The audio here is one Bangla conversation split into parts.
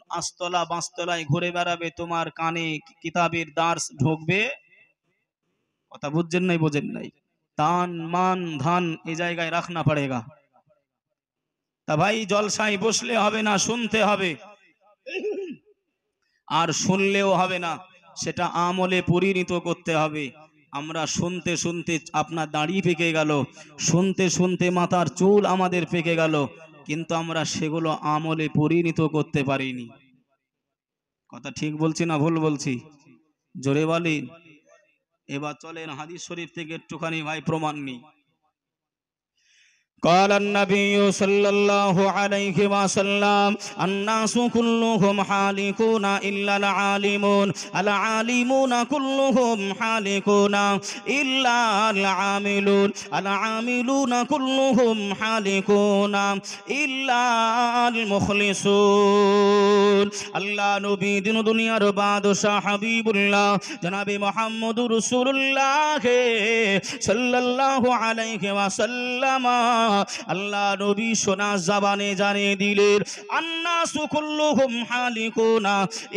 আস্তলা বাঁশতলায় ঘুরে বেড়াবে, তোমার কানে কিতাবের দার্স ঢুকবে। কথা বুঝছেন নাই? বোঝেন নাই? তান মান ধান এই জায়গায় রাখনা পড়েগা। তা ভাই জলসায় বসলে হবে না, শুনতে হবে। আর শুনলেও হবে না, সেটা আমলে পরিণত করতে হবে। আমরা শুনতে শুনতে আপনার দাড়ি পেকে গেল, শুনতে শুনতে মাথার চুল আমাদের পেকে গেল, কিন্তু আমরা সেগুলো আমলে পরিণত করতে পারিনি। কথা ঠিক বলছি না ভুল বলছি? জোরে বলি। এবার চলেন হাদিস শরীফ থেকে একটুখানি ভাই প্রমাণ নিই। قال النبي صلى الله عليه وسلم الناس كلهم حالكون إلا العالمون العالمون كلهم حالكون إلا العاملون العاملون كلهم حالكون إلا المخلصون আল্লাহ নবী দিন দুনিয়ার বাদশা হাবিবুল্লাহ জনাবে মুহাম্মদুর রাসূলুল্লাহ সাল্লাল্লাহু আলাইহি ওয়াসাল্লাম আল্লাহ নবী সোনা জবানে জানিয়ে দিলেন, আন্নাসু কুল্লুহুম হালিকুনা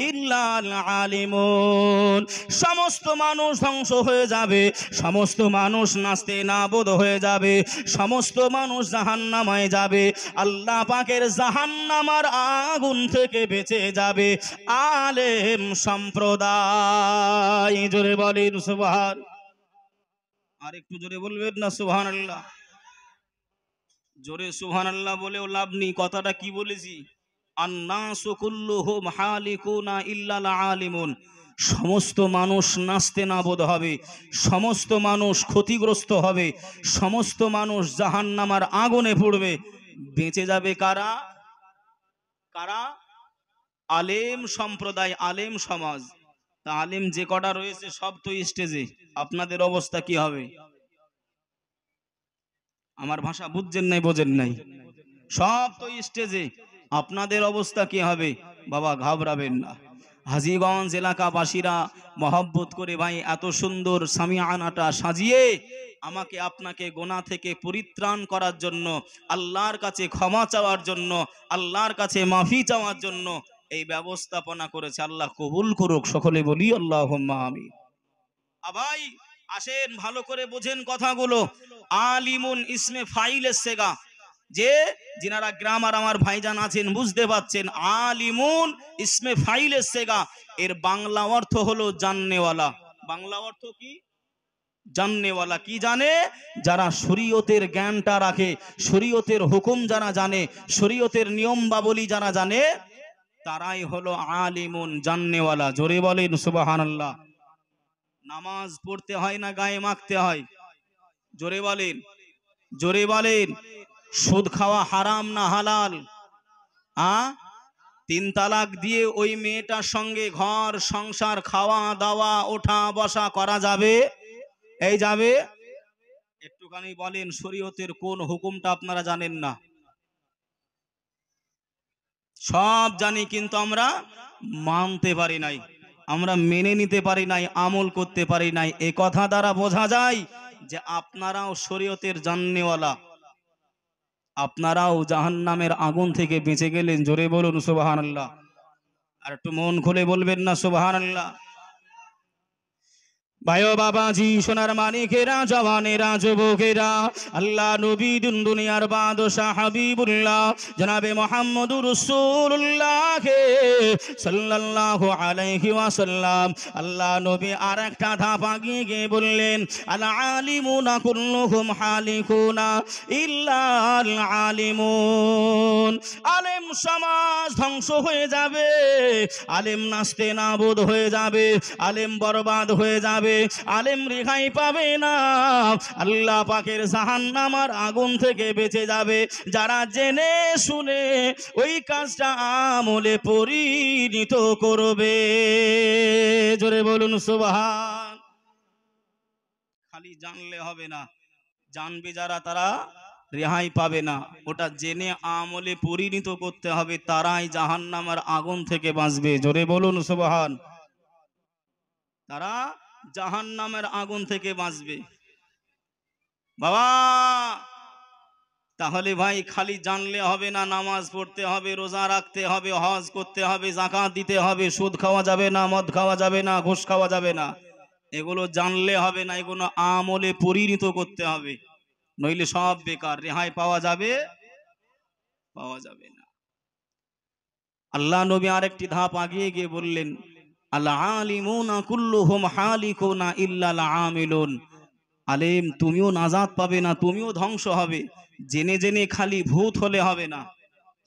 ইল্লাল আলিমুন। সমস্ত মানুষ ধ্বংস হয়ে যাবে, সমস্ত মানুষ নাস্তে নাবুদ হয়ে যাবে, সমস্ত মানুষ জাহান্নামে যাবে, আল্লাহ পাকের জাহান্নামার আগুন থেকে বেঁচে যাবে আলেম সম্প্রদায়। জোরে বলেন সুবহান। আর একটু জোরে বলবেন না সুবহানাল্লাহ? জোরে সুবহানাল্লাহ বলেও লাভ নেই। কথাটা কি বলেছি? আন্নাসু কুল্লুহুম হালিকুনা ইল্লাল আলিমুন। সমস্ত মানুষ নাস্তে নাবুদ হবে, সমস্ত মানুষ ক্ষতিগ্রস্ত হবে, সমস্ত মানুষ জাহান্নামার আগুনে পড়বে। বেঁচে যাবে কারা? কারা? আলেম সম্প্রদায়, আলেম সমাজ। তা আলেম যে কটা রয়েছে সব তো স্টেজে, আপনাদের অবস্থা কি হবে? আমার ভাষা বুঝছেন নাই? বোঝেন নাই? সব তো স্টেজে, আপনাদের অবস্থা কি হবে? বাবা ঘাবড়াবেন না। হাজীগঞ্জ এলাকাবাসীরা মহব্বত করে ভাই এত সুন্দর সামিয়ানাটা সাজিয়ে আমাকে আপনাকে গোনা থেকে পরিত্রাণ করার জন্য, আল্লাহর কাছে ক্ষমা চাওয়ার জন্য, আল্লাহর কাছে মাফি চাওয়ার জন্য এই ব্যবস্থাপনা করেছে। আল্লাহ কবুল করুক, সকলে বলি আল্লাহুম্মা আমিন। ভাই আসেন ভালো করে বোঝেন কথাগুলো। আলিমুন ইসমে ফাইল এসেগা, যে যিনারা গ্রামার আমার ভাইজান আছেন বুঝতে পাচ্ছেন, আলিমুন ইসমে ফাইল এসেগা, এর বাংলা অর্থ হলো জাননেওয়ালা। বাংলা অর্থ কি? জাননেওয়ালা। কি জানে? যারা শরীয়তের জ্ঞানটা রাখে, শরীয়তের হুকুম যারা জানে, শরীয়তের নিয়ম বাবলি যারা জানে, তারাই হলো আলিমুন, জাননেওয়ালা। জোরে বলেন সুবহানাল্লাহ। নামাজ পড়তে হয় না গায়ে মাখতে হয়? জোরে বলেন, জোরে বলেন। সুদ খাওয়া হারাম না হালাল? তিন তালাক দিয়ে ওই মেয়েটার সঙ্গে ঘর সংসার, খাওয়া দাওয়া, ওঠা বসা করা যাবে? এই যাবে? একটুখানি বলেন শরীয়তের কোন হুকুমটা আপনারা জানেন না? সব জানি, কিন্তু আমরা মানতে পারি নাই, আমরা মেনে নিতে পারি নাই, আমল করতে পারি নাই। এ কথা দ্বারা বোঝা যায় যে আপনারাও শরীয়তের জাননেওয়ালা, আপনারাও জাহান্নামের আগুন থেকে বেঁচে গেলেন। জোরে বলুন সুবহানাল্লাহ। আর একটু মন খুলে বলবেন না সুবহানাল্লাহ? ভাইও বাবাজি, সোনার মানিকেরা, জওয়ানেরা, যুবকেরা, আল্লাহ নবী দুনিয়ার বাদশা হাবিবুল্লাহ জনাবে মুহাম্মদুর রাসূলুল্লাহ সাল্লাল্লাহু আলাইহি ওয়াসাল্লাম, আল্লাহ নবী আর একটা ধাপ আগিয়ে গিয়ে বললেন, আল আলিমুনা কুল্লুহুম হালিকুনা ইল্লাল আলিমুন। আলেম সমাজ ধ্বংস হয়ে যাবে, আলেম নাস্তে নাবুদ হয়ে যাবে, আলেম বরবাদ হয়ে যাবে, আলেম রেহাই পাবে না, আল্লাহ পাকের জাহান্নামের আগুন থেকে বেঁচে যাবে যারা জেনে শুনে ওই কাজটা আমলে পরিণত করবে। জোরে বলুন সুবহান। খালি জানলে হবে না, জানবে যারা তারা রেহাই পাবে না, ওটা জেনে আমলে পরিণত করতে হবে, তারাই জাহান্নামের আগুন থেকে বাঁচবে। জোরে বলুন সুবহান। তারা জাহান্নামের আগুন থেকে বাঁচবে। বাবা তাহলে ভাই খালি জানলে হবে না, নামাজ পড়তে হবে, রোজা রাখতে হবে, হজ করতে হবে, যাকাত দিতে হবে, সুদ খাওয়া যাবে না, মদ খাওয়া যাবে না, ঘুষ খাওয়া যাবে না। এগুলো জানলে হবে না, এগুলো আমলে পরিণত করতে হবে, নইলে সব বেকার, রেহাই পাওয়া যাবে পাওয়া যাবে না। আল্লাহ নবী আরেকটি ধাপ আগিয়ে গিয়ে বললেন, আল আলিমুনা কুল্লুহুম হালিকুনা ইল্লাল আমিলুন। আলেম তুমিও নাজাত পাবে না, তুমিও ধ্বংস হবে। জেনে জেনে খালি ভূত হলে হবে না,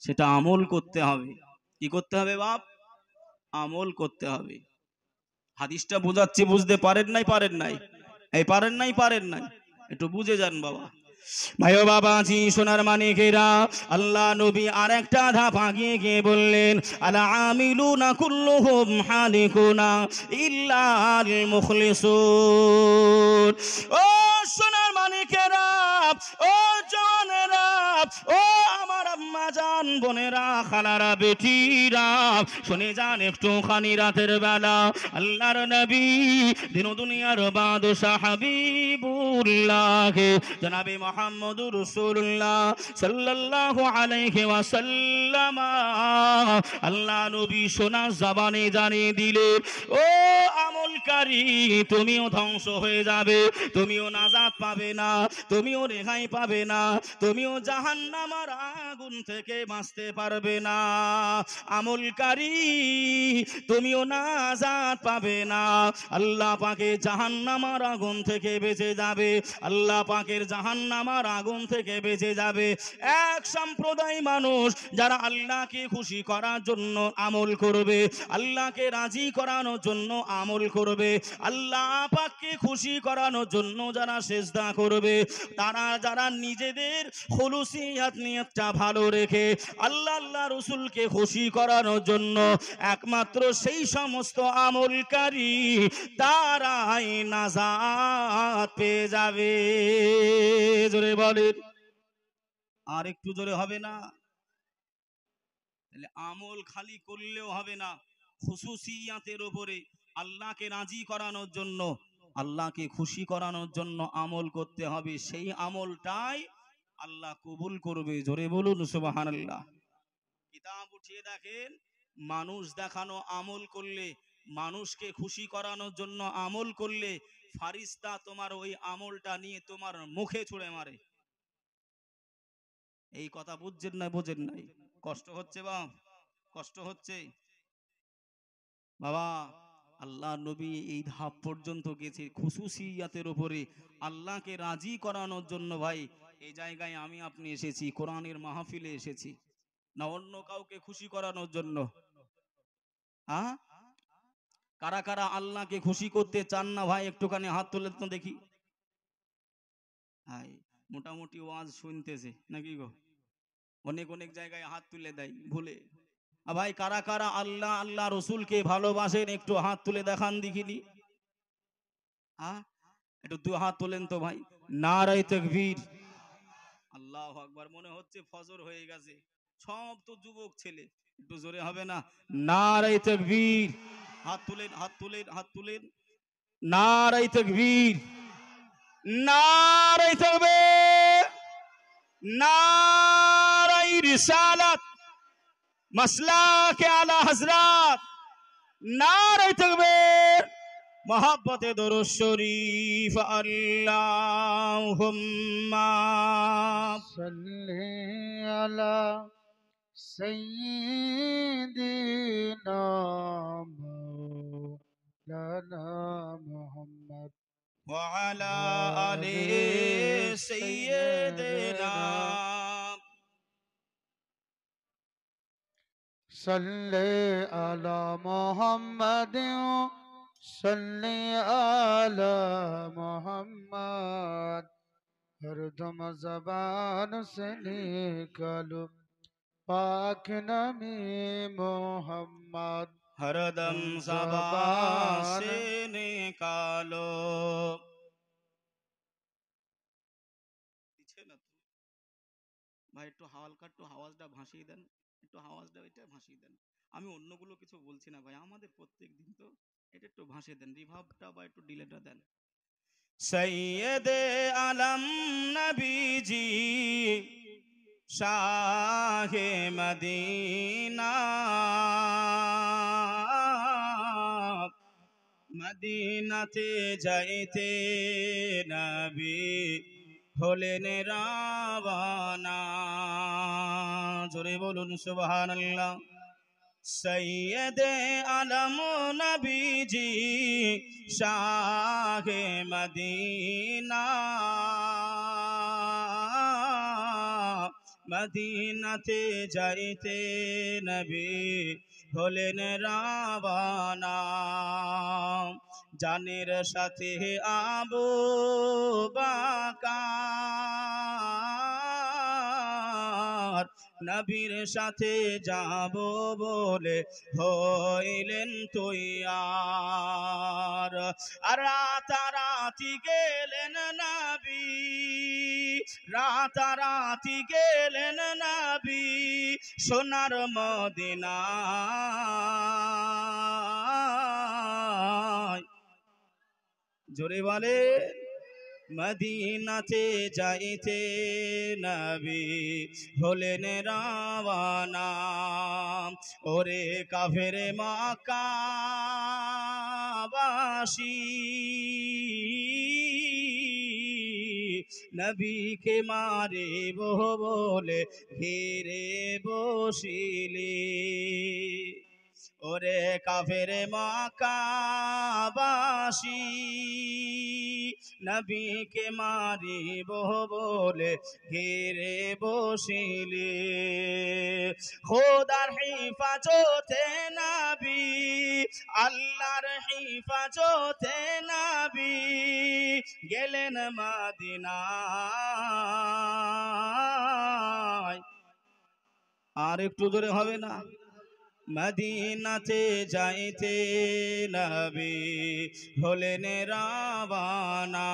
সেটা আমল করতে হবে। কি করতে হবে বাপ? আমল করতে হবে। হাদিসটা বোঝাচ্ছি, বুঝতে পারেন নাই? পারেন নাই? এই পারেন নাই? পারেন নাই? একটু বুঝে যান বাবা। ভাইও বাবাজি, সোনার মানিকেরা, আল্লাহ নবী আরেকটা ধাপ আগিয়ে গিয়ে বললেন, আল আমিলুনা কুল্লুহুম হালিকুনা ইল্লাল মুখলিসুন। ও সোনার মানিকেরা, ও জনেরা, ও আমার আম্মা জান, বোনেরা, খালারা, বেটিরা, শুনে যান একটুখানি। রাতের বেলা আল্লাহর নবী দিন দুনিয়ার বাদশাহ হাবিবুল্লাহ জনাবে মুহাম্মদুর রাসূলুল্লাহ সাল্লাল্লাহু আলাইহি ওয়াসাল্লাম আল্লাহ নবী সোনা জবানে জানিয়ে দিলেন, ও আমলকারী, তুমিও ধ্বংস হয়ে যাবে, তুমিও নাজাত পাবে না, তুমিও রেহাই পাবে না, তুমিও জাহান্নামের আগুন থেকে বাঁচতে পারবে না। আমলকারী, তুমিও নাজাত পাবে না, আল্লাহ পাকে জাহান্নামের আগুন থেকে বেঁচে যাবে, আল্লাহ পাকের জাহান্নামের আগুন থেকে বেঁচে যাবে। এক সম্প্রদায় মানুষ যারা আল্লাহকে খুশি করার জন্য আমল করবে, আল্লাহকে রাজি করানোর জন্য আমল করবে, আল্লাহ পাককে খুশি করানোর জন্য যারা সেজদা করবে, তারা যারা নিজেদের খুলুসিয়াত নিয়তটা ভালো রেখে আল্লাহ আল্লাহ রসুলকে খুশি করানোর জন্য একমাত্র সেই সমস্ত আমলকারী তারাই নাজাত পেয়ে যাবে। জোরে বলেন, আর একটু জোরে হবে না? তাহলে আমল খালি করলেও হবে না, খুশুসিয়াতের উপরে আল্লাহকে রাজি করানোর জন্য, আল্লাহকে খুশি করানোর জন্য আমল করতে হবে। সেই আমলটাই আল্লাহ কবুল করবে। জোরে বলুন সুবহানাল্লাহ। কিতাব উঠিয়ে দেখেন, মানুষ দেখানো আমল করলে, মানুষকে খুশি করানোর জন্য আমল করলে, ফারিস্তা তোমার ওই আমলটা নিয়ে তোমার মুখে ছুঁড়ে মারে। এই কথা বুঝছেন না? বোঝেন নাই? কষ্ট হচ্ছে বাপ, কষ্ট হচ্ছে বাবা। আল্লাহ নবী এই ধাপ পর্যন্ত গেছে খুশুসিয়াতের উপরে আল্লাহকে রাজি করানোর জন্য। ভাই, এই জায়গায় আমি আপনি এসেছি, কোরআনের মাহফিলে এসেছি, না অন্য কাউকে খুশি করানোর জন্য? হ্যাঁ, কারা কারা আল্লাহকে খুশি করতে চান না ভাই? একটুখানি হাত তুলে তো দেখি। ভাই মোটামুটি ওয়াজ শুনতেছে নাকি গো? অনেক অনেক জায়গায় হাত তুলে দেয় ভুলে। ভাই কারা কারা আল্লাহ আল্লাহ রসুলকে ভালোবাসেন? একটু হাত তুলে দেখান দেখিনি। হ্যাঁ, একটু দু হাত তোলেন তো ভাই। নারায়ে তাকবীর, আল্লাহু আকবার। মনে হচ্ছে ফজর হয়ে গেছে, সব তো যুবক ছেলে, একটু জোরে হবে না? নারায়ে তাকবীর, হাত তুলেন, হাত তুলেন, হাত তুলেন। নারায়ে তাকবীর, নারায়ে তাকবীর, নারায়ে রিসালাত, মাসলাকে আলা হযরত, নারায়ে তাকবীর, मोहब्बत दुरूद शरीफ। अल्लाहुम्मा सल्ली अला सय्यिदिना मौलाना मुहम्मद व अला आले वाले सय्यिदिना। सय्यिदिना सल्ले अला मुहम्मद सल्ले अला मुहम्मद हरदम ज़बान से निकालो पाक नमी मोहम्मद हरदम ज़बान ज़बान से निकालो। দিচ্ছে না তো ভাই, একটু হালকা একটু আওয়াজটা ভাসিয়ে দেন, একটু আওয়াজটা এটা ভাসিয়ে দেন। আমি অন্যগুলো কিছু বলছি না ভাই, আমাদের প্রত্যেক দিন তো, এটা একটু ভাসিয়ে দেন, রিভাবটা বা একটু ডিলেটা দেন। সৈয়দে আলম নবীজি শাহে মদিনা মদিনাতে যাইতে নবী হলেন রাওয়ানা। জোরে বলুন সুবহানাল্লাহ। সৈয়দে আলম নবীজি শাহে মদিনা মদিনাতে যাইতে নবী হলেন রাওয়ানা। জানের সাথে আবু বকর নবীর সাথে যাব বলে হইলেন তৈয়ার। আর রাতারাতি গেলেন নবী, রাতারাতি গেলেন নবী সোনার মদিনায়। জোরে বলে মদিনাতে যাইতে নবী হলেন রাওয়ানা। ওরে কাফেরে মক্কাবাসী নবীকে মারিব বলে ঘিরে বসিলি। ওরে কাফেরে মক্কাবাসী নবীকে মারিব বলে ঘিরে বসিলি। খোদার হিফাজতে নবী, আল্লাহর হিফাজতে নবী গেলেন মদিনায়। আর একটু জোরে হবে না? মদিনাতে যাইতে নবী হলেন রাওয়ানা।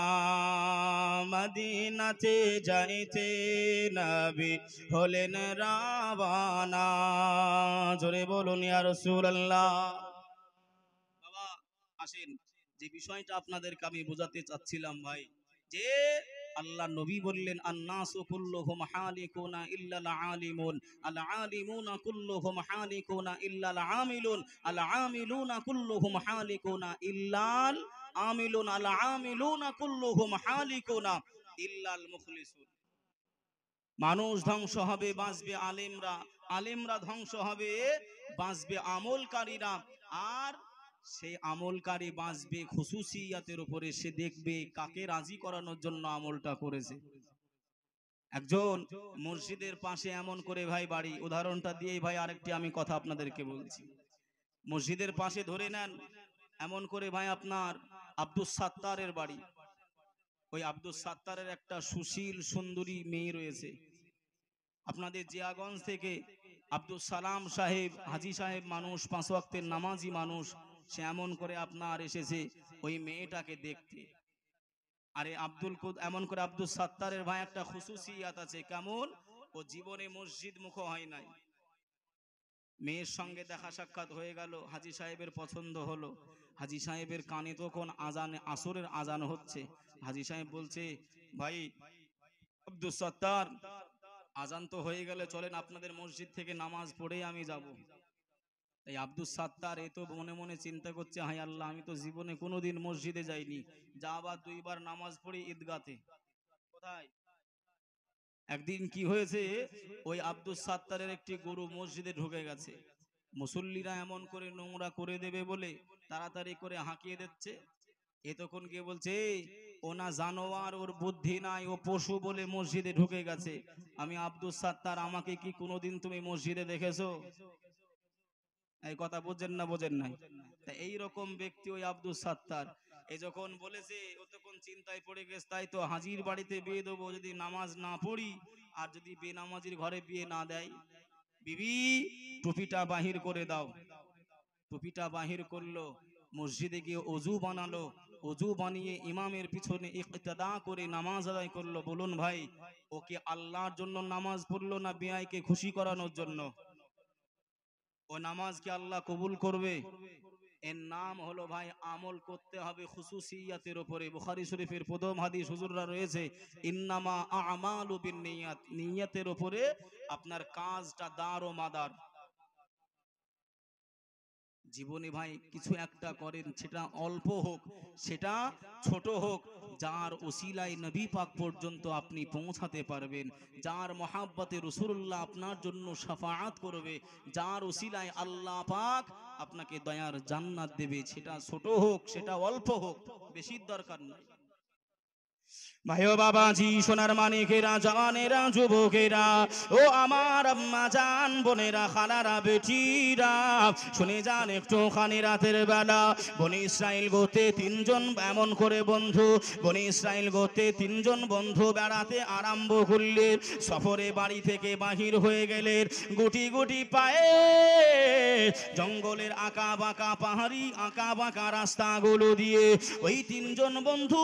মদিনাতে যাইতে নবী হলেন রাওয়ানা। জোরে বলুন ইয়া রাসূলুল্লাহ। বাবা আসেন, যে বিষয়টা আপনাদেরকে আমি বোঝাতে চাচ্ছিলাম ভাই, যে আল্লাহ নবী বললেন আন্নাসু কুল্লুহুম হালিকুনা ইল্লাল আলিমুন, আল আলিমুনা কুল্লুহুম হালিকুনা ইল্লাল আমিলুন, আল আমিলুনা কুল্লুহুম হালিকুনা ইল্লাল আমিলুন, আল আমিলুনা কুল্লুহুম হালিকুনা ইল্লাল মুখলিসুন। মানুষ ধ্বংস হবে, বাঁচবে আলেমরা, আলেমরা ধ্বংস হবে, বাঁচবে আমলকারীরা। আর সেই আমলকারী বাঁচবে খুশুসিয়াতের উপরে, সে দেখবে কাকে রাজি করানোর জন্য আমলটা করেছে। একজন মসজিদের পাশে এমন করে ভাই বাড়ি, উদাহরণটা দিয়েই ভাই আরেকটি আমি কথা আপনাদেরকে বলছি। মসজিদের পাশে ধরে নেন এমন করে ভাই আপনার আব্দুস সাত্তারের বাড়ি। ওই আব্দুস সাত্তারের একটা সুশীল সুন্দরী মেয়ে রয়েছে। আপনাদের জিয়াগঞ্জ থেকে আব্দুল সালাম সাহেব, হাজি সাহেব মানুষ, 5 ওয়াক্তের নামাজি মানুষ, সে এমন করে আপনার এসেছে ওই মেয়েটাকে দেখতে। আরে এমন করে আব্দুল সাত্তারের ভাই একটা খুশুসিয়াত আছে, কেমন? ও জীবনে মসজিদ মুখ হয় নাই। মেয়ের সঙ্গে দেখা সাক্ষাৎ হয়ে গেল, হাজি সাহেবের পছন্দ হলো। হাজি সাহেবের কানে তখন আজান, আসরের আজান হচ্ছে। হাজি সাহেব বলছে, ভাই আব্দুল সাত্তার, আজান তো হয়ে গেলে চলেন আপনাদের মসজিদ থেকে নামাজ পড়েই আমি যাব। এই আব্দুল সাত্তার এ তো মনে মনে চিন্তা করছে, হাই আল্লাহ, আমি তো জীবনে কোনোদিন মসজিদে যাইনি, যা আবার 2 বার নামাজ পড়ি ঈদগাতে। কোথায়? একদিন কি হয়েছে, ওই আব্দুল সাত্তারের একটি গরু মসজিদে ঢুকে গেছে। মুসল্লিরা এমন করে নোংরা করে দেবে বলে তাড়াতাড়ি করে হাঁকিয়ে দিচ্ছে। এ তখন গিয়ে বলছে, ও না জানোয়ার, ওর বুদ্ধি নাই, ও পশু বলে মসজিদে ঢুকে গেছে। আমি আব্দুল সাত্তার, আমাকে কি কোনোদিন তুমি মসজিদে দেখেছো? এই কথা বুঝেন না, বোঝেন নাই? তা এইরকম ব্যক্তি ওই আব্দুল সাত্তার। এই যখন বলেছে, ও তখন চিন্তায় পড়ে গেছে, তাই তো হাজির বাড়িতে বিয়ে দেবো, যদি নামাজ না পড়ি আর যদি বেনামাজির ঘরে বিয়ে না দেয়। বিবি টুপিটা বাহির করে দাও। টুপিটা বাহির করলো, মসজিদে গিয়ে অজু বানালো, অজু বানিয়ে ইমামের পিছনে ইক্তেদা করে নামাজ আদায় করলো। বলুন ভাই, ওকে আল্লাহর জন্য নামাজ পড়লো না বিআইকে খুশি করানোর জন্য? ও নামাজ কি আল্লাহ কবুল করবে? এর নাম হলো ভাই আমল করতে হবে খুসুসিয়াতের উপরে। বুখারী শরীফের প্রথম হাদিস হুজুররা রয়েছে, ইন্নামা আমালু বিন্নিয়াত, নিয়তের উপরে আপনার কাজটা দার ও মাদার। জীবনে ভাই কিছু একটা করেন, সেটা অল্প হোক, সেটা ছোট হোক, যার ওসিলায় নবী পাক পর্যন্ত আপনি পৌঁছাতে পারবেন, যার মহাব্বতে রাসূলুল্লাহ আপনার জন্য শাফাআত করবে, যার ওসিলায় আল্লাহ পাক আপনাকে দয়ার জান্নাত দেবে, সেটা ছোট হোক সেটা অল্প হোক, বেশির দরকার নাই। ভাইও বাবাজি, সোনার মানিকেরা, জানেরা, যুবকেরা, ও আমার আম্মা জান, বোনেরা, খালারা, বেটিরা, শুনে যান একটুখানি। রাতের বেলা বনি ইসরাইল গোতে তিনজন এমন করে বন্ধু, বনি ইসরাইল গোতে তিনজন বন্ধু বেড়াতে আরম্ভ করলেন। সফরে বাড়ি থেকে বাহির হয়ে গেলেন গুটি গুটি পায়ে, জঙ্গলের আঁকা বাঁকা পাহাড়ি আঁকা বাঁকা রাস্তাগুলো দিয়ে ওই তিনজন বন্ধু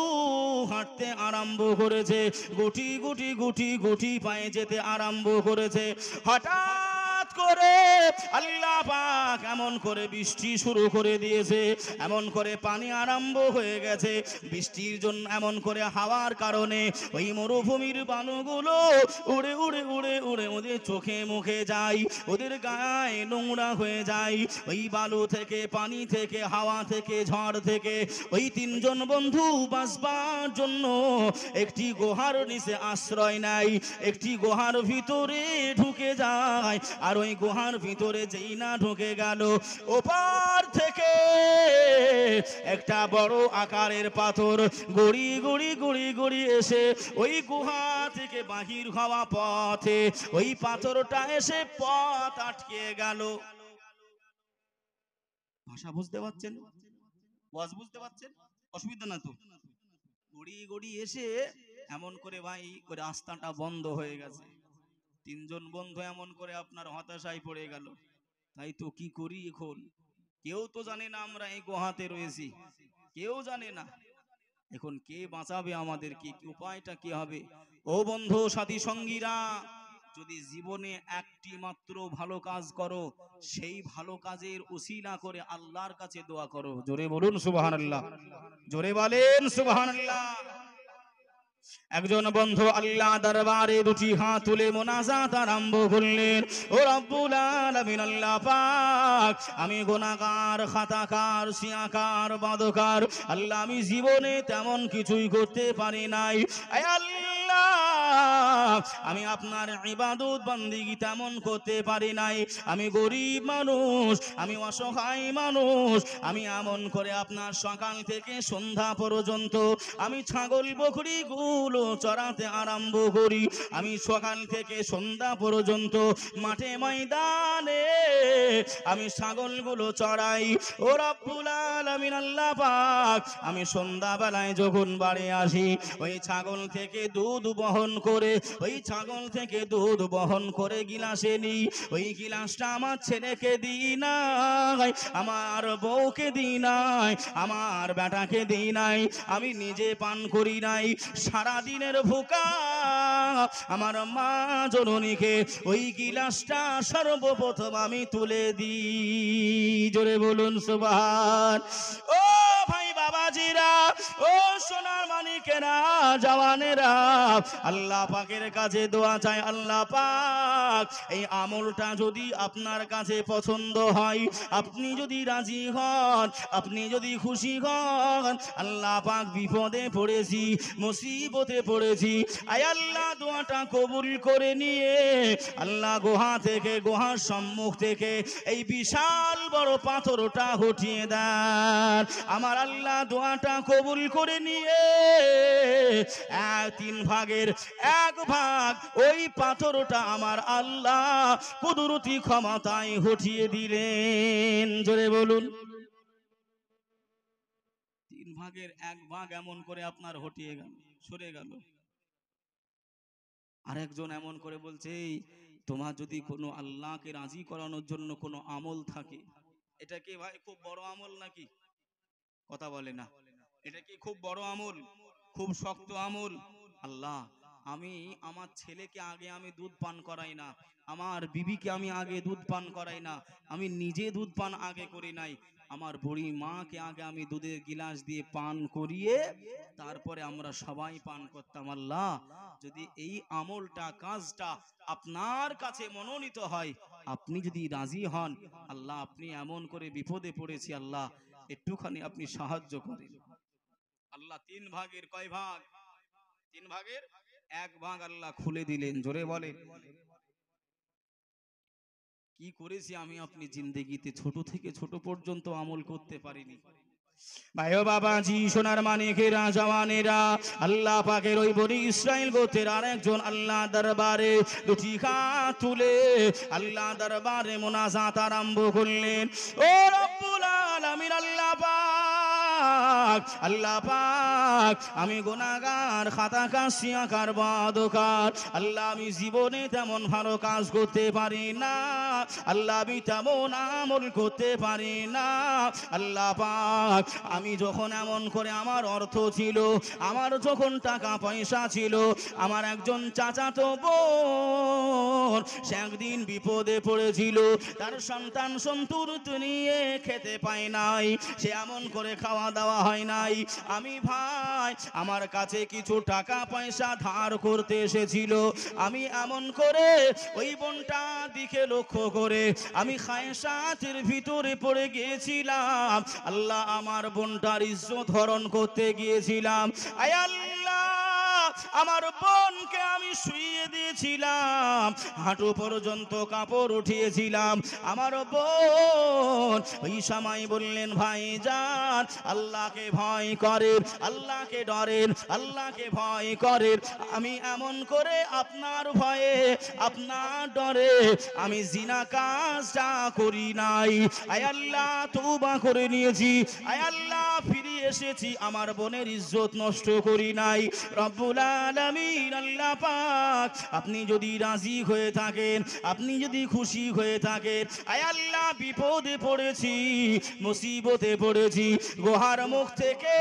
হাঁটতে আরম্ভ করেছে। গুটি গুটি গুটি গুটি পায়ে যেতে আরম্ভ করেছে। হঠাৎ করে আল্লাহ পাক এমন করে বৃষ্টি শুরু করে দিয়েছে, এমন করে পানি আরম্ভ হয়ে গেছে। বৃষ্টির জন্য এমন করে হাওয়ার কারণে ওই মরুভূমির বালুগুলো উড়ে উড়ে উড়ে উড়ে ওদের চোখে মুখে যায়, ওদের গায়ে নোংরা হয়ে যায়। ওই বালু থেকে, পানি থেকে, হাওয়া থেকে, ঝড় থেকে ওই তিনজন বন্ধু বাঁচবার জন্য একটি গুহার নিচে আশ্রয় নেয়, একটি গুহার ভিতরে ঢুকে যায়। আর ওই গুহার ভিতরে যেই না ঢুকে গেল, ওপার থেকে একটা বড় আকারের পাথর গড়ি গড়ি গড়ি গড়ি এসে ওই গুহা থেকে বাহির হওয়া পথে ওই পাথরটা এসে পথ আটকে গেল। ভাষা বুঝতে পারছেন? ওয়াজ বুঝতে পারছেন? অসুবিধা না তো? গড়ি গড়ি এসে এমন করে ভাই ওই রাস্তাটা বন্ধ হয়ে গেছে। তিনজন বন্ধু এমন করে আপনার হতাশায় পড়ে গেল, তাই তো কি করি এখন? কেউ তো জানে না আমরা এই গুহাতে রয়েছি, কেউ জানে না। এখন কে বাঁচাবে আমাদেরকে? কি উপায়টা কি হবে? ও বন্ধু, সাথী, সঙ্গীরা, যদি জীবনে একটি মাত্র ভালো কাজ করো, সেই ভালো কাজের উসিলা করে আল্লাহর কাছে দোয়া করো। জোরে বলুন সুবহানাল্লাহ, জোরে বলেন সুবহানাল্লাহ। একজন বন্ধু আল্লাহ দরবারে দুটি হাত তুলে মোনাজাত আরম্ভ করলেন। ও রব্বুল আলামিন, আল্লাহ পাক, আমি গুনাহগার, খাতাকার, সিয়াকার, বাদকার, আল্লাহ আমি জীবনে তেমন কিছুই করতে পারি নাই। আয় আল্লাহ, আমি আপনার ইবাদত বান্দিগি তেমন করতে পারি নাই। আমি গরিব মানুষ, আমি অসহায় মানুষ। আমি এমন করে আপনার সকাল থেকে সন্ধ্যা পর্যন্ত আমি ছাগল বকরি গুলো চড়াতে আরম্ভ করি। আমি সকাল থেকে সন্ধ্যা পর্যন্ত মাঠে ময়দানে আমি ছাগলগুলো চড়াই। ও রব্বুল আলামিন, আল্লাহ পাক, আমি সন্ধ্যা বেলায় যখন বাড়ি আসি, ওই ছাগল থেকে দুধ বহন করে, ওই ছাগল থেকে দুধ বহন করে গিলাসে নিই। ওই গিলাসটা আমার ছেলেকে দিই নাই, আমার বউকে দিই নাই, আমার বেটাকে দিই নাই, আমি নিজে পান করি নাই। সারা দিনের ভোকা আমার মা জননীকে ওই গিলাসটা সর্বপ্রথম আমি তুলে দিই। জোরে বলুন সুবহান। ও ভাই বাবাজিরা, ও সোনার মানিকেরা, জওয়ানেরা, আল্লাহ পাকের কাছে দোয়া চাই। আল্লাহ পাক, এই আমলটা যদি আপনার কাছে পছন্দ হয়, আপনি যদি রাজি হন, আপনি যদি খুশি হন, আল্লাহ পাক, বিপদে পড়েছি, মুসিবতে পড়েছি, আয় আল্লাহ দোয়াটা কবুল করে নিয়ে আল্লাহ গুহা থেকে, গুহার সম্মুখ থেকে এই বিশাল বড় পাথরটা হটিয়ে দেন। আমার আল্লাহ দোয়াটা কবুল করে নিয়ে তিন ভাগের এক ভাগ ওই পাথরটা আমার আল্লাহ কুদরতি ক্ষমতায় হটিয়ে দিলেন। জোরে বলুন। তিন ভাগের এক ভাগ এমন করে আপনার হটিয়ে গেল, সরে গেল। আরেকজন এমন করে বলছে, তোমার যদি কোনো আল্লাহকে রাজি করানোর জন্য কোনো আমল থাকে, এটা কি ভাই খুব বড় আমল নাকি? কথা বলে না। এটা কি খুব বড় আমল, খুব শক্ত আমল? আল্লাহ, আমি আমার ছেলেকে আগে আমি দুধ পান করাই না, আমার বিবিকে আমি আগে দুধ পান করাই না, আমি নিজে দুধ পান আগে করি নাই, আমার বুড়ি মাকে আগে আমি দুধের গিলাস দিয়ে পান করিয়ে তারপরে আমরা সবাই পান করতাম। আল্লাহ, যদি এই আমলটা কাজটা আপনার কাছে মনোনীত হয়, আপনি যদি রাজি হন, আল্লাহ আপনি এমন করে বিপদে পড়েছি, আল্লাহ একটুখানি আপনি সাহায্য করেন। আল্লাহ 3 ভাগের কয় ভাগ? 3 ভাগের 1 ভাগ আল্লাহ খুলে দিলেন। জোরে বলে, কি করেছি আমি আপনি জিন্দেগিতে, ছোট থেকে ছোট পর্যন্ত আমল করতে পারিনি। ভাইও বাবাজি, সোনার মানিকেরা, জওয়ানেরা, আল্লাহ পাকের ওই বনি ইসরাইল গোত্রের আরেকজন আল্লাহ দরবারে দুটি হাত তুলে আল্লাহ দরবারে মোনাজাত আরম্ভ করলেন। ও রব্বুল আলামিন, আল্লাহ পাক, আল্লাহ পাক, আমি গুনাহগার, খাতাকার, সিয়াকার, বাদকার, আল্লাহ আমি জীবনে তেমন ভালো কাজ করতে পারি না, আল্লাহ আমি তেমন আমল করতে পারি না। আল্লাহ পাক, আমি যখন এমন করে আমার অর্থ ছিল, আমার যখন টাকা পয়সা ছিল, আমার একজন চাচাতো বোন সে একদিন বিপদে পড়েছিল, তার সন্তান সন্তুরত নিয়ে খেতে পায় নাই, সে এমন করে খাওয়া দাওয়া হয় নাই, আমি ভাই আমার কাছে কিছু টাকা পয়সা ধার করতে এসেছিল, আমি এমন করে ওই বোনটা দিকে লক্ষ্য করে আমি খায়সাতের ভিতরে পড়ে গিয়েছিলাম। আল্লাহ, আমার বোনটার ইজ্জত হরণ করতে গিয়েছিলাম। আয় আল্লাহ, আমার বোনকে আমি শুইয়ে দিয়েছিলাম, হাঁটু পর্যন্ত কাপড় উঠিয়েছিলাম। আমার বোন ওই সময় বললেন, ভাইজান আল্লাহকে ভয় করেন, আল্লাহকে ডরেন, আল্লাহকে ভয় করেন। আমি এমন করে আপনার ভয়ে, আপনার ডরে আমি জিনা কাজটা করি নাই। আয় আল্লাহ, তওবা করে নিয়েছি। আয় আল্লাহ, ফিরে এসেছি, আমার বোনের ইজ্জত নষ্ট করি নাই। রব্বুল আলামিন, আল্লাহ পাক, আপনি যদি রাজি হয়ে থাকেন, আপনি যদি খুশি হয়ে থাকেন, আয় আল্লাহ বিপদে পড়েছি, মুসিবতে পড়েছি, গুহার মুখ থেকে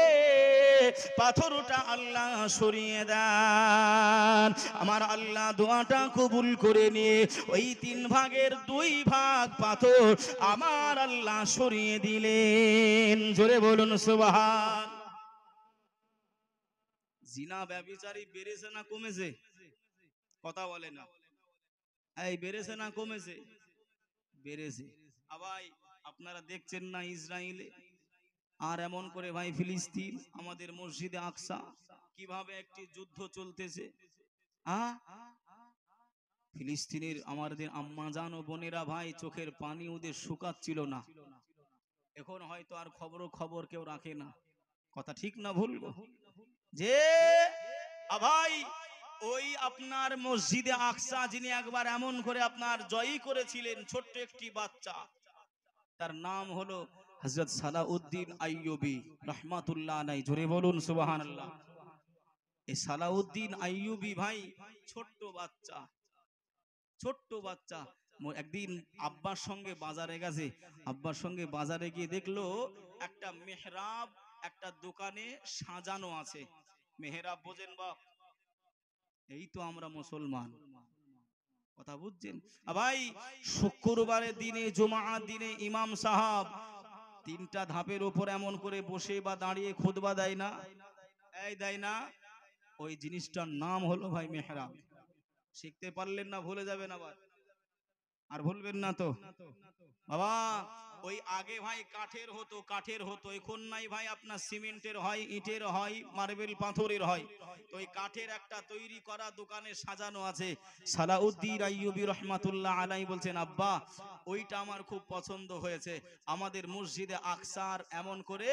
পাথরটা আল্লাহ সরিয়ে দেন। আমার আল্লাহ দোয়াটা কবুল করে নিয়ে ওই 3 ভাগের 2 ভাগ পাথর আমার আল্লাহ সরিয়ে দিলেন। জোরে বলুন সুবহান। জিনা ব্যভিচারী বেড়েছে না কমেছে? কথা বলে না। এই বেড়েছে না কমেছে? বেড়েছে। ভাই আপনারা দেখছেন না ইসরায়েলে, আর এমন করে ভাই ফিলিস্তিন, আমাদের মসজিদে আকসা কিভাবে একটি যুদ্ধ চলতেছে। ফিলিস্তিনের আমাদের আম্মা জান ও বোনেরা ভাই, চোখের পানি ওদের শুকাচ্ছিল না। এখন হয়তো আর খবর কেউ রাখে না। কথা ঠিক না ভুল? যে ভাই ওই আপনার মসজিদে আকসা যিনি একবার এমন করে আপনার জয়ী করেছিলেন, ছোট্ট একটি বাচ্চা, তার নাম হলো হযরত সালাউদ্দিন আইয়ুবী রাহমাতুল্লাহ আলাইহি। জোরে বলুন সুবহানাল্লাহ। এই সালাউদ্দিন আইয়ুবী ভাই ছোট্ট বাচ্চা, ছোট্ট বাচ্চা একদিন আব্বার সঙ্গে বাজারে গেছে, আব্বার সঙ্গে বাজারে গিয়ে দেখলো একটা মেহরাব একটা দোকানে সাজানো আছে। মেহরাব বোঝেন বাপ? এই তো আমরা মুসলমান, কথা বুঝছেন ভাই? শুক্রবারের দিনে, জুমার দিনে ইমাম সাহাব 3টা ধাপের উপর এমন করে বসে বা দাঁড়িয়ে খুতবা দেয় না? এই দেয় না? ওই জিনিসটার নাম হলো ভাই মেহরাব। শিখতে পারলেন না, ভুলে যাবেন আবার, আর ভুলবেন না তো বাবা। ওই আগে ভাই কাঠের হতো, এখন নাই ভাই আপনার সিমেন্টের হয়, ইটের হয়, মার্বেল পাথরের হয়। তো ওই কাঠের একটা তৈরি করা দোকানে সাজানো আছে। সালাউদ্দিন আইয়ুবী রাহমাতুল্লাহ আলাইহি বলছেন, আব্বা ওইটা আমার খুব পছন্দ হয়েছে, আমাদের মসজিদে আকসার এমন করে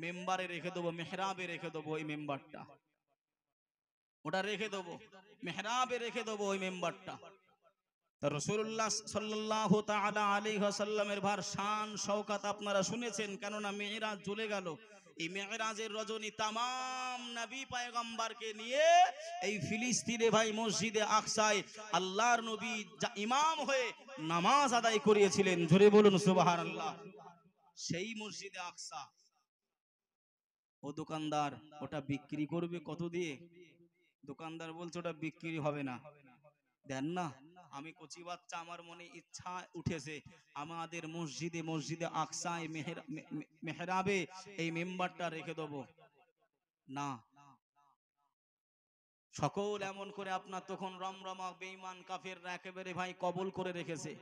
মেম্বারে রেখে দেবো, মেহরাবে রেখে দেবো, ওই মেম্বারটা ওটা রেখে দেবো, মেহরাবে রেখে দেবো ওই মেম্বারটা। রাসূলুল্লাহ সাল্লাল্লাহু তাআলা আলাইহি ওয়াসাল্লামের ভার শান শওকত আপনারা শুনেছেন, কেননা মেরাজ চলে গেল। এই মেরাজের রজনী तमाम নবী পয়গম্বরকে নিয়ে এই ফিলিস্তিনে ভাই মসজিদে আকসায় আল্লাহর নবী ইমাম হয়ে নামাজ আদায় করিয়েছিলেন। জোরে বলুন সুবহানাল্লাহ। সেই মসজিদে আকসা ও দোকানদার ওটা বিক্রি করবে কত দিয়ে? দোকানদার বলছে ওটা বিক্রি হবে না, দেন না। আমি কচি বাচ্চা, আমার মনে ইচ্ছা উঠেছে আমাদের মসজিদে মসজিদে আকসায় মেহরাবে এই মেম্বারটা রেখে দেবো না। সকল এমন করে আপনার তখন রমরমা বেঈমান কাফেররা একেবারে ভাই কবল করে রেখেছে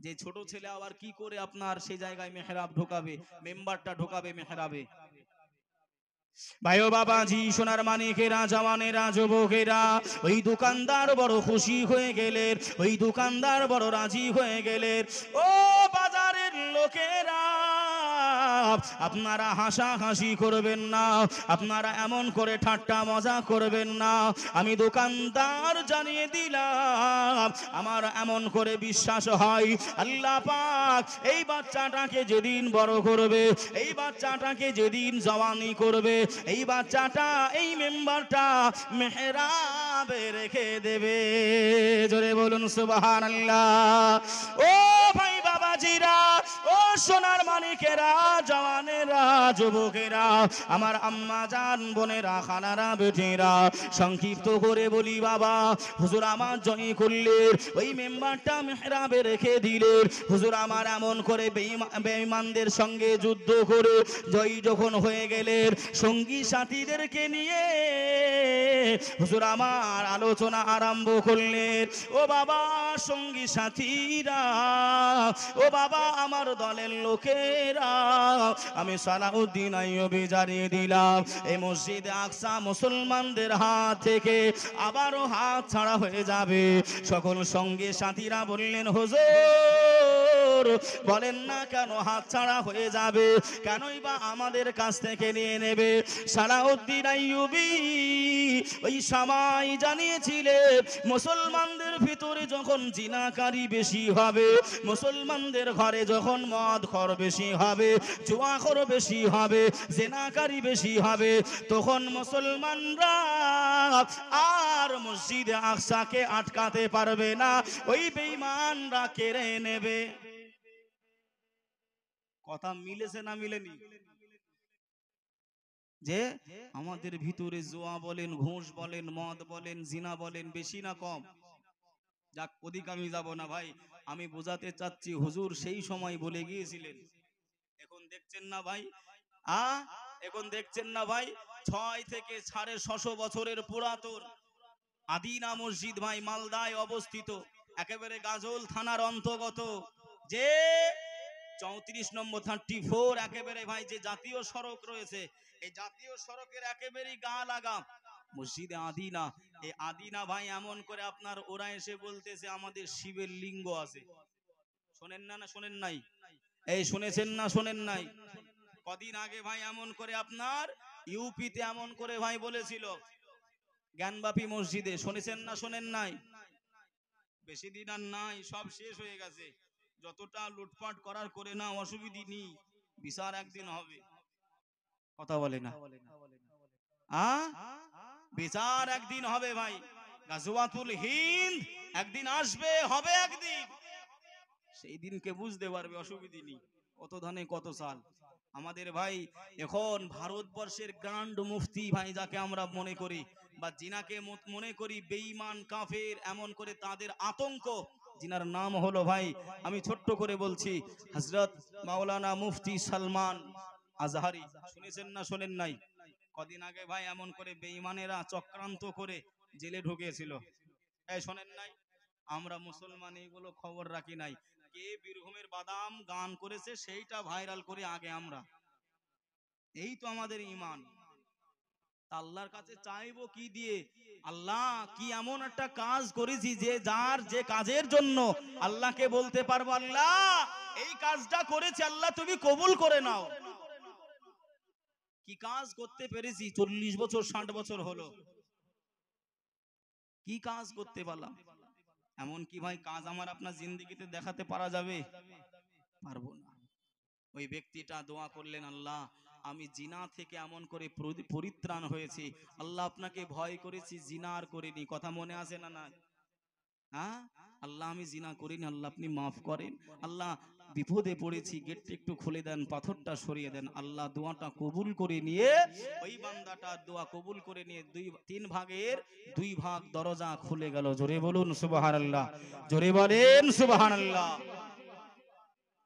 যে ছোট ছেলে আবার কি করে আপনার সেই জায়গায় মেহরাব ঢোকাবে, মেম্বারটা ঢোকাবে মেহরাবে। ভাইও বাবাজি, সোনার মানিকেরা, জওয়ানেরা, যুবকেরা, ওই দোকানদার বড় খুশি হয়ে গেলেন, ওই দোকানদার বড় রাজি হয়ে গেলেন। ও বাজারের লোকেরা, আপনারা হাসাহাসি করবেন না, আপনারা এমন করে ঠাট্টা মজা করবেন না। আমি দোকানদার জানিয়ে দিলাম, আমার এমন করে বিশ্বাস হয় আল্লাহ পাক এই বাচ্চাটাকে যেদিন বড় করবে, এই বাচ্চাটাকে যেদিন জওয়ানি করবে, এই বাচ্চাটা এই মেম্বারটা মেহরাবে রেখে দেবে। জোরে বলুন সুবহানাল্লাহ। ও ভাই বাবাজিরা, ও সোনার মানিকেরা, জওয়ানেরা, যুবকেরা, আমার আম্মা জান, বোনেরা, খালারা, বেটিরা, সংক্ষিপ্ত করে বলি বাবা, হুজুর আমার জয় করলেন, ওই মেম্বারটা মেহরাবে রেখে দিলেন। হুজুর আমার এমন করে বেঈমানদের সঙ্গে যুদ্ধ করে জয়ী যখন হয়ে গেলেন, সঙ্গী সাথীদেরকে নিয়ে হুজুর আমার আলোচনা আরম্ভ করলেন। ও বাবা সঙ্গী সাথীরা, ও বাবা আমার দলের লোকেরা, আমি সালাউদ্দিন আইয়ুবী জানিয়ে দিলাম এই মসজিদে আকসা মুসলমানদের হাত থেকে আবারও হাত ছাড়া হয়ে যাবে। সকল সঙ্গী সাথীরা বললেন হুজুর বলেন না কেন হাত ছাড়া হয়ে যাবে, কেনই বা আমাদের কাছ থেকে নিয়ে নেবে? সালাউদ্দিন আইয়ুবী ওই সময় জানিয়েছিলেন মুসলমানদের ভিতরে যখন জিনাকারী বেশি হবে, মুসলমানদের ঘরে যখন মদ খর বেশি হবে, জুয়াখোর বেশি হবে, জিনাকারী বেশি হবে, তখন মুসলমানরা আর মসজিদে আকসাকে আটকাতে পারবে না, ওই বেঈমানরা কেড়ে নেবে। কথা মিলেছে না মিলেনি? যে আমাদের ভিতরে জুয়া বলেন, ঘুষ বলেন, মদ বলেন, জিনা বলেন, বেশি না কম? যাক, ওদিকে আমি যাব না ভাই, আমি বোঝাতে চাচ্ছি হুজুর সেই সময় বলে গিয়েছিলেন। এখন দেখছেন না ভাই, এখন দেখছেন না ভাই, 6 থেকে 650 বছরের পুরাতন আদিনা মসজিদ ভাই, মালদায় অবস্থিত, একেবারে গাজল থানার অন্তর্গত, যে 34 নম্বর 34 একেবারে ভাই যে জাতীয় সড়ক রয়েছে, এই জাতীয় সড়কের একেবারেই গা লাগা মসজিদে আদিনা। এই আদিনা ভাই এমন করে আপনার ওরা এসে বলতেছে আমাদের শিবের লিঙ্গ আছে। শোনেন না, না শোনেন নাই? এই শুনেছেন না শোনেন নাই? কদিন আগে ভাই এমন করে আপনার ইউপিতে এমন করে ভাই বলেছিল জ্ঞানবাপী মসজিদে, শুনেছেন না শোনেন নাই? বেশি দিন আর নাই, সব শেষ হয়ে গেছে। যতটা লুটপাট করার করে না, অসুবিধা নেই, বিচার একদিন হবে। কথা বলে না? বিচার একদিন হবে ভাই, গাজওয়াতুল হিন্দ একদিন আসবে, হবে একদিন, সেই দিনকে বুঝতে পারবে, অসুবিধা নেই। কত ধানে কত সাল। আমাদের ভাই এখন ভারতবর্ষের গ্র্যান্ড মুফতি ভাই যাকে আমরা মনে করি, বা জিনাকে মনে করি বেঈমান কাফের, এমন করে তাদের আতঙ্ক, জিনার নাম হলো ভাই, আমি ছোট্ট করে বলছি, হযরত মাওলানা মুফতি সালমান আজহারি। শুনেছেন না শোনেন নাই? কদিন আগে ভাই এমন করে বেঈমানেরা চক্রান্ত করে জেলে ঢুকিয়েছিল। এই শোনেন নাই? আমরা মুসলমান এইগুলো খবর রাখি নাই, কে বীরভূমের বাদাম গান করেছে সেইটা ভাইরাল করি আগে আমরা, এই তো আমাদের ঈমান। আল্লাহর কাছে চাইবো কি দিয়ে? আল্লাহ কি এমন একটা কাজ করেছি যে যার যে কাজের জন্য আল্লাহকে বলতে পারবো আল্লাহ এই কাজটা করেছি, আল্লাহ তুমি কবুল করে নাও। কি কাজ করতে পেরেছি? 40 বছর 60 বছর হলো, কি কাজ করতে পারলাম? এমন কি ভাই কাজ আমার আপনার জিন্দেগিতে দেখাতে পারা যাবে? পারবো না। ওই ব্যক্তিটা দোয়া করলেন, আল্লাহ আমি জিনা থেকে এমন করে পরিত্রাণ হয়েছি, আল্লাহ আপনাকে ভয় করেছি, জিনা আর করিনি। কথা মনে আছে না? না, হ্যাঁ? আল্লাহ আমি জিনা করিনি, আল্লাহ আপনি মাফ করেন, আল্লাহ বিপদে পড়েছি, গেটটা একটু খুলে দেন, পাথরটা সরিয়ে দেন। আল্লাহ দোয়াটা কবুল করে নিয়ে ওই বান্দাটার দোয়া কবুল করে নিয়ে তিন ভাগের 2 ভাগ দরজা খুলে গেল। জোরে বলুন সুবহানাল্লাহ, জোরে বলেন সুবহানাল্লাহ।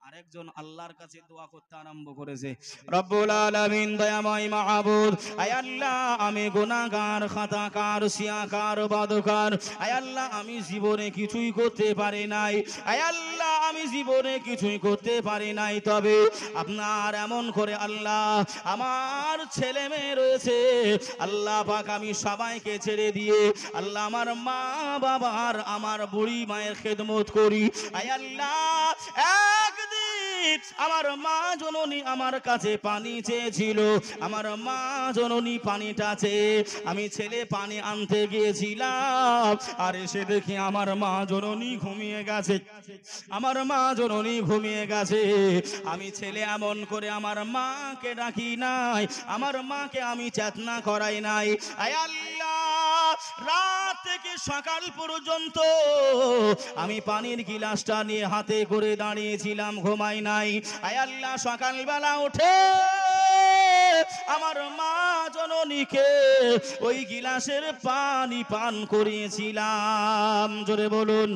আরেকজন আল্লাহর কাছে দোয়া করতে আরম্ভ করেছে, রব্বুল আলামিন দয়াময় মাহবুব, আয় আল্লাহ আমি গুনাহগার, খাতাকার, সিয়াকার, বাদকার, আয় আল্লাহ আমি জীবনে কিছুই করতে পারি নাই, আয় আল্লাহ আমি জীবনে কিছুই করতে পারি নাই, তবে আপনার এমন করে আল্লাহ আমার ছেলে মেয়ে রয়েছে আল্লাহ পাক, আমি সবাইকে ছেড়ে দিয়ে আল্লাহ আমার মা বাবার, আমার বুড়ি মায়ের খেদমত করি। আয় আল্লাহ একদিন আমার মা জননী আমার কাছে পানি চেয়েছিল, আমার মা জননী পানিটা চেয়ে আমি ছেলে পানি আনতে গিয়েছিলাম, আর এসে দেখি আমার মা জননী ঘুমিয়ে গেছে, আমার মা জননী ঘুমিয়ে গেছে। আমি ছেলে এমন করে আমার মাকে ডাকি নাই, আমার মাকে আমি চেতনা করাই নাই। আয় আল্লাহ রাত থেকে সকাল পর্যন্ত আমি পানির গিলাসটা নিয়ে হাতে করে দাঁড়িয়েছিলাম, ঘুমাই নাই। আয় আল্লাহ সকালবেলা উঠে আমার মা জননীকে ওই গিলাসের পানি পান করিয়েছিলাম। জোরে বলুন,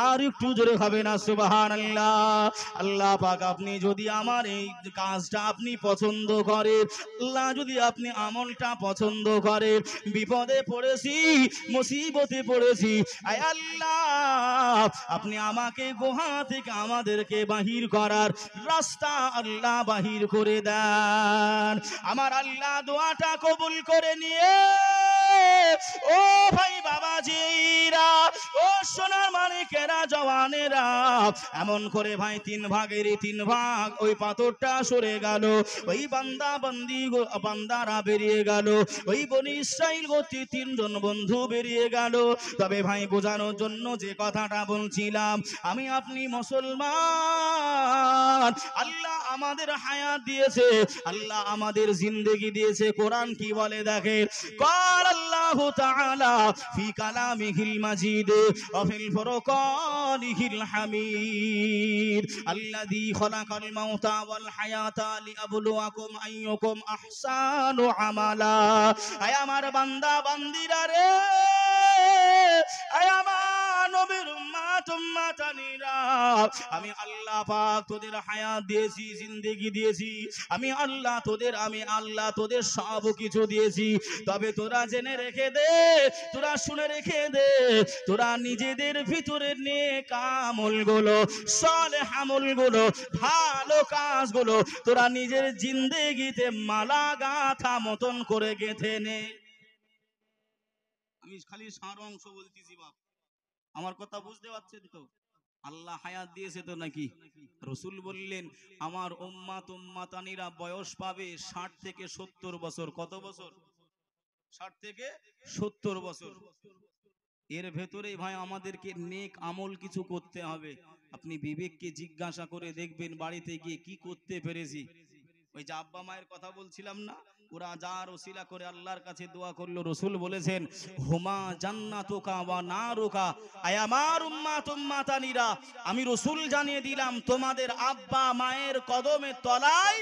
আর একটু জোরে হবে না সুবহানাল্লাহ। আল্লাহ পাক আপনি যদি আমার এই কাজটা আপনি পছন্দ করেন, আল্লাহ যদি আপনি আমলটা পছন্দ করেন, বিপদে পড়েছি, মুসিবতে পড়েছি, আয় আল্লাহ আপনি আমাকে গুহা থেকে আমাদেরকে বাহির করার রাস্তা আল্লাহ বাহির করে দেন। আমার আল্লাহ দোয়াটা কবুল করে নিয়ে ও ভাই বাবাজিরা, ও সোনার মানিকেরা, জওয়ানেরা, এমন করে ভাই 3 ভাগের 3 ভাগ ওই পাথরটা সরে গেল, ওই বান্দারা বেরিয়ে গেল, ওই বনি ইসরাইল গোত্রী 3 জন বন্ধু বেরিয়ে গেল। তবে ভাই বোঝানোর জন্য যে কথাটা বলছিলাম, আমি আপনি মুসলমান, আল্লাহ আমাদের হায়াত দিয়েছে, আল্লাহ আমাদের জিন্দেগি দিয়েছে। কোরআন কি বলে দেখেন, قال الله تعالى في كلامه المجيد وفي الفرقانه الحميد الذي خلق الموت والحياة ليبلوكم أيكم أحسن عملا। আয় আমার বান্দা বান্দিরা রে, আয় আমার নবীর উম্মত উম্মতানিরা, আমি আল্লাহ পাক তোদের হায়াত দিয়েছি, জিন্দেগি দিয়েছি, আমি আল্লাহ তোদের সব কিছু দিয়েছি। তবে তোরা জেনে রেখে দে, তোরা শুনে রেখে দে, তোরা নিজেদের ভিতরে নেক আমলগুলো, সালেহ আমলগুলো, ভালো কাজগুলো তোরা নিজের জিন্দেগিতে মালা গাঁথা মতন করে গেঁথে নে। আমি খালি সার অংশ বলতেছি বাপ, আমার কথা বুঝতে পারছেন তো? আল্লাহ হায়াত দিয়েছে তো নাকি? রসুল বললেন আমার উম্মাত উম্মাতানিরা বয়স পাবে 60 থেকে 70 বছর। কত বছর? 60 থেকে 70 বছর। এর ভেতরে ভাই আমাদেরকে নেক আমল কিছু করতে হবে। আপনি বিবেককে জিজ্ঞাসা করে দেখবেন বাড়িতে গিয়ে কি করতে পেরেছি। ওই যে আব্বা মায়ের কথা বলছিলাম না, ওরা যার ওসিলা করে আল্লাহর কাছে দোয়া করলো, রসুল বলেছেন হুমা জান্নাতুকা ওয়া নারুকা। আয় আমার উম্মাত উম্মাতানিরা, আমি রসুল জানিয়ে দিলাম তোমাদের আব্বা মায়ের কদমের তলায়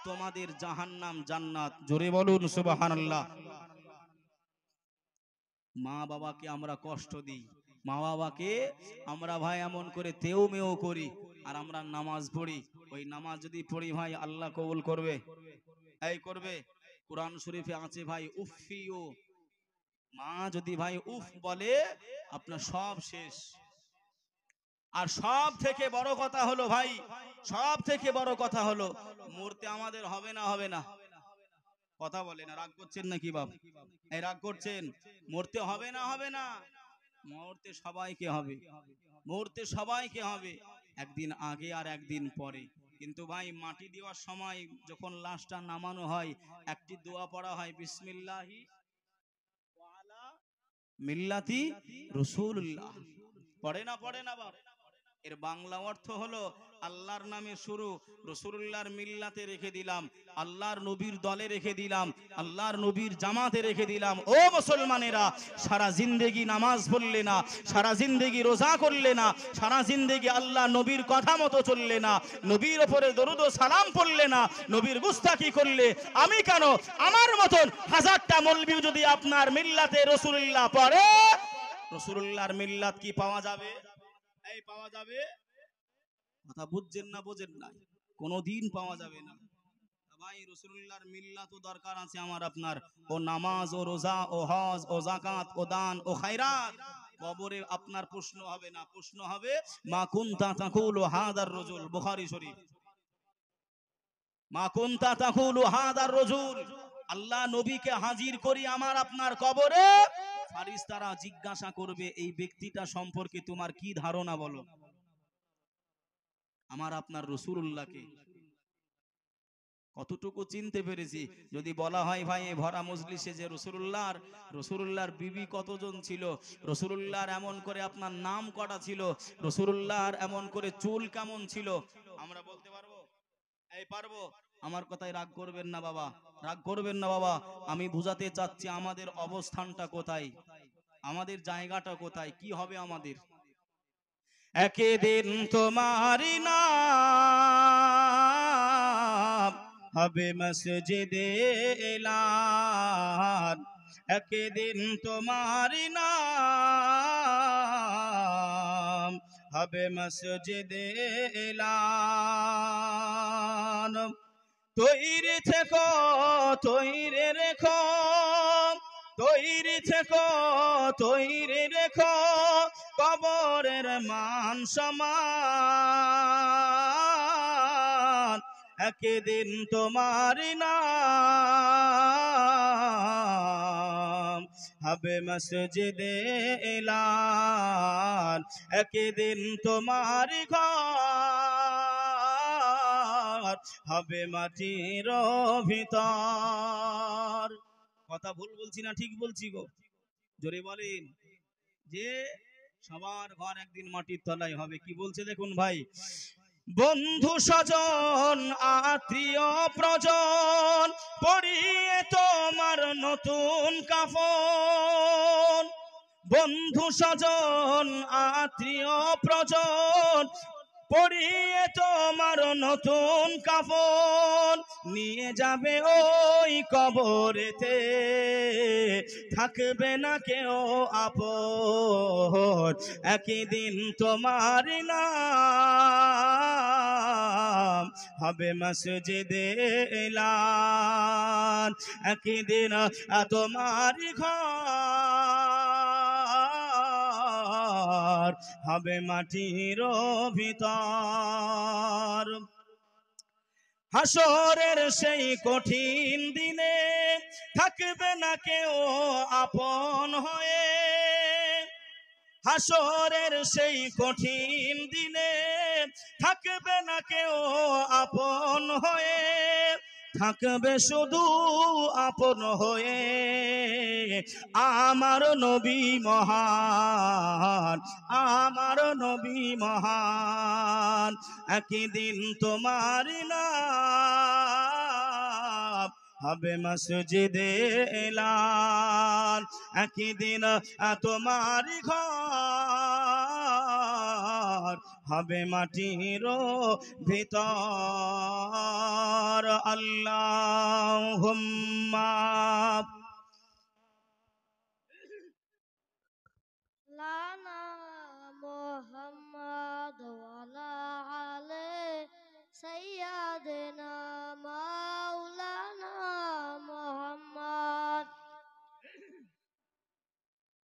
তোমাদের জাহান্নাম জান্নাত। জোরে বলুন সুবহানাল্লাহ। মা বাবাকে আমরা কষ্ট দিই, মা বাবাকে আমরা ভাই এমন করে তেও মেও করি, আর আমরা নামাজ পড়ি। ওই নামাজ যদি পড়ি ভাই আল্লাহ কবুল করবে? এই করবে? কোরআন শরীফে আছে ভাই উফিও, মা যদি ভাই উফ বলে আপনার সব শেষ। আর সব থেকে বড় কথা হলো ভাই, সব থেকে বড় কথা হলো মরতে আমাদের হবে না, হবে না? কথা বলে না, রাগ করছেন নাকি বাপ? এই রাগ করছেন? মরতে হবে না, হবে না? মরতে সবাইকে হবে, মরতে সবাইকে হবে, একদিন আগে আর একদিন পরে। কিন্তু ভাই মাটি দেওয়ার সময় যখন লাশটা নামানো হয়, একটি দোয়া পড়া হয়, বিসমিল্লাহি ওয়া আলা মিল্লাতি রাসূলুল্লাহ। পড়ে না, পড়ে না বাপ? এর বাংলা অর্থ হলো আল্লাহর নামে শুরু, রাসূলুল্লাহর মিল্লাতে রেখে দিলাম, আল্লাহর নবীর দলে রেখে দিলাম, আল্লাহর নবীর জামাতে রেখে দিলাম। ও মুসলমানেরা, সারা জিন্দেগি নামাজ পড়লে না, সারা জিন্দেগি রোজা করলে না, সারা জিন্দেগি আল্লাহ নবীর কথা মতো চললে না, নবীর ওপরে দরুদ ও সালাম পড়লে না, নবীর গুস্তাখি করলে, আমি কেন, আমার মতন হাজারটা মৌলবী যদি আপনার মিল্লাতে রাসূলুল্লাহ পড়ে, রাসূলুল্লাহর মিল্লাত কি পাওয়া যাবে? এই পাওয়া যাবে? কথা বুঝছেন না বোঝেন না? কোনোদিন পাওয়া যাবে না ভাই। রাসূলুল্লাহর মিল্লাত দরকার আছে আমার আপনার। ও নামাজ ও রোজা ও হজ ও যাকাত ও দান ও খায়রাত, কবরে আপনার প্রশ্ন হবে না, প্রশ্ন হবে মা কুনতা তাকুলু হাদার রাজুল, বুখারী শরীফ। মা কুনতা তাকুলু হাদার রাজুল, আল্লাহ নবীকে হাজির করি আমার আপনার কবরে, ফারিস্তারা জিজ্ঞাসা করবে এই ব্যক্তিটা সম্পর্কে তোমার কি ধারণা বলো। আমার আপনার রাসূলুল্লাহকে কতটুকু চিনতে পেরেছি? যদি বলা হয় ভাই এই ভরা মজলিসে যে রাসূলুল্লাহর বিবি কতজন ছিল, রাসূলুল্লাহর এমন করে আপনার নাম কটা ছিল, রাসূলুল্লাহর এমন করে চুল কেমন ছিল, আমরা বলতে পারবো? এই পারবো? আমার কথায় রাগ করবেন না বাবা, রাগ করবেন না বাবা। আমি বুঝাতে চাচ্ছি আমাদের অবস্থানটা কোথায়, আমাদের জায়গাটা কোথায়, কি হবে আমাদের। একদিন তোমারি নাম হবে মসজিদে এলান, একদিন তোমারি নাম হবে মসজিদে এলান। তৈরি থেকো, তৈরি রেখো, তৈরি থেকো, তৈরি রেখো, কবরের মান সমান, একদিন তোমার নাম হবে মসজিদে এলান, একদিন তোমার ঘর হবে মাটির ভিতর। কথা ভুল বলছি না ঠিক বলছি গো? জোরে বলেন। যে সবার ঘর একদিন মাটির তলায় হবে। কি বলছে দেখুন ভাই, বন্ধু স্বজন আত্মীয় প্রজন পরিয়ে তোমার নতুন কাফন, বন্ধু স্বজন আত্মীয় প্রজন পরিয়ে তোমার নতুন কাফন, নিয়ে যাবে ওই কবরেতে, থাকবে না কেউ আপন, একদিন তোমার নাম হবে মসজিদে এলান, একদিন তোমার ঘর হবে মাটির ভিতর। হাসরের সেই কঠিন দিনে থাকবে না কেউ আপন হয়ে, হাসরের সেই কঠিন দিনে থাকবে না কেউ আপন হয়ে, থাকবে শুধু আপন হয়ে আমার নবী মহান, আমার নবী মহান, একদিন তোমার নাম হবে মসজিদে এলান, একদিন তোমার ঘর হবে মাটির ভিতর। আল্লাহুম্মা লানা মুহাম্মদ ওয়ালা আলে সাইয়্যিদিনা মাওলানা মুহাম্মদ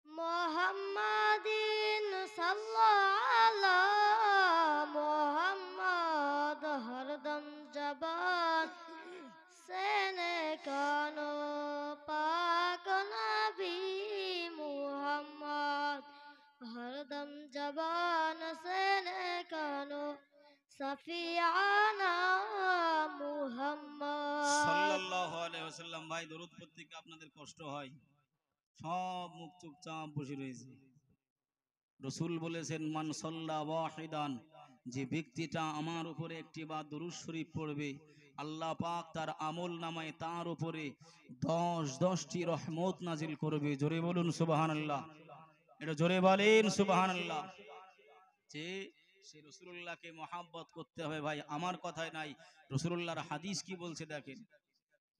মুহাম্মাদিন সাল্লাল্লাহু মুহাম্মদ হরদম জবান সেনে কানো পাক নবী মুহাম্মদ হরদম জবান সেনে কানো সফিয়ানা মুহাম্মদ। সাল্লাল্লাহু আলাইহি ওয়াসাল্লাম। ভাই দরুদ পড়তে কি আপনাদের কষ্ট হয়? সব মুখ চুপচাপ বসে রয়েছে। রসুল বলেছেন মান সাল্লা ওয়াহিদান, যে ব্যক্তিটা আমার উপরে একটি বা দুরূদ শরীফ পড়বে, আল্লাহ পাক তার আমল নামায় তার উপরে 10টি রহমত নাজিল করবে। জোরে বলুন সুবহানাল্লাহ, এটা জোরে বলেন সুবহানাল্লাহ। যে সে রাসূলুল্লাহকে মহব্বত করতে হবে ভাই, আমার কথায় নাই, রাসূলুল্লাহর হাদিস কি বলছে দেখেন,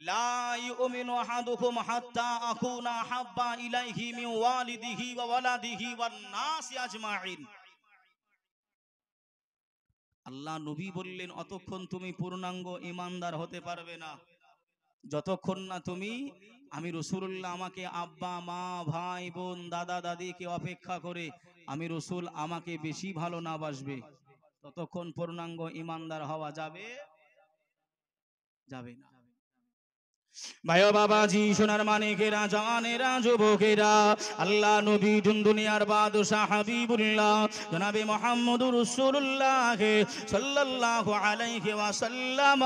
লা ইউমিনু আহাদুকুম হাত্তা আকুনা হাব্বা ইলাইহি মিন ওয়ালিদিহি ওয়া ওয়ালাদিহি ওয়ান নাসি আজমাইন। আল্লাহ নবী বললেন অতক্ষণ তুমি পূর্ণাঙ্গ ঈমানদার হতে পারবে না যতক্ষণ না তুমি আমি রাসূলুল্লাহ আমাকে আব্বা মা ভাই বোন দাদা দাদিকে অপেক্ষা করে আমি রাসূল আমাকে বেশি ভালো না বাসবে, ততক্ষণ পূর্ণাঙ্গ ঈমানদার হওয়া যাবে যাবে না। ভাই ও বাবাজি, সোনার মানিকেরা, জানেরা, যুবকেরা, আল্লাহ নবী দুনিয়ার বাদশা হাবিবুল্লাহ জনাবে মুহাম্মদুর রাসূলুল্লাহ সাল্লাল্লাহু আলাইহি ওয়াসাল্লাম,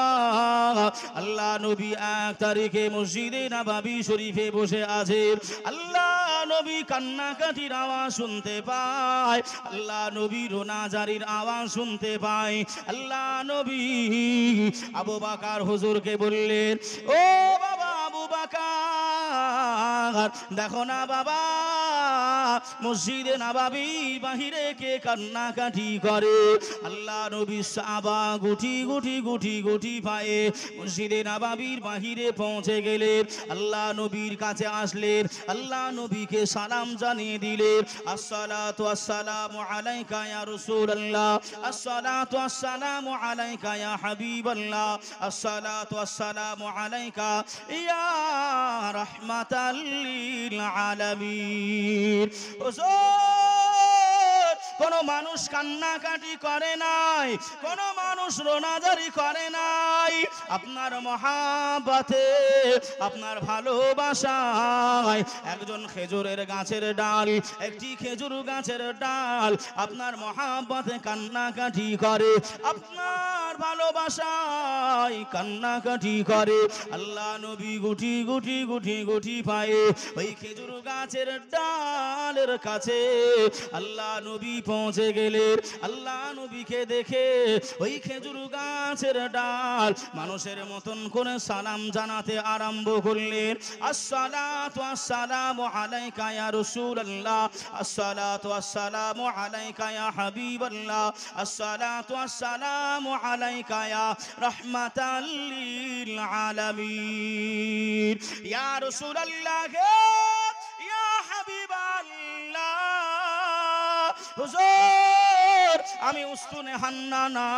আল্লাহ নবী 1 তারিখে মসজিদে নববী শরীফে বসে আছে। আল্লাহ নবী কান্নাকাটির আওয়াজ শুনতে পায়, আল্লাহ নবী রোনাজারির আওয়াজ শুনতে পায়। আল্লাহ নবী আবু বকর হুজুরকে বললেন, ও বাবা আবু বকর, দেখো না বাবা মসজিদে নববী বাহিরে কে কান্নাকাটি করে। আল্লাহ নবী সাহাবা গুটি গুটি গুটি গুটি পায়ে মসজিদে নববীর বাহিরে পৌঁছে গেলেন। আল্লাহ নবীর কাছে আসলেন, আল্লাহ নবীকে সালাম জানিয়ে দিলেন, আসসালাতু আসসালামু আলাইকা ইয়া রাসূলুল্লাহ, আসসালাতু আসসালামু আলাইকা ইয়া হাবিবাল্লাহ, আসসালাতু আসসালামু আলাইকা ইয়া রাহমাতাল লিল আলামিন। হুজুর, কোন মানুষ কান্নাকাটি করে নাই, কোন মানুষ রোনাজারি করে নাই, আপনার মহাব্বতে আপনার ভালোবাসায় একজন খেজুরের গাছের ডাল, একটি খেজুর গাছের ডাল আপনার মহাব্বতে কান্নাকাটি করে, আপনার ভালোবাসায় কান্নাকাটি করে। আল্লাহ নবী গুটি গুটি গুটি গুটি পায়ে ওই খেজুর গাছের ডালের কাছে আল্লাহ নবী পৌঁছে গেলেন। আল্লাহ নবীকে দেখে ওই খেজুর গাছের ডাল মানুষের মতন করে সালাম জানাতে আরম্ভ করলেন, আসসালাতু আসসালামু আলাইকা ইয়া রাসূলুল্লাহ, আসসালাতু আসসালামু আলাইকা ইয়া হাবিবাল্লাহ, আসসালাতু আসসালামু আলাইকা ইয়া রাহমাতাল লিল আলামিন, ইয়া রাসূলুল্লাহ, ইয়া হাবিবাল্লাহ। হুজুর, আমি উস্তুনে হান্নানা,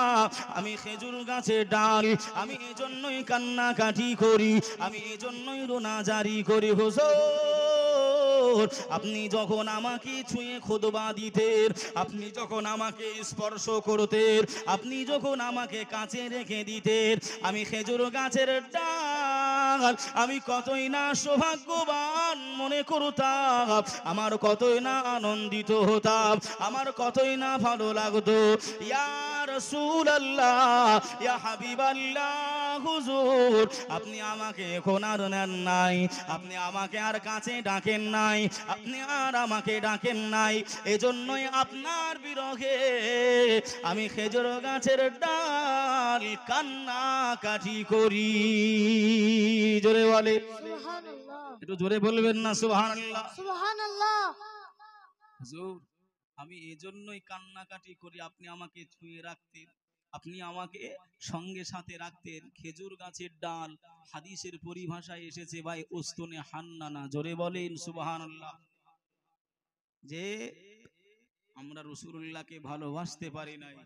আমি খেজুর গাছের ডাল, আমি এজন্যই কান্নাকাটি করি, আমি এজন্যই রোনাজারি করি। হুজুর, আপনি যখন আমাকে ছুঁয়ে খুতবা দিতেন, আপনি যখন আমাকে স্পর্শ করতেন, আপনি যখন আমাকে কাছে রেখে দিতেন, আমি খেজুর গাছের ডাল আমি কতই না সৌভাগ্যবান মনে করতাম, আমার কতই না আনন্দিত হতাম, আমার কতই না ভালো লাগতো। ইয়া রাসূলুল্লাহ, ইয়া হাবিবাল্লাহ, হুজুর আপনি আমাকে এখন আর নেন নাই, আপনি আমাকে আর কাছে ডাকেন নাই, আপনি আর আমাকে ডাকেন নাই, এজন্যই আপনার বিরহে আমি খেজুর গাছের ডাল কান্নাকাটি করি। জোরে বলে, সুবহানাল্লাহ, একটু জোরে বলবেন না সুবহানাল্লাহ। সুবহানাল্লাহ। হুজুর, আমি এজন্যই কান্নাকাটি করি, আপনি আমাকে ছুঁয়ে রাখতেন, আপনি আমাকে সঙ্গে সাথে রাখতেন। খেজুর গাছের ডাল হাদিসের পরিভাষায় এসেছে ভাই উস্তুনে হান্নানা। জোরে বলেন সুবহানাল্লাহ। যে আমরা রাসূলুল্লাহকে ভালোবাসতে পারি নাই,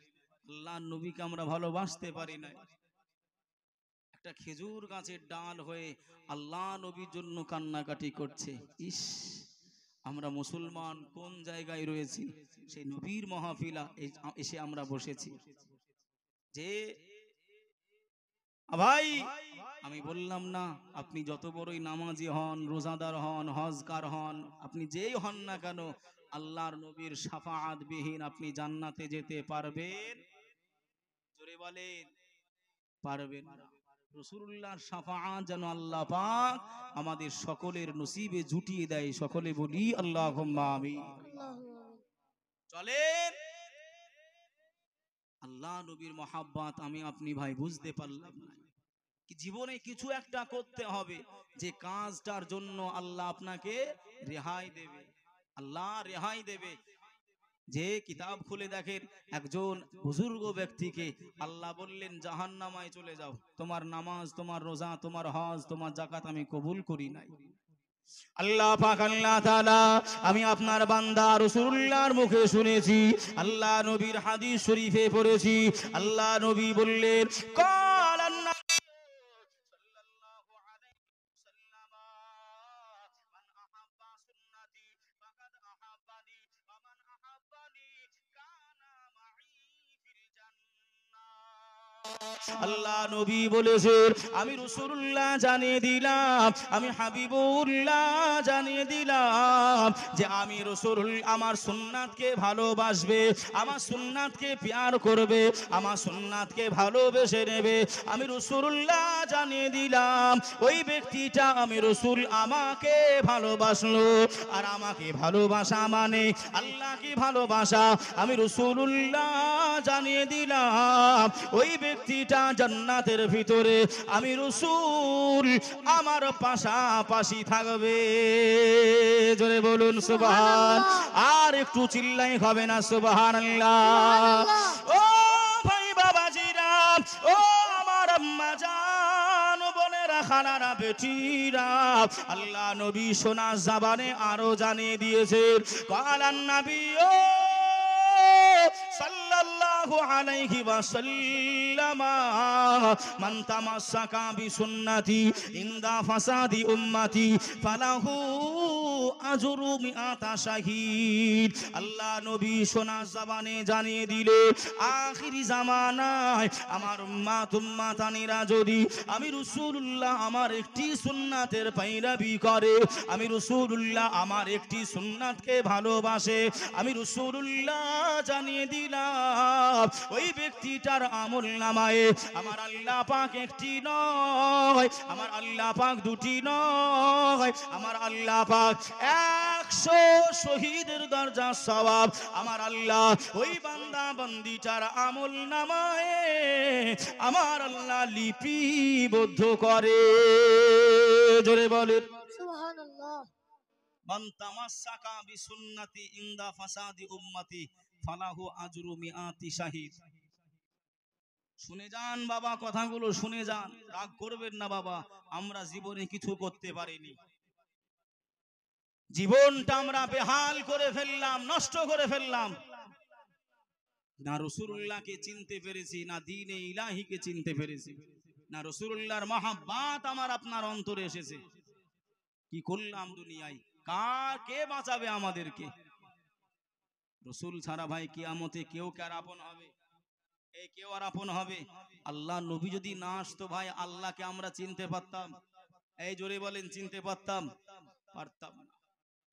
আল্লাহর নবীকে আমরা ভালোবাসতে পারি নাই, একটা খেজুর গাছের ডাল হয়ে আল্লাহ নবীর জন্য কান্নাকাটি করছে। ইস, আমরা মুসলমান কোন জায়গায় রয়েছি, সেই নবীর মাহফিলা এসে আমরা বসেছি। যে ভাই আমি বললাম না, আপনি যত বড়ই নামাজি হন, রোজাদার হন, হজকার হন, আপনি যেই হন না কেন, আল্লাহর নবীর শাফাআত বিহীন আপনি জান্নাতে যেতে পারবেন? জোরে বলেন, পারবেন না। রাসূলুল্লাহর শাফাআত যেন আল্লাহ পাক আমাদের সকলের নসিবে জুটিয়ে দেয়। সকলে বলি আল্লাহুম্মা আমিন। আল্লাহু আকবার। চলেন। আল্লাহ নবীর মহাব্বত আমি আপনি ভাই বুঝতে পারলাম না। জীবনে কিছু একটা করতে হবে যে কাজটার জন্য আল্লাহ আপনাকে রেহাই দেবে, আল্লাহ রেহাই দেবে। যে কিতাব খুলে দেখেন একজন বুজুর্গ ব্যক্তিকে আল্লাহ বললেন জাহান্নামায় চলে যাও, তোমার নামাজ, তোমার রোজা, তোমার হজ, তোমার যাকাত আমি কবুল করি নাই। আল্লাহ পাক আল্লাহ তাআলা, আমি আপনার বান্দা রাসূলুল্লাহর মুখে শুনেছি, আল্লাহ নবীর হাদিস শরীফে পড়েছি, আল্লাহ নবী বললেন কালান নবী সাল্লাল্লাহু আলাইহি ওয়াসাল্লাম মান আহাব্বা সুন্নতি ফাকাদ আহাব্বানি ওয়া মান আহাব্বানি কানা মাই ফিল জান্নাহ। আল্লাহ নবী বলেছেন আমি রাসূলুল্লাহ জানিয়ে দিলাম, আমি হাবিবুল্লাহ জানিয়ে দিলাম যে আমি রাসূল আমার সুন্নাতকে ভালোবাসবে, আমার সুন্নাতকে প্যার করবে, আমার সুন্নাতকে ভালোবেসে নেবে, আমি রাসূলুল্লাহ জানিয়ে দিলাম ওই ব্যক্তিটা আমি রাসূল আমাকে ভালোবাসলো। আর আমাকে ভালোবাসা মানে আল্লাহকে ভালোবাসা। আমি রাসূলুল্লাহ জানিয়ে দিলাম ওই ব্যক্তিটা জান্নাতের ভিতরে আমি রাসূল আমার পাশাপাশি থাকবে। জোরে বলুন সুবহান। আর একটু চিল্লাই হবে না সুবহানাল্লাহ। ও ভাই বাবাজিরা, ও আমার আম্মা জান, বোনেরা, খালারা, বেটিরা, আল্লাহ নবী সোনা জবানে আরো জানিয়ে দিয়েছেন কালান নবী ও সাল্লাল্লাহু আলাইহি ওয়াসাল্লাম মান তামাসসাকা বিসুন্নতি ইনদা ফাসাদি উম্মতি ফালাহু আজরু মিআতা শাহীদ। আল্লাহ নবী সোনা জবানে জানিয়ে দিলে আখিরি জামানায় আমার উম্মাতানিরা যদি আমি রাসূলুল্লাহ আমার একটি সুন্নাতের পৈরবি করে, আমি রাসূলুল্লাহ আমার একটি সুন্নাতকে ভালোবাসে, আমি রাসূলুল্লাহ জানিয়ে দিলাম ওই ব্যক্তিটার আমল নামায়ে আমার আল্লাহ পাক একটি নয়, আমার আল্লাহ পাক দুটি নয়, আমার আল্লাহ পাক 100 শহীদের দরজা সওয়াব আমার আল্লাহ ওই বান্দা বান্দিটার আমল নামায়ে আমার আল্লাহ লিপিবদ্ধ করে। জোরে বলেন সুবহানাল্লাহ। মান তামাসসাকা বিসুন্নতি ইনদা ফাসাদি উম্মতি ফালাহু আজরু মিআতি শাহীদ। শুনে যান বাবা, কথাগুলো শুনে যান, রাগ করবেন না বাবা। আমরা জীবনে কিছু করতে পারিনি, জীবনটা আমরা বেহাল করে ফেললাম, নষ্ট করে ফেললাম। না রাসূলুল্লাহকে চিনতে পেরেছি, না দ্বীনে ইলাহিকে চিনতে পেরেছি, না রাসূলুল্লাহর মহাব্বত আমার আপনার অন্তরে এসেছে। কি করলাম দুনিয়ায়? কে বাঁচাবে আমাদেরকে? রাসূল ছাড়া ভাই কিয়ামতে কেউ কার আপন হবে? এই কেউ আর আপন হবে? আল্লাহ নবী যদি না আসতো ভাই, আল্লাহকে আমরা চিনতে পারতাম? এই জোরে বলেন, চিনতে পারতাম? পারতাম না।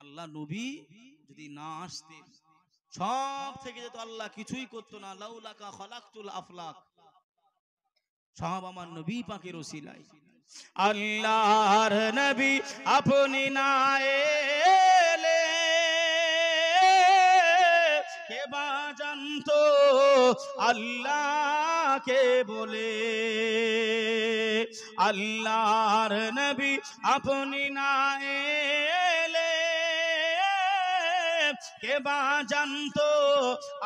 আল্লাহ নবী যদি না আসতেন সব থেকে যেত, আল্লাহ কিছুই করতো না। লাউলাকা খালাকতুল আফলাক, সব আমার নবী পাকের ওসিলায়। আল্লাহর নবী আপনি না এলে কে বা জানতো আল্লাহকে বলে। আল্লাহর নবী আপনি না এলে কে বা জানতো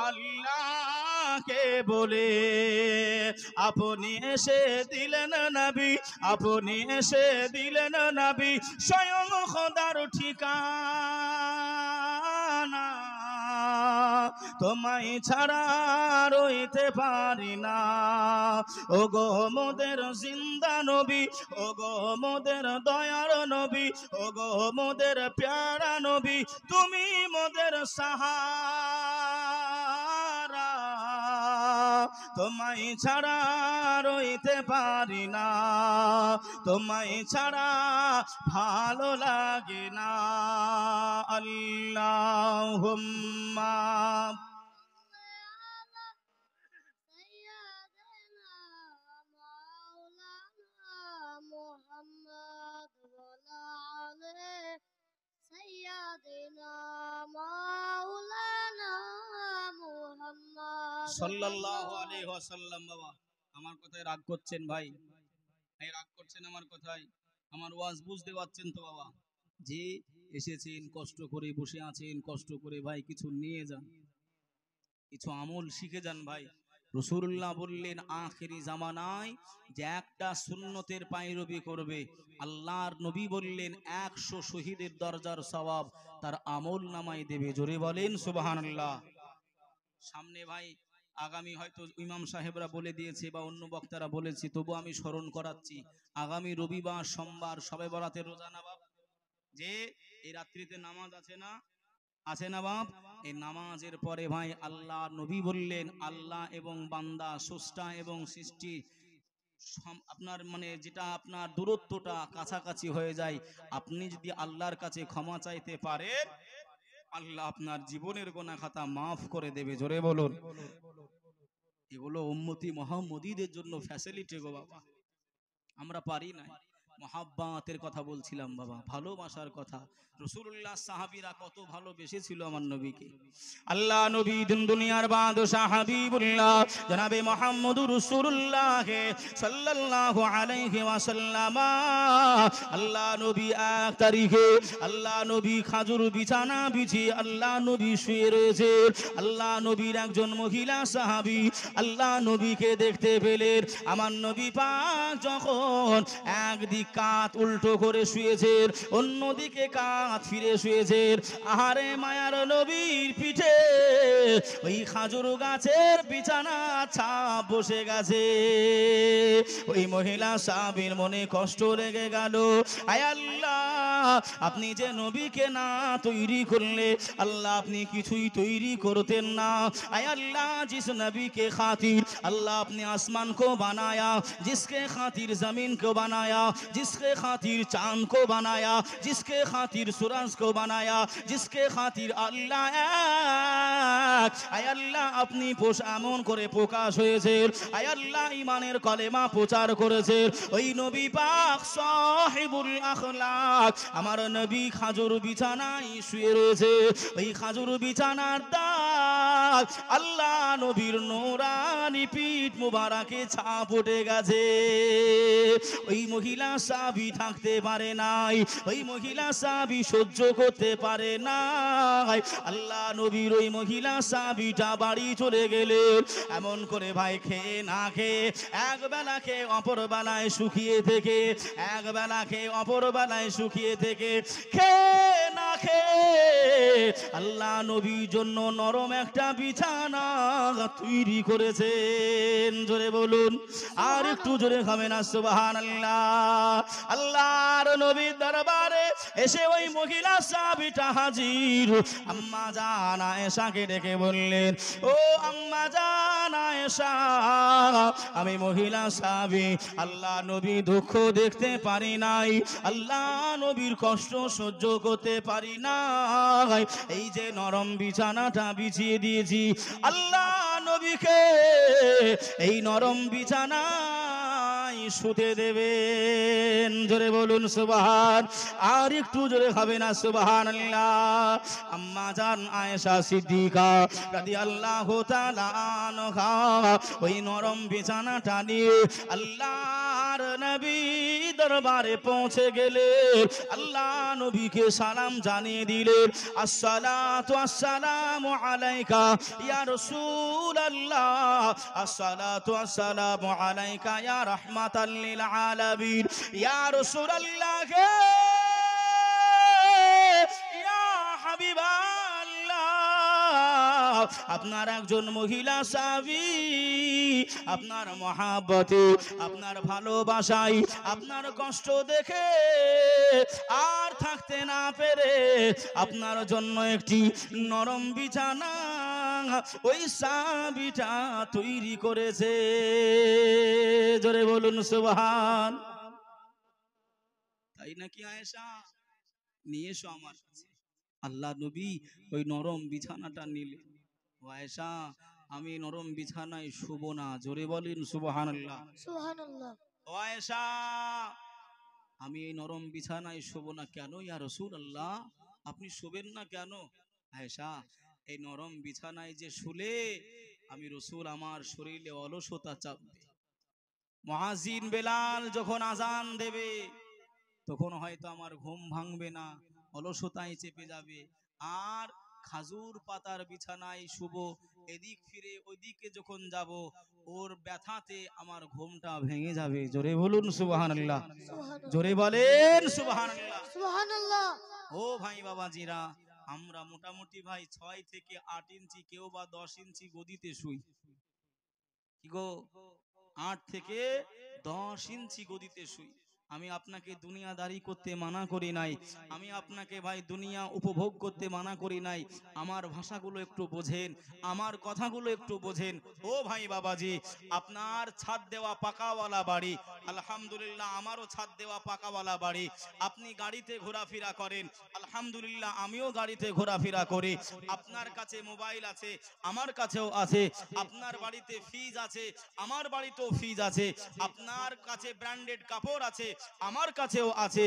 আল্লাহকে বলে। আপনি এসে দিলেন নবী, আপনি এসে দিলেন নবী স্বয়ং খোদার ঠিকানা। তোমায় ছাড়া রইতে পারি না, ও গো মোদের জিন্দা নবী, ও গো মোদের দয়ার নবী, ও গো মোদের প্যারা নবী, তুমি মোদের সাহারা। তোমায় ছাড়া রইতে পারি না, তোমায় ছাড়া ভালো লাগে না। আল্লাহুম্মা سيدنا مولانا সাল্লাল্লাহু আলাইহি ওয়াসাল্লাম। বাবা আমার কথায় রাগ করছেন ভাই? ভাই রাগ করছেন আমার কথায়? আমার ওয়াজ বুঝতে পারছেন তো বাবা? যে এসেছেন কষ্ট করে, বসে আছেন কষ্ট করে, ভাই কিছু নিয়ে যান, কিছু আমল শিখে যান ভাই। রাসূলুল্লাহ বললেন আখেরি জামানায় যে একটা সুন্নতের পায়রবি করবে, আল্লাহর নবী বললেন 100 শহীদের দরজার সওয়াব তার আমল নামায় দেবে। জোরে বলেন সুবহানাল্লাহ। সামনে ভাই আগামী হয়তো ইমাম সাহেবরা বলে দিয়েছে বা অন্য বক্তারা বলেছে, তবু আমি স্মরণ করাচ্ছি, আগামী রবিবার সোমবার শবে বরাতের রোজা না বাপ, যে এই রাত্রিতে নামাজ আছে না, আছে না বাপ? এই নামাজের পরে ভাই আল্লাহ নবী বললেন আল্লাহ এবং বান্দা, স্রষ্টা এবং সৃষ্টি আপনার মানে যেটা আপনার দূরত্বটা কাছাকাছি হয়ে যায়, আপনি যদি আল্লাহর কাছে ক্ষমা চাইতে পারেন, আল্লাহ আপনার জীবনের গোনা খাতা মাফ করে দেবে। জোরে বলুন। এগুলো উম্মতি মুহাম্মদীদের জন্য ফ্যাসিলিটি গো বাবা, আমরা পারি না। মহাব্বাতের কথা বলছিলাম বাবা, ভালোবাসার কথা। রাসূলুল্লাহ সাহাবীরা কত ভালোবেসেছিল আমার নবীকে। আল্লাহ নবী দিন দুনিয়ার বাদশা হাবিবুল্লাহ জনাবে মুহাম্মদুর রাসূলুল্লাহ সাল্লাল্লাহু আলাইহি ওয়াসাল্লাম, আল্লাহ নবী এক তারিখে আল্লাহ নবী খাজুর বিছানা বিছিয়ে আল্লাহ নবী শুয়ে রয়েছে। আল্লাহ নবীর একজন মহিলা সাহাবী আল্লাহ নবীকে দেখতে পেলেন। আমার নবী পাক যখন একদিক কাত উল্টো করে শুয়েছেন, অন্যদিকে কাত ফিরে শুয়েছেন, আহারে মায়ার নবীর পিঠে ওই খাজুর গাছের বিছানা ছাপ বসে গেছে। ওই মহিলা সাহাবীর মনে কষ্ট লেগে গেল, আয় আল্লাহ আপনি যে নবীকে না তৈরি করলে, আল্লাহ আপনি কিছুই তৈরি করতেন না। আয় আল্লাহ जिस नबी के खातिर अल्लाह अपने आसमान को बनाया, जिसके खातिर जमीन को बनाया, जिसके खातिर चांद को बनाया, जिसके खातिर सूरज को बनाया, जिसके खातिर अल्लाह आय अल्लाह अपनी এমন করে প্রকাশ হয়েছে, আয় আল্লাহ ঈমানের কলেমা প্রচার করেছে ওই নবী পাক সাহিবুল আখলাক আমার নবী খাজুর বিছানায় শুয়ে রয়েছে। ওই খাজুর বিছানার দাগ আল্লাহ নবীর নূরানি পিঠ মুবারকে ছাপ উঠে গেছে। ওই মহিলা সাহাবী থাকতে পারে নাই, ওই মহিলা সাহাবী সহ্য করতে পারে নাই। আল্লাহ নবীর ওই মহিলা সাহাবীটা বাড়ি চলে গেলেন। এমন করে ভাই খেয়ে না খেয়ে, এক বেলা খেয়ে অপর বেলায় শুকিয়ে থেকে, এক বেলা খেয়ে অপর বেলায় শুকিয়ে থেকে, খেয়ে না খেয়ে আল্লাহ নবীর জন্য নরম একটা বিছানা তৈরি করেছেন। জোরে বলুন, আর একটু জোরে হবে না সুবহানাল্লাহ। আল্লাহর নবীর দরবারে এসে ওই মহিলা সাহাবীটা হাজির। আম্মা জান আয়েশাকে ডেকে বললেন, ও আম্মা জান আয়েশা, আমি মহিলা সাহাবী, আল্লাহ নবী দুঃখ দেখতে পারি নাই, আল্লাহ নবীর কষ্ট সহ্য করতে পারি নাই, এই যে নরম বিছানাটা বিছিয়ে দিয়েছি, আল্লাহ নবীকে এই নরম বিছানায় শুতে দেবেন। জোরে বলুন সুবহান, আর একটু জোরে হবে না সুবহানাল্লাহ। আম্মা জান আয়েশা সিদ্দিকা রাদিয়াল্লাহু তাআলা আনহা ওই নরম বিছানাটা নিয়ে আল্লাহর নবী দরবারে পৌঁছে গেলেন। আল্লাহ নবীকে সালাম জানিয়ে দিলেন, আসসালাতু আসসালামু আলাইকা ইয়া রাসূলুল্লাহ, আসসালাতু আসসালামু আলাইকা ইয়া রাহমাতাল লিল আলামিন, ইয়া রাসূলুল্লাহ, ইয়া হাবিবাল্লাহ। আপনার একজন মহিলা সাহাবী আপনার মহাব্বতে, আপনার ভালোবাসায়, আপনার কষ্ট দেখে আর থাকতে না পেরে আপনার জন্য একটি নরম বিছানা ওই সাহাবীটা তৈরি করেছে। জোরে বলুন সুবহান। তাই নাকি আয়েশা? নিয়ে এসো আমার কাছে। আল্লাহ নবী ওই নরম বিছানাটা নিলেন। ও আয়েশা, আমি নরম বিছানায় শুবো না। জোরে বলেন সুবহানাল্লাহ। সুবহানাল্লাহ। ও আয়েশা, আমি এই নরম বিছানায় শুবো না। কেন ইয়া রাসূলুল্লাহ, আপনি শুবেন না কেন? আয়েশা, এই নরম বিছানায় যে শুলে আমি রসুল আমার শরীরে অলসতা চাপবে। মুয়াজ্জিন বেলাল যখন আজান দেবে তখন হয়তো আমার ঘুম ভাঙবে না, অলসতায় চেপে যাবে। আর খাজুর পাতার বিছানায় শুব, এদিক ফিরে ওইদিকে যখন যাব ওর ব্যথাতে আমার ঘুমটা ভেঙে যাবে। জোরে বলুন সুবহানাল্লাহ, জোরে বলেন সুবহানাল্লাহ। সুবহানাল্লাহ। ও ভাই বাবাজিরা, আমরা মোটামুটি ভাই 6 থেকে 8 ইঞ্চি, কেউ বা 10 ইঞ্চি গদিতে শুই। কি গো, 8 থেকে 10 ইঞ্চি গদিতে শুই। আমি আপনাকে দুনিয়াদারি করতে মানা করি নাই, আমি আপনাকে ভাই দুনিয়া উপভোগ করতে মানা করি নাই। আমার ভাষাগুলো একটু বোঝেন, আমার কথাগুলো একটু বোঝেন। ও ভাই বাবাজি, আপনার ছাদ দেওয়া পাকাওয়ালা বাড়ি, আলহামদুলিল্লাহ আমারও ছাদ দেওয়া পাকাওয়ালা বাড়ি। আপনি গাড়িতে ঘোরাফেরা করেন, আলহামদুলিল্লাহ আমিও গাড়িতে ঘোরাফেরা করি। আপনার কাছে মোবাইল আছে, আমার কাছেও আছে। আপনার বাড়িতে ফ্রিজ আছে, আমার বাড়িতেও ফ্রিজ আছে। আপনার কাছে ব্র্যান্ডেড কাপড় আছে, আমার কাছেও আছে।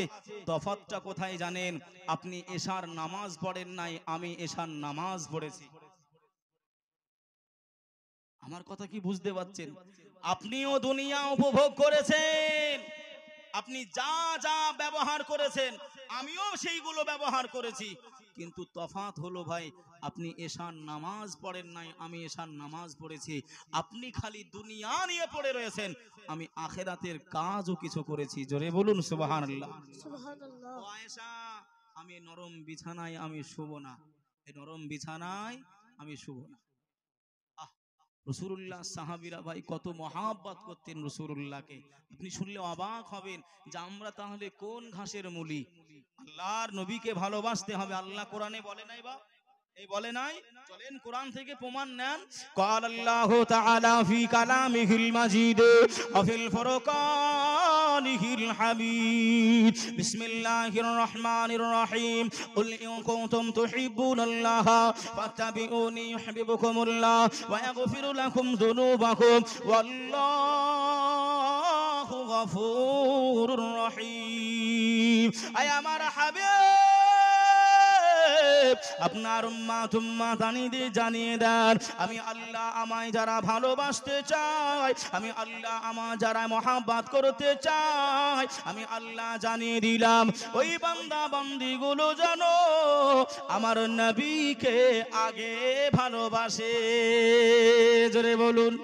তফাৎটা কোথায় জানেন? আপনি এশার নামাজ পড়েন নাই, আমি এশার নামাজ পড়েছি। আমার কথা কি বুঝতে পারছেন? আপনিও দুনিয়া উপভোগ করেছেন, আপনি যা যা ব্যবহার করেছেন আমিও সেইগুলো ব্যবহার করেছি। কিন্তু তফাৎ হলো ভাই, আপনি এশার নামাজ পড়েন নাই, আমি এশার নামাজ পড়েছি। আপনি খালি দুনিয়া নিয়ে পড়ে রয়েছেন, আমি আখেরাতের কাজও কিছু করেছি। জোরে বলুন সুবহানাল্লাহ। সুবহানাল্লাহ। ও আয়েশা, আমি নরম বিছানায় আমি শুব না, এই নরম বিছানায় আমি শুব না। রাসূলুল্লাহ সাহাবীরা ভাই কত মহাব্বত করতেন রাসূলুল্লাহকে। আপনি শুনলে অবাক হবেন যে আমরা তাহলে কোন ঘাসের মূলি। আল্লাহর নবীকে ভালোবাসতে হবে, আল্লাহ কোরআনে বলে নাই বা এই বলে নাই? চলেন কোরআন থেকে প্রমাণ নেন। ক্বালাল্লাহু তাআলা ফি কালামিহিল মাজিদ ওয়া ফিল ফুরকানিহিল হামিদ। বিসমিল্লাহির রহমানির রহিম। কুল ইন কুনতুম তুহিব্বুনাল্লাহ ফাত্তাবিউনি ইউহিব্বুকুমুল্লাহ ওয়া ইয়াগফির লাকুম যুনুবাকুম ওয়াল্লাহু গফুরুর রহিম। আয় আমার হাবিব, আপনার উম্মাত-উম্মাতানিদের জানিয়ে দেন, আমি আল্লাহ আমায় যারা ভালোবাসতে চাই, আমি আল্লাহ আমায় যারা মহাব্বত করতে চাই, আমি আল্লাহ জানিয়ে দিলাম ওই বান্দা বান্দিগুলো জানো আমার নবীকে আগে ভালোবাসে। জোরে বলুন,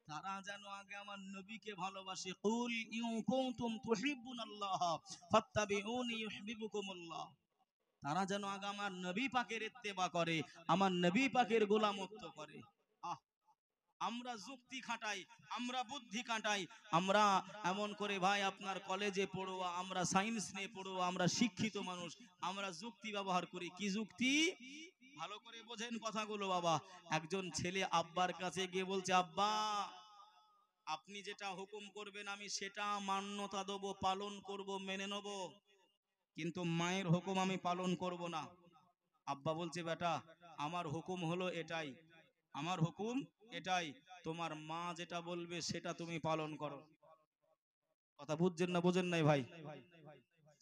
তারা যেন আগে আমার নবীকে ভালোবাসে। কুল ইন কুনতুম তুহিব্বুনাল্লাহ ফাত্তাবিউনি ইউহিব্বুকুমুল্লাহ। তারা যেন আগে আমার নবী পাকের ইত্তেবা করে, আমার নবী পাকের গোলামত্ব করে। আহ, আমরা যুক্তি খাটাই, আমরা বুদ্ধি খাটাই, আমরা এমন করে ভাই আপনার কলেজে পড়ুয়া, আমরা সায়েন্স নিয়ে পড়ুয়া, আমরা শিক্ষিত মানুষ, আমরা যুক্তি ব্যবহার করি। কি যুক্তি? ভালো করে বোঝেন কথাগুলো বাবা। একজন ছেলে আব্বার কাছে গিয়ে বলছে, আব্বা আপনি যেটা হুকুম করবেন আমি সেটা মান্যতা দেবো, পালন করব, মেনে নেব, কিন্তু মায়ের হুকুম আমি পালন করব না। আব্বা বলছে, বেটা আমার হুকুম হলো এটাই, আমার হুকুম এটাই, তোমার মা যেটা বলবে সেটা তুমি পালন করো। কথা বুঝছেন না বোঝেন নাই ভাই?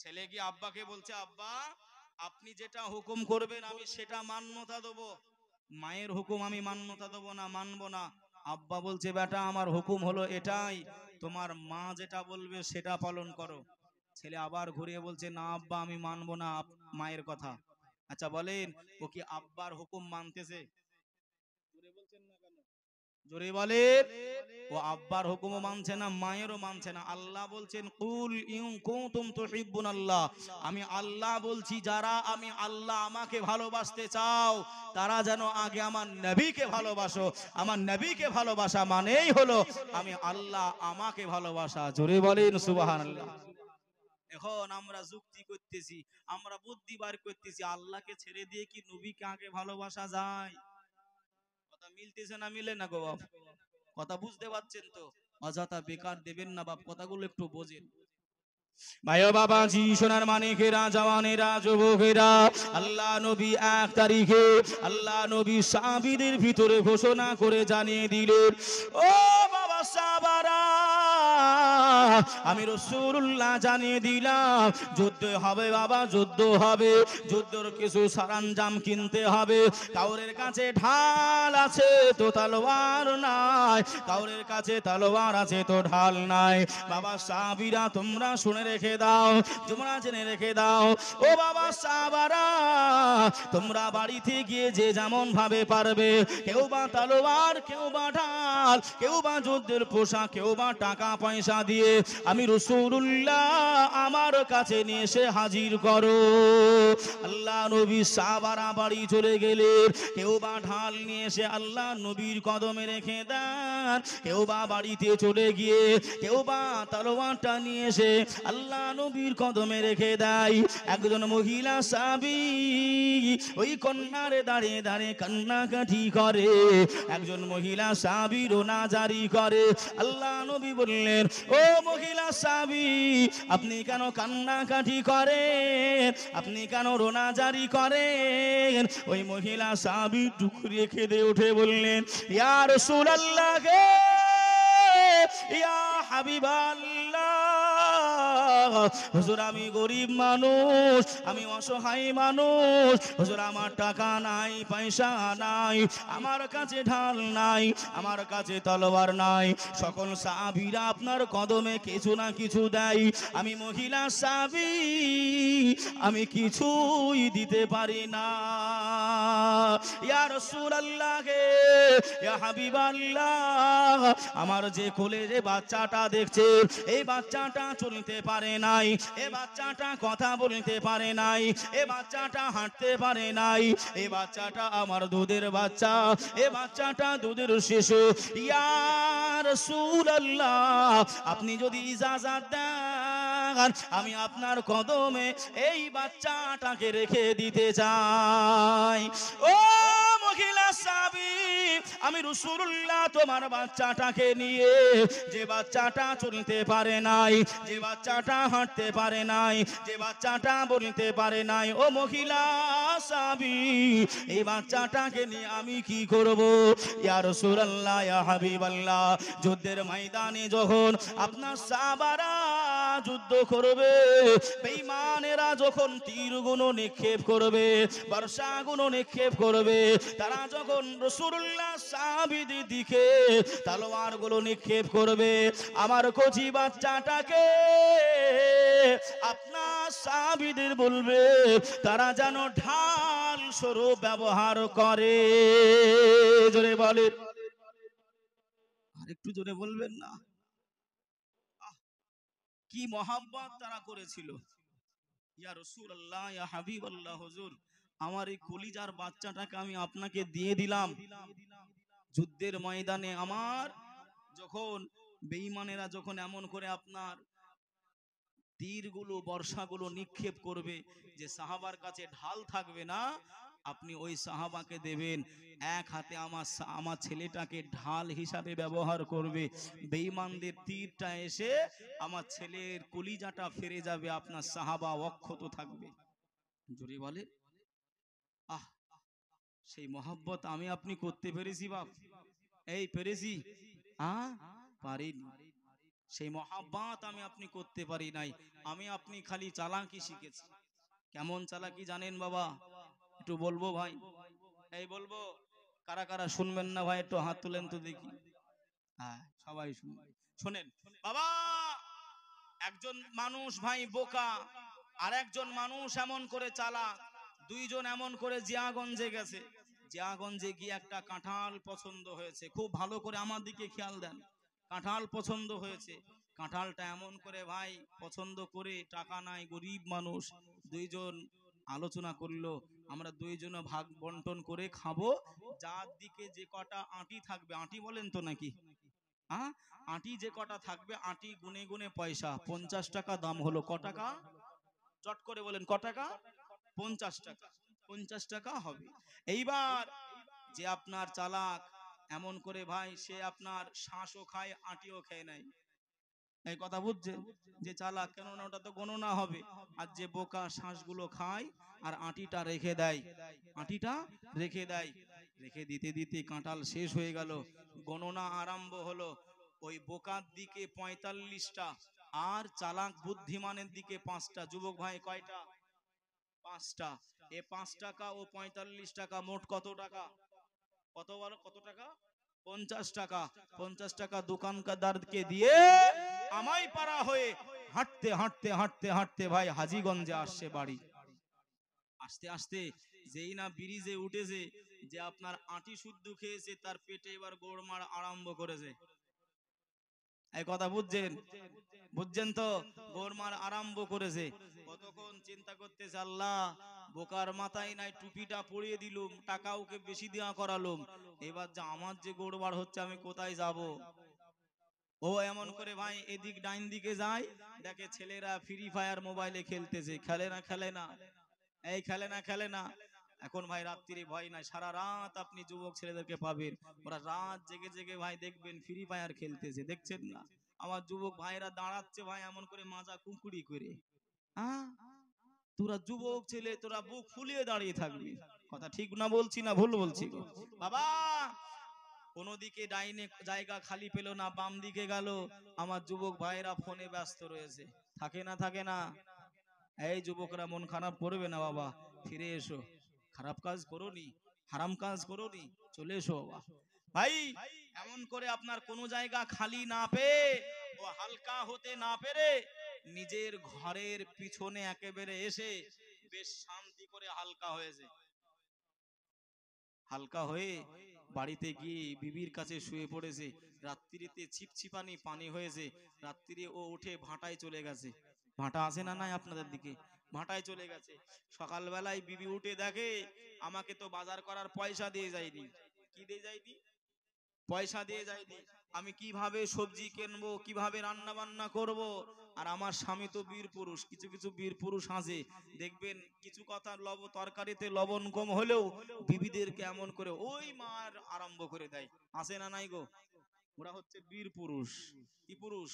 ছেলে কি আব্বাকে বলছে, আব্বা আপনি যেটা হুকুম করবেন আমি সেটা মান্যতা দেবো, মায়ের হুকুম আমি মান্যতা দেবো না, মানবো না। আব্বা বলছে, বেটা আমার হুকুম হলো এটাই, তোমার মা যেটা বলবে সেটা পালন করো। ছেলে আবার ঘুরিয়ে বলছে, না আব্বা আমি মানবো না মায়ের কথা। আচ্ছা বলেন, ও কি আব্বার হুকুম মানতেছে? জোরে বলছেন না কেন? জোরে বলেন। ও আব্বার হুকুমও মানছে না, মায়েরও মানছে না। আল্লাহ বলছেন, কুল ইন কুনতুম তুহিব্বুনাল্লাহ, আমি আল্লাহ বলছি যারা আমি আল্লাহ আমাকে ভালোবাসতে চাও তারা যেন আগে আমার নবীকে ভালোবাসো। আমার নবীকে ভালোবাসা মানেই হলো আমি আল্লাহ আমাকে ভালোবাসা। জোরে বলেন সুবহানাল্লাহ। এখন আমরা যুক্তি করতেছি, আমরা বুদ্ধি বার করতেছি, আল্লাহকে ছেড়ে দিয়ে কি নবীকে আগে ভালোবাসা যায়? কথা মিলতেছে না মিলে না গো বাপ? কথা বুঝতে পারছেন তো? অযথা বেকার দেবেন না বাপ, কথাগুলো একটু বোঝেন। ভাই ও বাবাজি, সোনার মানিকেরা, জওয়ানেরা, যুবকেরা, আল্লাহ নবী 1 তারিখে আল্লাহ নবী সাহাবীদের ভিতরে ঘোষণা করে জানিয়ে দিলেন, ও বাবা সাহাবারা, আমি রাসূলুল্লাহ জানিয়ে দিলাম যুদ্ধ হবে বাবা, যুদ্ধ হবে। যুদ্ধের কিছু সরঞ্জাম কিনতে হবে। কাউরের কাছে ঢাল আছে তো তলোয়ার নাই, কাউরের কাছে তলোয়ার আছে তো ঢাল নাই। বাবা সাহাবীরা, তোমরা শুনে রেখে দাও, তোমরা জেনে রেখে দাও, ও বাবা সাহাবারা, তোমরা বাড়িতে গিয়ে যে যেমন ভাবে পারবে, কেউ বা তলোয়ার, কেউ বা ঢাল, কেউ বা যুদ্ধের পোশাক, কেউ বা টাকা পয়সা দিয়ে আমি রাসূলুল্লাহ আমার কাছে নিয়ে এসে হাজির করো। আল্লাহ নবী সাহাবারা বাড়ি চলে গেলেন। কেউ বা ঢাল নিয়ে এসে আল্লাহ নবীর কদমে রেখে দেন, কেউ বা বাড়িতে চলে গিয়ে কেউ বা তলোয়ারটা নিয়ে এসে আল্লাহ নবীর কদমে রেখে দেয়। একজন মহিলা সাহাবী ওই কন্যারে দাঁড়িয়ে দাঁড়িয়ে কান্নাকাটি করে, একজন মহিলা সাহাবী রোনা জারি করে। আল্লাহ নবী বললেন, ও মহিলা সাহাবী, আপনি কেন কান্নাকাটি করেন, আপনি কেন রোনা জারি করেন? ওই মহিলা সাহাবী টুকরে কেঁদে উঠে বললেন, ইয়া রাসূলুল্লাহ গে, ইয়া হাবিবাল্লাহ, হুজুর আমি গরিব মানুষ, আমি অসহায় মানুষ, হুজুর আমার টাকা নাই, পয়সা নাই, আমার কাছে ঢাল নাই, আমার কাছে তলোয়ার নাই। সকল সাহাবীরা আপনার কদমে কিছু না কিছু দেয়, আমি মহিলা সাহাবী, আমি কিছুই দিতে পারি না। ইয়া রাসূলুল্লাহ গে, ইয়া হাবিবাল্লাহ, আমার যে কোলে যে বাচ্চাটা দেখছে, এই বাচ্চাটা চলতে পারে নাই, এই বাচ্চাটা কথা বলতে পারে নাই, এই বাচ্চাটা হাঁটতে পারে নাই, এই বাচ্চাটা আমার দুধের বাচ্চা, এই বাচ্চাটা দুধের শিশু। ইয়া রাসূলুল্লাহ, আপনি যদি ইজাজত দেন, আমি আপনার কদমে এই বাচ্চাটাকে রেখে দিতে চাই। ও মহিলা সাহাবী, আমি রাসূলুল্লাহ তোমার বাচ্চাটাকে নিয়ে, যে বাচ্চাটা চলতে পারে নাই, যে বাচ্চাটা হাঁটতে পারে নাই, যে বাচ্চাটা বলতে পারে নাই, ও মহিলা সাহাবী, এই বাচ্চাটাকে নিয়ে আমি কি করব? ইয়া রাসূলুল্লাহ, ইয়া হাবিবাল্লাহ, যুদ্ধের ময়দানে যখন আপনার সাহাবারা যুদ্ধ করবে, বেঈমানেরা যখন তীরগুলো নিক্ষেপ করবে, বর্ষাগুলো নিক্ষেপ করবে, তারা যখন রাসূলুল্লাহ সাহাবীদের দিকে তলোয়ারগুলো নিক্ষেপ করবে, আমার কচি বাচ্চাটাকে আপনার সাহাবীদের বলবে তারা যেন ঢাল স্বরূপ ব্যবহার করে। জোরে বলেন, আর একটু জোরে বলবেন না? কি মহাব্বত তারা করেছিল। ইয়া রাসূলুল্লাহ, ইয়া হাবিবাল্লাহ, হুজুর আমার এই কলিজার বাচ্চাটাকে আমি আপনাকে দিয়ে দিলাম। যুদ্ধের ময়দানে আমার যখন বেঈমানেরা যখন এমন করে আপনার তীরগুলো, বর্ষাগুলো নিক্ষেপ করবে, যে সাহাবার কাছে ঢাল থাকবে না, আপনি ওই সাহাবাকে দেবেন, এক হাতে আমার ছেলেটাকে ঢাল হিসাবে ব্যবহার করবে, বেঈমানদের তীরটা এসে আমার ছেলের কলিজাটা ফিরে যাবে, আপনার সাহাবা অক্ষত থাকবে। জোরে বলে, আহ, সেই মহব্বত আমি আপনি করতে পেরেছি বাপ? এই পেরেছি? পারিনি। সেই মহাব্বত আমি আপনি করতে পারি নাই। আমি আপনি খালি চালাকি শিখেছি। কেমন চালাকি জানেন বাবা? একটু বলবো ভাই, এই বলবো, কারা কারা শুনবেন না ভাই একটু হাত তুলেন তো দেখি। হ্যাঁ, সবাই শুনবেন। শোনেন বাবা, একজন মানুষ ভাই বোকা, আর একজন মানুষ এমন করে চালাক, দুইজন এমন করে জিয়াগঞ্জে গেছে। জিয়াগঞ্জে গিয়ে একটা কাঁঠাল পছন্দ হয়েছে, খুব ভালো করে আমার দিকে খেয়াল দেন। কাঁঠাল পছন্দ হয়েছে, কাঁঠালটা এমন করে ভাই পছন্দ করে, টাকা নাই, গরিব মানুষ, দুইজন আলোচনা করলো, আমরা দুইজনে ভাগ বন্টন করে খাবো, যার দিকে যে কটা আঁটি থাকবে, আঁটি বলেন তো নাকি, হ্যাঁ, আঁটি যে কটা থাকবে, আঁটি গুনে গুনে পয়সা, 50 টাকা দাম হলো। ক টাকা? চট করে বলেন, ক টাকা? 50 টাকা। 50 টাকা হবে। এইবার যে আপনার চালাক, এমন করে ভাই সে আপনার শ্বাসও খায়, আঁটিও খেয়ে নেয়। এই কথা বুঝছেন? যে চালাক, কেননা ওটা তো গণনা হবে। আর যে বোকা শ্বাসগুলো খায় আর আটিটা রেখে দেয়, আটিটা রেখে দেয়, রেখে দিতে দিতে কাঁঠাল শেষ হয়ে গেল, গণনা আরম্ভ হলো। ওই বোকার দিকে 45টা আর চালাক বুদ্ধিমানের দিকে 5টা। যুবক ভাই কয়টা? 5টা। এ 5 টাকা ও 45 টাকা মোট কত টাকা? কত বলো, কত টাকা? 50 টাকা। 50 টাকা দোকানদারকে দিয়ে আমাই পাড়া হয়ে হাঁটতে হাঁটতে হাঁটতে হাঁটতে ভাই হাজীগঞ্জে আসছে বাড়ি। আস্তে আস্তে যেই না ব্রিজে উঠেছে, যে আপনার আটি শুদ্ধ খেয়েছে তার পেটে এবার গোড়মার আরম্ভ করেছে। এই কথা বুঝছেন? বুঝছেন তো? গোড়মার আরম্ভ করেছে। কতক্ষণ চিন্তা করতেছে, আল্লাহ বোকার মাথায় নাই টুপিটা পরিয়ে দিলুম, টাকা ওকে বেশি দেওয়া করালুম, এবার যা আমার যে গোড়মার হচ্ছে আমি কোথায় যাব? ও এমন করে ভাই এদিক ডাইন দিকে যায়, দেখে ছেলেরা ফ্রি ফায়ার মোবাইলে খেলতেছে। খেলে না, খেলে না, এই খেলে না, খেলে না। এখন ভাই রাত্রি ভয় নাই, সারা রাত আপনি যুবক ছেলেদেরকে পাবেন, ওরা রাত জেগে জেগে ভাই দেখবেন ফ্রি ফায়ার খেলতেছে। দেখছেন না? আমার যুবক ভাইরা দাঁড়াচ্ছে ভাই এমন করে মাজা কুকুরি করে। হ্যাঁ, তোরা যুবক ছেলে, তোরা বুক ফুলিয়ে দাঁড়িয়ে থাকবি। কথা ঠিক না বলছি না ভুল বলছি গো? বাবা কোন দিকে ডাইনে জায়গা খালি পেল না, বাম দিকে গেল, আমার যুবক ভাইরা ফোনে ব্যস্ত রয়েছে। থাকে না, থাকে না? এই যুবকরা মন খারাপ করবে না বাবা, ফিরে এসো। খারাপ কাজ করোনি, হারাম কাজ করোনি, চলে এসো বাবা। ভাই এমন করে আপনার কোন জায়গা খালি না পেয়ে ও হালকা হতে না পেরে নিজের ঘরের পিছনে একেবারে এসে বেশ শান্তি করে হালকা হয়েছে। হালকা হয়ে বাড়িতে গিয়ে বিবির কাছে শুয়ে পড়েছে। রাত্রিতে ছিপছিপানি পানি হয়েছে, রাত্রি ও উঠে ভাটায় চলে গেছে। ভাটা আছে না নাই আপনাদের দিকে? ভাটায় চলে গেছে। সকালবেলায় বিবি উঠে দেখে আমাকে তো বাজার করার পয়সা দিয়ে যায়নি। কি দিয়ে যায়নি? পয়সা দিয়ে যায়নি। আমি কিভাবে সবজি কিনবো, কিভাবে রান্না বান্না করব? আর আমার স্বামী তো বীর পুরুষ। কিছু কিছু বীর পুরুষ আছে, দেখবেন কিছু কথা তরকারিতে লবণ কম হলেও বিবিদেরকে এমন করে ওই মার আরম্ভ করে দেয়। আছে না নাই গো? ওরা হচ্ছে বীর পুরুষ। কি পুরুষ?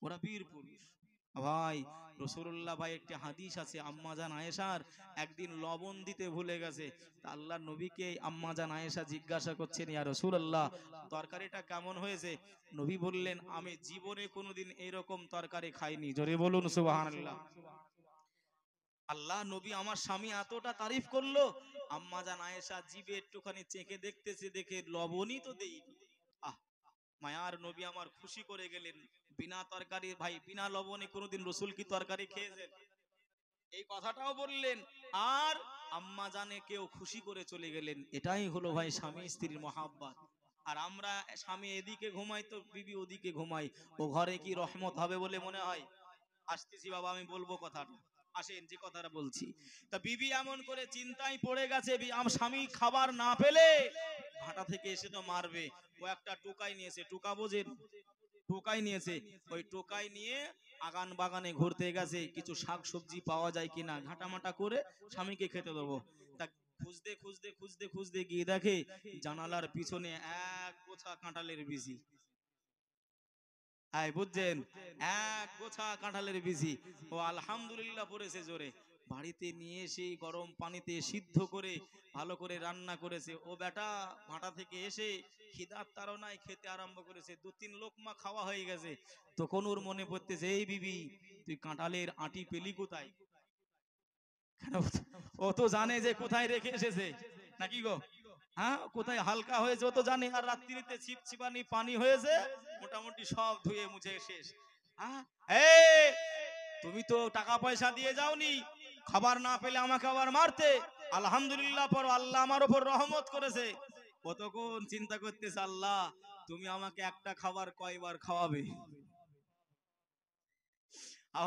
ওরা বীর পুরুষ। ভাই রাসূলুল্লাহ ভাই একটি হাদিস আছে, আম্মাজান আয়েশার একদিন লবণ দিতে ভুলে গেছে। তা আল্লাহর নবীকে আম্মাজান আয়েশা জিজ্ঞাসা করছেন, ইয়া রাসূলুল্লাহ তরকারিটা কেমন হয়েছে? নবী বললেন, আমি জীবনে কোনোদিন এরকম তরকারি খাইনি। জোরে বলুন সুবহানাল্লাহ। আল্লাহ নবী আমার স্বামী এতটা তারিফ করলো, আম্মাজান আয়েশা জিভে একটুখানি চেখে দেখতেছে, দেখে লবণই তো দেইনি। আহ, মায়ার নবী আমার খুশি করে গেলেন। বিনা তরকারি ভাই, বিনা লবণে কোনোদিন রসুল কি তরকারি খেয়েছেন? এই কথাটাও বললেন, আর আম্মা জানে কেউ খুশি করে চলে গেলেন। এটাই হলো ভাই স্বামী স্ত্রীর মহাব্বত। আর আমরা স্বামী এদিকে ঘুমাই তো বিবি ওদিকে ঘুমাই, ও ঘরে কি রহমত হবে বলে মনে হয়? আসতেছি বাবা, আমি বলবো কথাটা, আসেন যে কথাটা বলছি। তা বিবি এমন করে চিন্তায় পড়ে গেছে, আমার স্বামী খাবার না পেলে ভাটা থেকে এসে তো মারবে। ও একটা টোকাই নিয়েছে, টোকা বোঝেন? টোকাই নিয়েছে। ওই টোকাই নিয়ে আগান বাগানে ঘুরতে গেছে, কিছু শাক সবজি পাওয়া যায় কিনা ঘাটামাটা করে স্বামীকে খেতে দেবো। তা খুঁজতে খুঁজতে খুঁজতে খুঁজতে গিয়ে দেখে জানালার পিছনে এক গোছা কাঁঠালের বিচি। আয় বুঝছেন? এক গোছা কাঁঠালের বিচি। ও আলহামদুলিল্লাহ পড়েছে জোরে। বাড়িতে নিয়ে সেই গরম পানিতে সিদ্ধ করে ভালো করে রান্না করেছে। ও বেটা ভাটা থেকে এসে খিদার তাড়নায় খেতে আরম্ভ করেছে। 2-3 লোকমা খাওয়া হয়ে গেছে। তখন ওর মনে পড়তেছে, এই বিবি তুই কাঁঠালের আটি পেলি কোথায়? কেন, ও তো জানে যে কোথায় রেখে এসেছে নাকি গো? হ্যাঁ, কোথায় হালকা হয়েছে ও তো জানে। আর রাত্রিতে ছিপছিপানি পানি হয়েছে, মোটামুটি সব ধুয়ে মুছে শেষ। হ্যাঁ, এই তুমি তো টাকা পয়সা দিয়ে যাওনি, খাবার না পেলে আমাকে আবার মারতে। আলহামদুলিল্লাহ পর আল্লাহ আমার উপর রহমত করেছে। কতক্ষণ চিন্তা করতেছে, আল্লাহ তুমি আমাকে একটা খাবার কয়বার খাওয়াবে?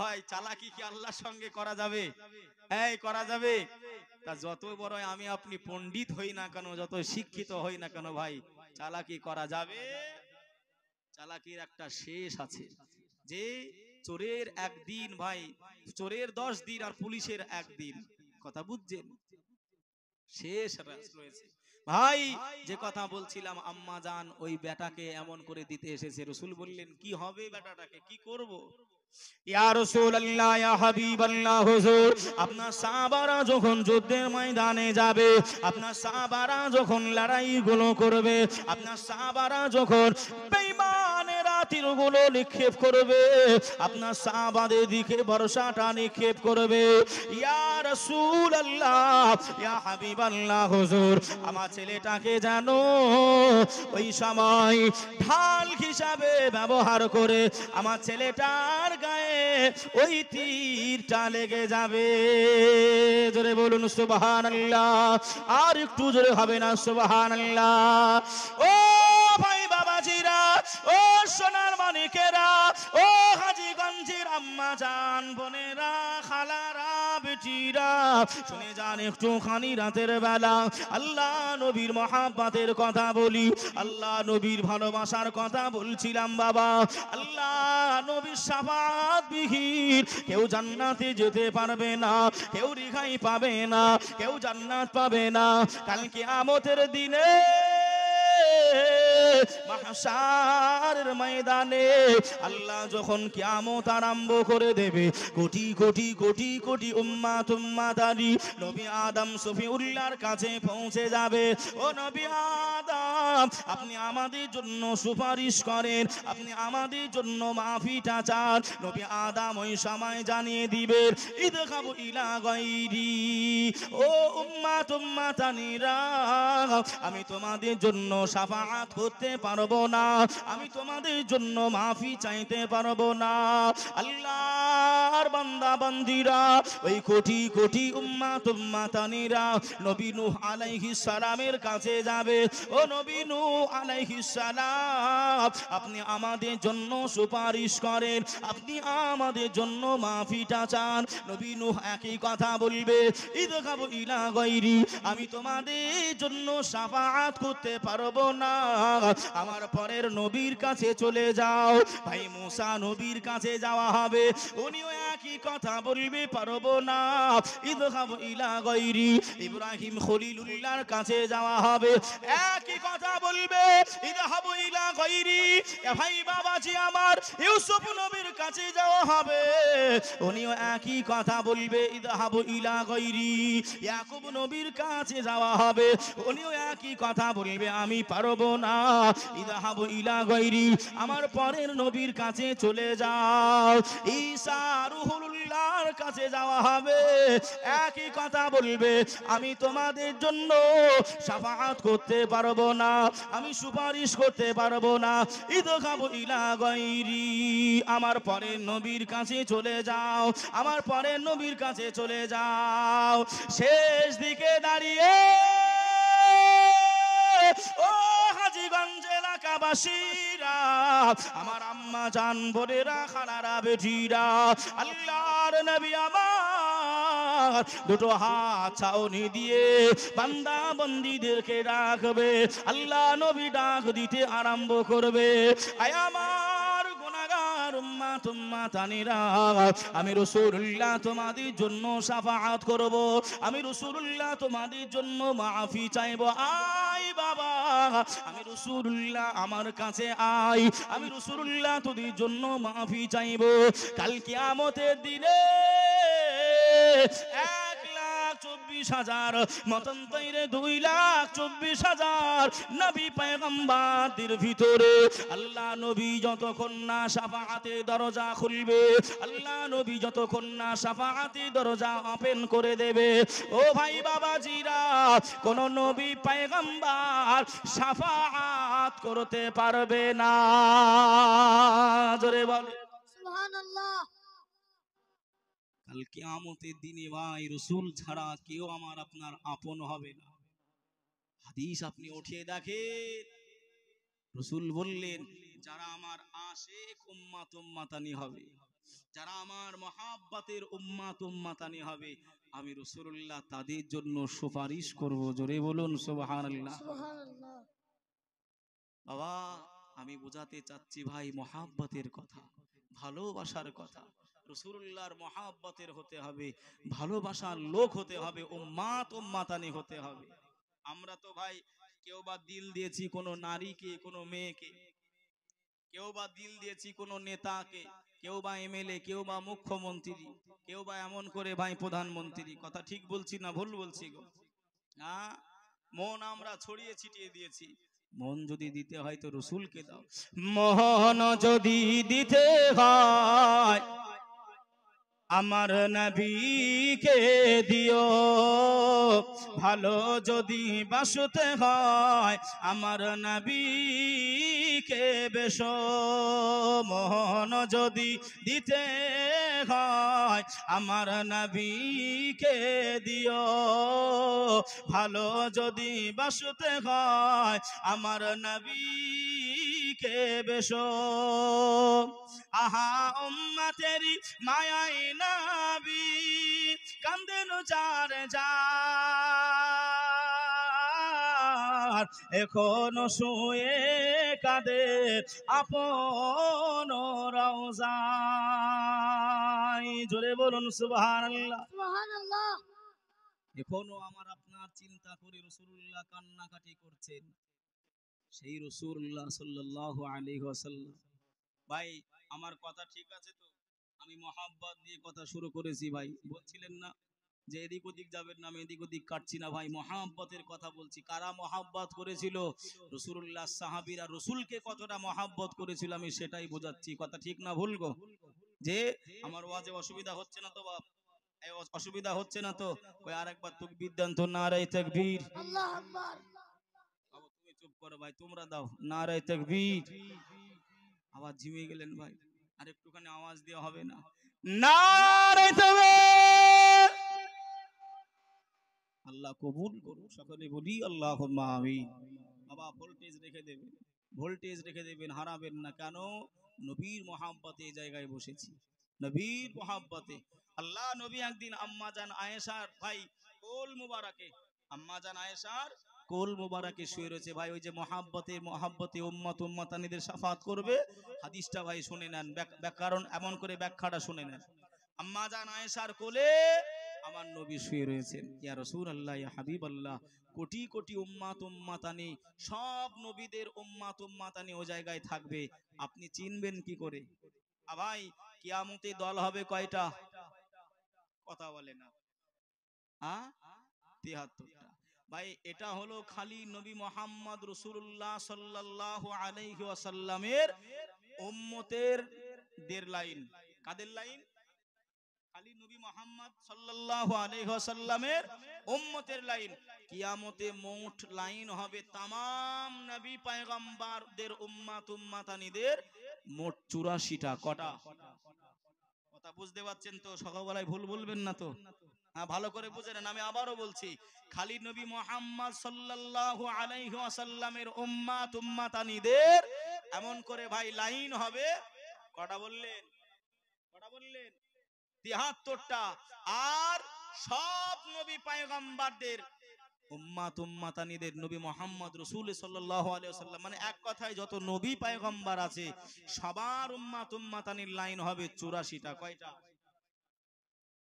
ভাই চালাকি কি আল্লাহর সঙ্গে করা যাবে? এই করা যাবে? তা যত বড় আমি আপনি পণ্ডিত হই না কেন, যত শিক্ষিত হই না কেন ভাই, চালাকি করা যাবে। চালাকির একটা শেষ আছে। যে চোরের একদিন ভাই, চোরের 10 দিন আর পুলিশের একদিন। কথা বুঝছেন? শেষ রয়েছে। ভাই যে কথা বলছিলাম, আম্মা জান ওই বেটাকে এমন করে দিতে এসেছে, রাসূল বললেন কি হবে বেটাটাকে, কি করব? ইয়া রাসূলুল্লাহ, ইয়া হাবিবাল্লাহ, হুজুর আপনার সাহাবারা যখন যুদ্ধের ময়দানে যাবে, আপনার সাহাবারা যখন লড়াইগুলো করবে, আপনার সাহাবারা যখন বেঈমানেরা তীরগুলো নিক্ষেপ করবে, আপনার সাহাবাদের দিকে বর্ষাটা নিক্ষেপ করবে, ইয়া রাসূলুল্লাহ, ইয়া হাবিবাল্লাহ, হুজুর আমার ছেলেটাকে জানো ওই সময় ঢাল হিসাবে ব্যবহার করে আমার ছেলেটার গায়ে ওই তীরটা লেগে যাবে। জোরে বলুন সুবহানাল্লাহ, আর একটু জোরে হবে না সুবহানাল্লাহ? ও ভাই বাবাজিরা, ও সোনার মানিকেরা, ও হাজীগঞ্জের আম্মা জান বোনেরা, খালারা, বেটিরা, শুনে যান একটুখানি রাতের বেলা আল্লাহ নবীর মহাব্বতের কথা বলি, আল্লাহ নবীর ভালোবাসার কথা বলছিলাম বাবা। আল্লাহ নবীর শাফাত বিহীন কেউ জান্নাতে যেতে পারবে না, কেউ রেহাই পাবে না, কেউ জান্নাত পাবে না কাল কিয়ামতের দিনে মাহশারের ময়দানে আল্লাহ যখন কিয়ামত আরম্ভ করে দেবে, কোটি কোটি কোটি কোটি উম্মাত উম্মাতানি নবী আদম শফিউল্লাহর কাছে পৌঁছে যাবে। ও নবী আদম, আপনি আমাদের জন্য সুপারিশ করেন, আপনি আমাদের জন্য মাফিটা চান। নবী আদম ওই সময় জানিয়ে দিবেন, ইদখাবু ইলা গায়রি, ও উম্মাত উম্মাতানিরা, আমি তোমাদের জন্য শাফাআত করতে পারবো না, আমি তোমাদের জন্য মাফি চাইতে পারবো না। আল্লাহর বান্দা বান্দিরা, ওই কোটি কোটি উম্মাত উম্মাতানিরা নবী নূহ আলাইহিস সালামের কাছে যাবে। ও নবী নূহ আলাইহিস সালাম, আপনি আমাদের জন্য সুপারিশ করেন, আপনি আমাদের জন্য মাফিটা চান। নবী নূহ একই কথা বলবে, ইদখাবু ইলা গায়রি, আমি তোমাদের জন্য শাফাআত করতে পারবো না, আমার পরের নবীর কাছে চলে যাও। ভাই মুসা নবীর কাছে যাওয়া হবে, উনিও একই কথা বলবে, পারবো না, ইদখাবু ইলা গায়রি। ইব্রাহিম খলিলুল্লাহর কাছে যাওয়া হবে, একই কথা বলবে, ইদখাবু ইলা গায়রি। ভাই বাবাজি আমার, ইউসুফ নবীর কাছে যাওয়া হবে, উনিও একই কথা বলবে, ইদখাবু ইলা গায়রি। ইয়াকুব নবীর কাছে যাওয়া হবে, উনিও একই কথা বলবে, আমি পারবো না, ইদহাবু ইলা গায়রি, আমার পরের নবীর কাছে চলে যাও। ঈসা রূহুল্লাহর কাছে যাওয়া হবে, একই কথা বলবে, আমি তোমাদের জন্য শাফাআত করতে পারবো না, আমি সুপারিশ করতে পারবো না, ইদহাবু ইলা গায়রি, আমার পরের নবীর কাছে চলে যাও, আমার পরের নবীর কাছে চলে যাও। শেষ দিকে দাঁড়িয়ে ও হাজীগঞ্জ এলাকাবাসীরা, আমার আম্মা জান বোনেরা, খালারা, বেটিরা, আল্লাহর নবী আমার দুটো হাত ছাউনি দিয়ে বান্দা বন্দীদেরকে ডাকবে। আল্লাহ নবী ডাক দিতে আরম্ভ করবে, আয় আমার গুনাহগার উম্মাত উম্মাতানিরা, আমি রাসূলুল্লাহ তোমাদের জন্য শাফাআত করব, আমি রাসূলুল্লাহ তোমাদের জন্য মাফি চাইবো। আয় বাবা, আমি রাসূলুল্লাহ, আমার কাছে আয়, আমি রাসূলুল্লাহ তোদের জন্য মাফি চাইবো। কাল কিয়ামতের দিনে 1,24,000 মতন তৈরে 2,24,000 নবী পয়গম্বরদের ভিতরে আল্লাহ নবী যতক্ষণ না শাফাআতের দরজা খুলবে, আল্লাহ নবী যতক্ষণ না শাফাআতের দরজা ওপেন করে দেবে, ও ভাই বাবাজিরা, কোন নবী পয়গম্বর শাফাআত করতে পারবে না। জোরে বলে সুবহানাল্লাহ। কাল কিয়ামতের দিনে ভাই রাসূল ছাড়া কেউ আমার আপনার আপন হবে না। হাদিস আপনি উঠিয়ে দেখেন, রাসূল বললেন, যারা আমার আশিক উম্মাত উম্মাতানি হবে, যারা আমার মহাব্বতের উম্মাত উম্মাতানি হবে, আমি রাসূলুল্লাহ তাদের জন্য সুপারিশ করব। জোরে বলুন সুবহানাল্লাহ। সুবহানাল্লাহ। বাবা, আমি বোঝাতে চাচ্ছি ভাই মহাব্বতের কথা, ভালোবাসার কথা। রাসূলুল্লাহর মহাব্বতের হতে হবে, ভালোবাসার লোক হতে হবে, উম্মাত উম্মাতানি হতে হবে। আমরা তো ভাই কেউ বা দিল দিয়েছি কোনো নারীকে, কোনো মেয়েকে, কেউ বা দিল দিয়েছি কোনো নেতাকে, কেউ বা এমএলএ, কেউ বা মুখ্যমন্ত্রী, কেউ বা এমন করে ভাই প্রধানমন্ত্রী। কথা ঠিক বলছি না ভুল বলছি গো? হ্যাঁ, মন আমরা ছড়িয়ে ছিটিয়ে দিয়েছি। মন যদি দিতে হয় তো রসুলকে দাও। মন যদি দিতে হয় আমার নবীকে দিও, ভালো যদি বাসতে হয় আমার নবীকে বেশো। মোহন যদি দিতে হয় আমার নবীকে দিও, ভালো যদি বাসতে হয় আমার নবীকে বেশো। আহা উম্মতেরি মায়াই নবী কান্দেন যার যার, এখনো শুয়ে কাঁদে আপন রওজায়। জোরে বলুন সুবহানাল্লাহ। Subhanallah. এখনো আমার আপনার চিন্তা করে রাসূলুল্লাহ কান্নাকাটি করছেন, সেই রাসূলুল্লাহ সাল্লাল্লাহু আলাইহি ওয়াসাল্লাম। ভাই আমার কথা ঠিক আছে তো? আমি মহাব্বত দিয়ে কথা শুরু করেছি ভাই, বলছিলেন না যে এদিক ওদিক যাবেন না, আমি এদিক ওদিক কাটছি না ভাই, মহাব্বতের কথা বলছি। কারা মহাব্বত করেছিল? রাসূলুল্লাহ, সাহাবীরা রাসূলকে কতটা মহাব্বত করেছিল আমি সেটাই বোঝাচ্ছি। কথা ঠিক না ভুল গো? যে আমার ওয়াজে অসুবিধা হচ্ছে না তো বাপ? এই অসুবিধা হচ্ছে না তো? ওই আরেকবার তাকবীর দেন তো, নারায়ে তাকবীর। Allah Akbar. বাবা তুমি চুপ করো ভাই, তোমরা দাও নারায়ে তাকবীর। আওয়াজ ঝিমিয়ে গেলেন ভাই, আর একটুখানি আওয়াজ দেওয়া হবে না? নারে তাকবীর। আল্লাহ কবুল করুন, সকলে বলি আল্লাহুম্মা আমিন। বাবা ভোল্টেজ রেখে দেবেন, ভোল্টেজ রেখে দেবেন, হারাবেন না। কেন? নবীর মহাব্বতে এই জায়গায় বসেছি, নবীর মহাব্বতে। আল্লাহ নবী একদিন আম্মা জান আয়েশার ভাই কোল মুবারাকে, আম্মা জান আয়েশার কোল মুবারাকে শুয়ে রয়েছে ভাই। ওই যে মহাব্বতে মহাব্বতে উম্মত উম্মাতানিদের শাফাত করবে, হাদিসটা ভাই শুনে নেন, কারণ এমন করে ব্যাখ্যাটা শুনে নেন। আম্মা জান আয়েশার কোলে আমার নবী শুয়ে রয়েছেন। ইয়া রাসূলুল্লাহ, ইয়া হাবিবাল্লাহ, কোটি কোটি উম্মাত উম্মাতানি, সব নবীদের উম্মাত উম্মাতানি ও জায়গায় থাকবে, আপনি চিনবেন কি করে? ভাই কিয়ামতে দল হবে কয়টা? কথা বলে না। 73টা। ভাই এটা হলো খালি নবী মুহাম্মদ রাসূলুল্লাহ সাল্লাল্লাহু আলাইহি ওয়াসাল্লামের উম্মতের দের লাইন। কাদের লাইন? খালি নবী মুহাম্মদ সাল্লাল্লাহু আলাইহি ওয়াসাল্লামের উম্মতের লাইন। কিয়ামতে মোট লাইন হবে तमाम নবী পয়গম্বরদের উম্মত উম্মাতানিদের মোট 84টা। কটা? কথা বুঝতে পারছেন তো? সকালবেলায় ভুল বলবেন না তো? হ্যাঁ ভালো করে বুঝে নেন, আমি আবারও বলছি, খালি নবী মুহাম্মদ সাল্লাল্লাহু আলাইহি ওয়াসাল্লামের উম্মত উম্মাতানিদের এমন করে ভাই লাইন হবে। কটা বললেন? কটা বললেন? 73টা। আর সব নবী পয়গম্বরদের উম্মত উম্মাতানিদের নবী মুহাম্মদ রাসূল সাল্লাল্লাহু আলাইহি ওয়াসাল্লাম, মানে এক কথায় যত নবী পয়গম্বর আছে সবার উম্মত উম্মাতানির লাইন হবে 84টা। কয়টা?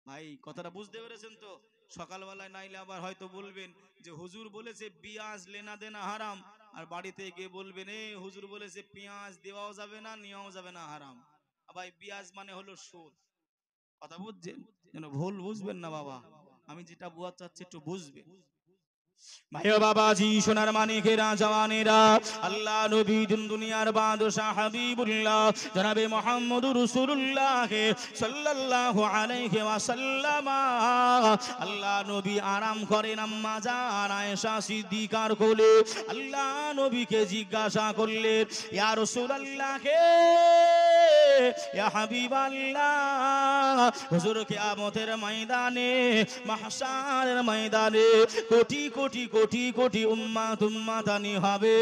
ভাই কথাটা বুঝতে পেরেছেন তো? সকালবেলায় নাইলে আবার হয়তো বলবেন যে হুজুর বলেছে পেঁয়াজ লেনা দেনা হারাম, আর বাড়িতে গিয়ে বলবেন এ হুজুর বলেছে পেঁয়াজ দেওয়াও যাবে না নেওয়াও যাবে না, হারাম। ভাই পেঁয়াজ মানে হলো সুদ। কথা বুঝছেন? যেন ভুল বুঝবেন না বাবা, আমি যেটা বোঝাতে চাচ্ছি একটু বুঝবেন। ভাইও বাবাজি, সোনার মানিকেরা, জওয়ানেরা, আল্লাহ নবী দুনিয়ার বাদশাহ হাবিবুল্লাহ জনাবে মুহাম্মদুর রাসূলুল্লাহ সাল্লাল্লাহু আলাইহি ওয়াসাল্লাম, আল্লাহ নবী আরাম করেন আম্মা জান আয়েশা সিদ্দিকার কোলে। আল্লাহ নবীকে জিজ্ঞাসা করলেন, ইয়া রাসূলুল্লাহ কে, ইয়া হাবিবাল্লাহ, হুজুর কিয়ামতের ময়দানে, মাহশারের ময়দানে কোটি কোটি কোটি কোটি উম্মাত উম্মাতানি হবে,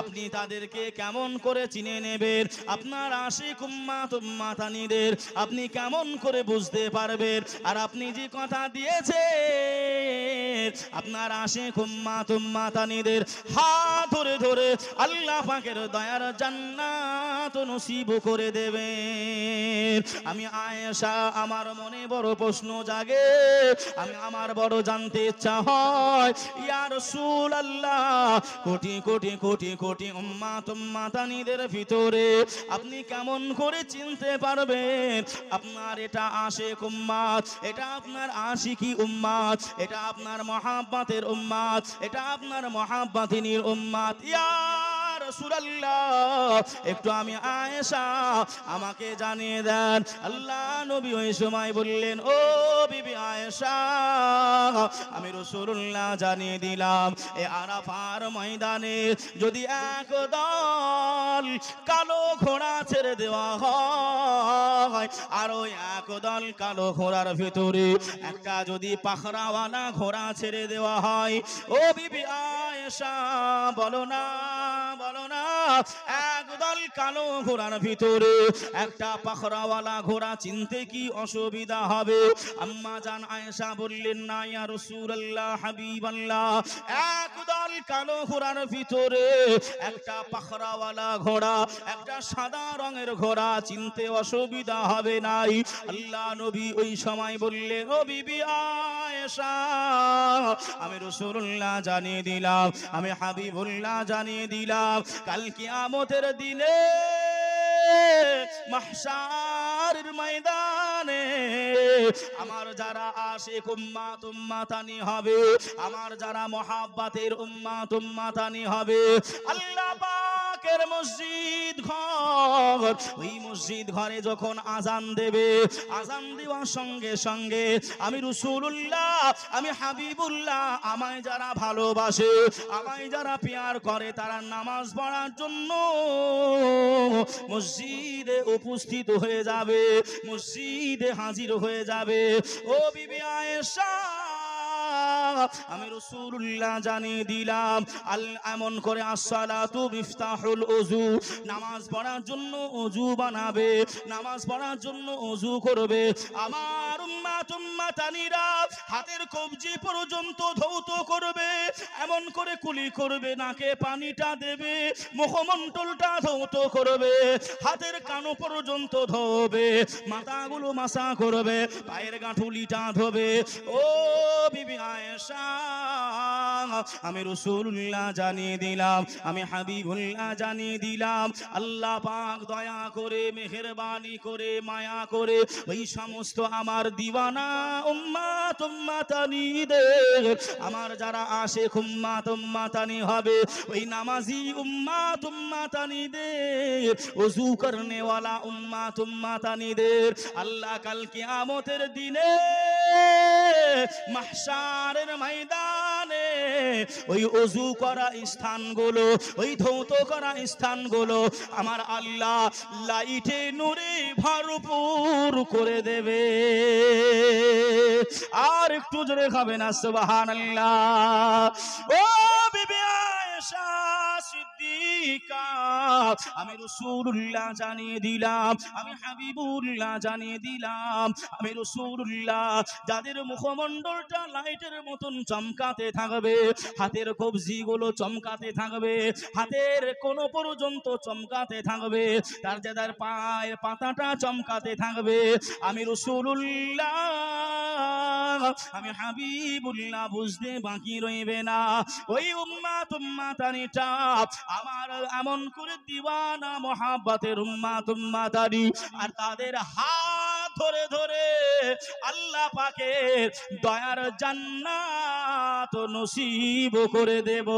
আপনি তাদেরকে কেমন করে চিনে নেবেন? আপনার আশিক উম্মাত উম্মাতানিদের আপনি কেমন করে বুঝতে পারবেন? আর আপনি যে কথা দিয়েছেন আপনার আশিক উম্মাত উম্মাতানিদের হাত ধরে ধরে আল্লাহ পাকের দয়ার জান্নাত নসিব করে দেবেন। আমি আয়েশা, আমার মনে বড় প্রশ্ন জাগে, আমার বড় জানতে ইচ্ছা হয়, ইয়া রাসূলুল্লাহ, কোটি কোটি কোটি কোটি উম্মাত উম্মাতানিদের ভিতরে আপনি কেমন করে চিনতে পারবেন আপনার এটা আশিক উম্মাত, এটা আপনার আশিকি উম্মাত, এটা আপনার মহাব্বতের উম্মাত, এটা আপনার মহাব্বতিনীর উম্মাত? ইয়া রাসূলুল্লাহ, একটু আমি আয়েশা আমাকে জানিয়ে দেন। আল্লাহ নবী ওই সময় বললেন, ও বিবি আয়েশা, আমি রাসূলুল্লাহ জানিয়ে দিলাম, এ আরাফার ময়দানে যদি এক দল কালো ঘোড়া ছেড়ে দেওয়া হয়, আর ওই এক দল কালো ঘোড়ার ভিতরে একটা যদি পাখরাওয়ালা ঘোড়া ছেড়ে দেওয়া হয়, ও বিবি আয়েশা বলো না, বলো না, একদল কালো ঘোড়ার ভিতরে একটা পাখরাওয়ালা ঘোড়া চিনতে কি অসুবিধা হবে? আম্মা জান আয়েশা বললেন, না ইয়া রাসূলুল্লাহ, হাবিবাল্লাহ, একদল কালো ঘোড়ার ভিতরে একটা পাখরাওয়ালা ঘোড়া, একটা সাদা রঙের ঘোড়া চিনতে অসুবিধা হবে নাই। আল্লাহ নবী ওই সময় বললেন, ও বিবি আয়েশা, আমি রাসূলুল্লাহ জানিয়ে দিলাম, আমি হাবিবুল্লাহ জানিয়ে দিলাম, কাল কিয়ামতের দিনে মাহশারের ময়দানে আমার যারা আশিক উম্মাত উম্মাতানি হবে, আমার যারা মহাব্বতের উম্মাত উম্মাতানি হবে, আল্লাহ পাকের মসজিদ ঘর, ওই মসজিদ ঘরে যখন আজান দেবে, আজান দেওয়ার সঙ্গে সঙ্গে আমি রাসূলুল্লাহ, আমি হাবিবুল্লাহ, আমায় যারা ভালোবাসে, আমায় যারা প্যার করে, তারা নামাজ পড়ার জন্য মসজিদে উপস্থিত হয়ে যাবে, মসজিদে হাজির হয়ে যাবে। ও বিবি আয়েশা, আমি রাসূলুল্লাহ জানিয়ে দিলাম, এমন করে আসসালাতু মিফতাহুল ওযু, নামাজ পড়ার জন্য ওযু বানাবে, নামাজ পড়ার জন্য ওযু করবে। আমার উম্মাত উম্মাতানিরা হাতের কবজি পর্যন্ত ধৌত করবে, এমন করে কুলি করবে, নাকে পানিটা দেবে, মুখমণ্ডলটা ধৌত করবে, হাতের কানো পর্যন্ত ধোবে, মাথাগুলো মাসা করবে, পায়ের গাঁঠুলিটা ধোবে। ও বিবি আয়েশা, আমি রাসূলুল্লাহ জানিয়ে দিলাম, আমি হাবিবুল্লাহ জানিয়ে দিলাম, আল্লাহ পাক দয়া করে, মেহেরবানি করে, মায়া করে ওই সমস্ত আমার দিওয়ানা উম্মাত উম্মাতানিদের, আমার যারা আশিক উম্মাত উম্মাতানি হবে, ওই নামাজি উম্মাত উম্মাতানিদের, ওযু করনে ওয়ালা উম্মাত উম্মাতানিদের আল্লাহ কাল কিয়ামতের দিনে মাহশারের ময়দানে ওই ওযু করা স্থানগুলো, ওই ধৌত করা স্থানগুলো আমার আল্লাহ লাইটে নূরে ভরপুর করে দেবে। আর একটু জোরে খাবে না সুবহানাল্লাহ। ও বিবি আয়েশা সিদ্দিকা, আমি রাসূলুল্লাহ জানিয়ে দিলাম, আমি হাবিবুল্লাহ জানিয়ে দিলাম, আমি রাসূলুল্লাহ যাদের মুখমণ্ডলটা লাইটের মতন চমকাতে থাকবে, হাতের কবজিগুলো চমকাতে থাকবে, হাতের কোন পর্যন্ত চমকাতে থাকবে, তার যাদের পায়ের পাতাটা চমকাতে থাকবে, আমি রাসূলুল্লাহ, আমি হাবিবুল্লাহ বুঝতে বাকি রইবে না। ওই উম্মাত উম্মাতানিটা আমার এমন করে দিওয়ানা মহাব্বতের উম্মাত উম্মাতানি, আর তাদের হাত ধরে ধরে আল্লাহ পাকের দয়ার জান্নাত নসিব করে দেব।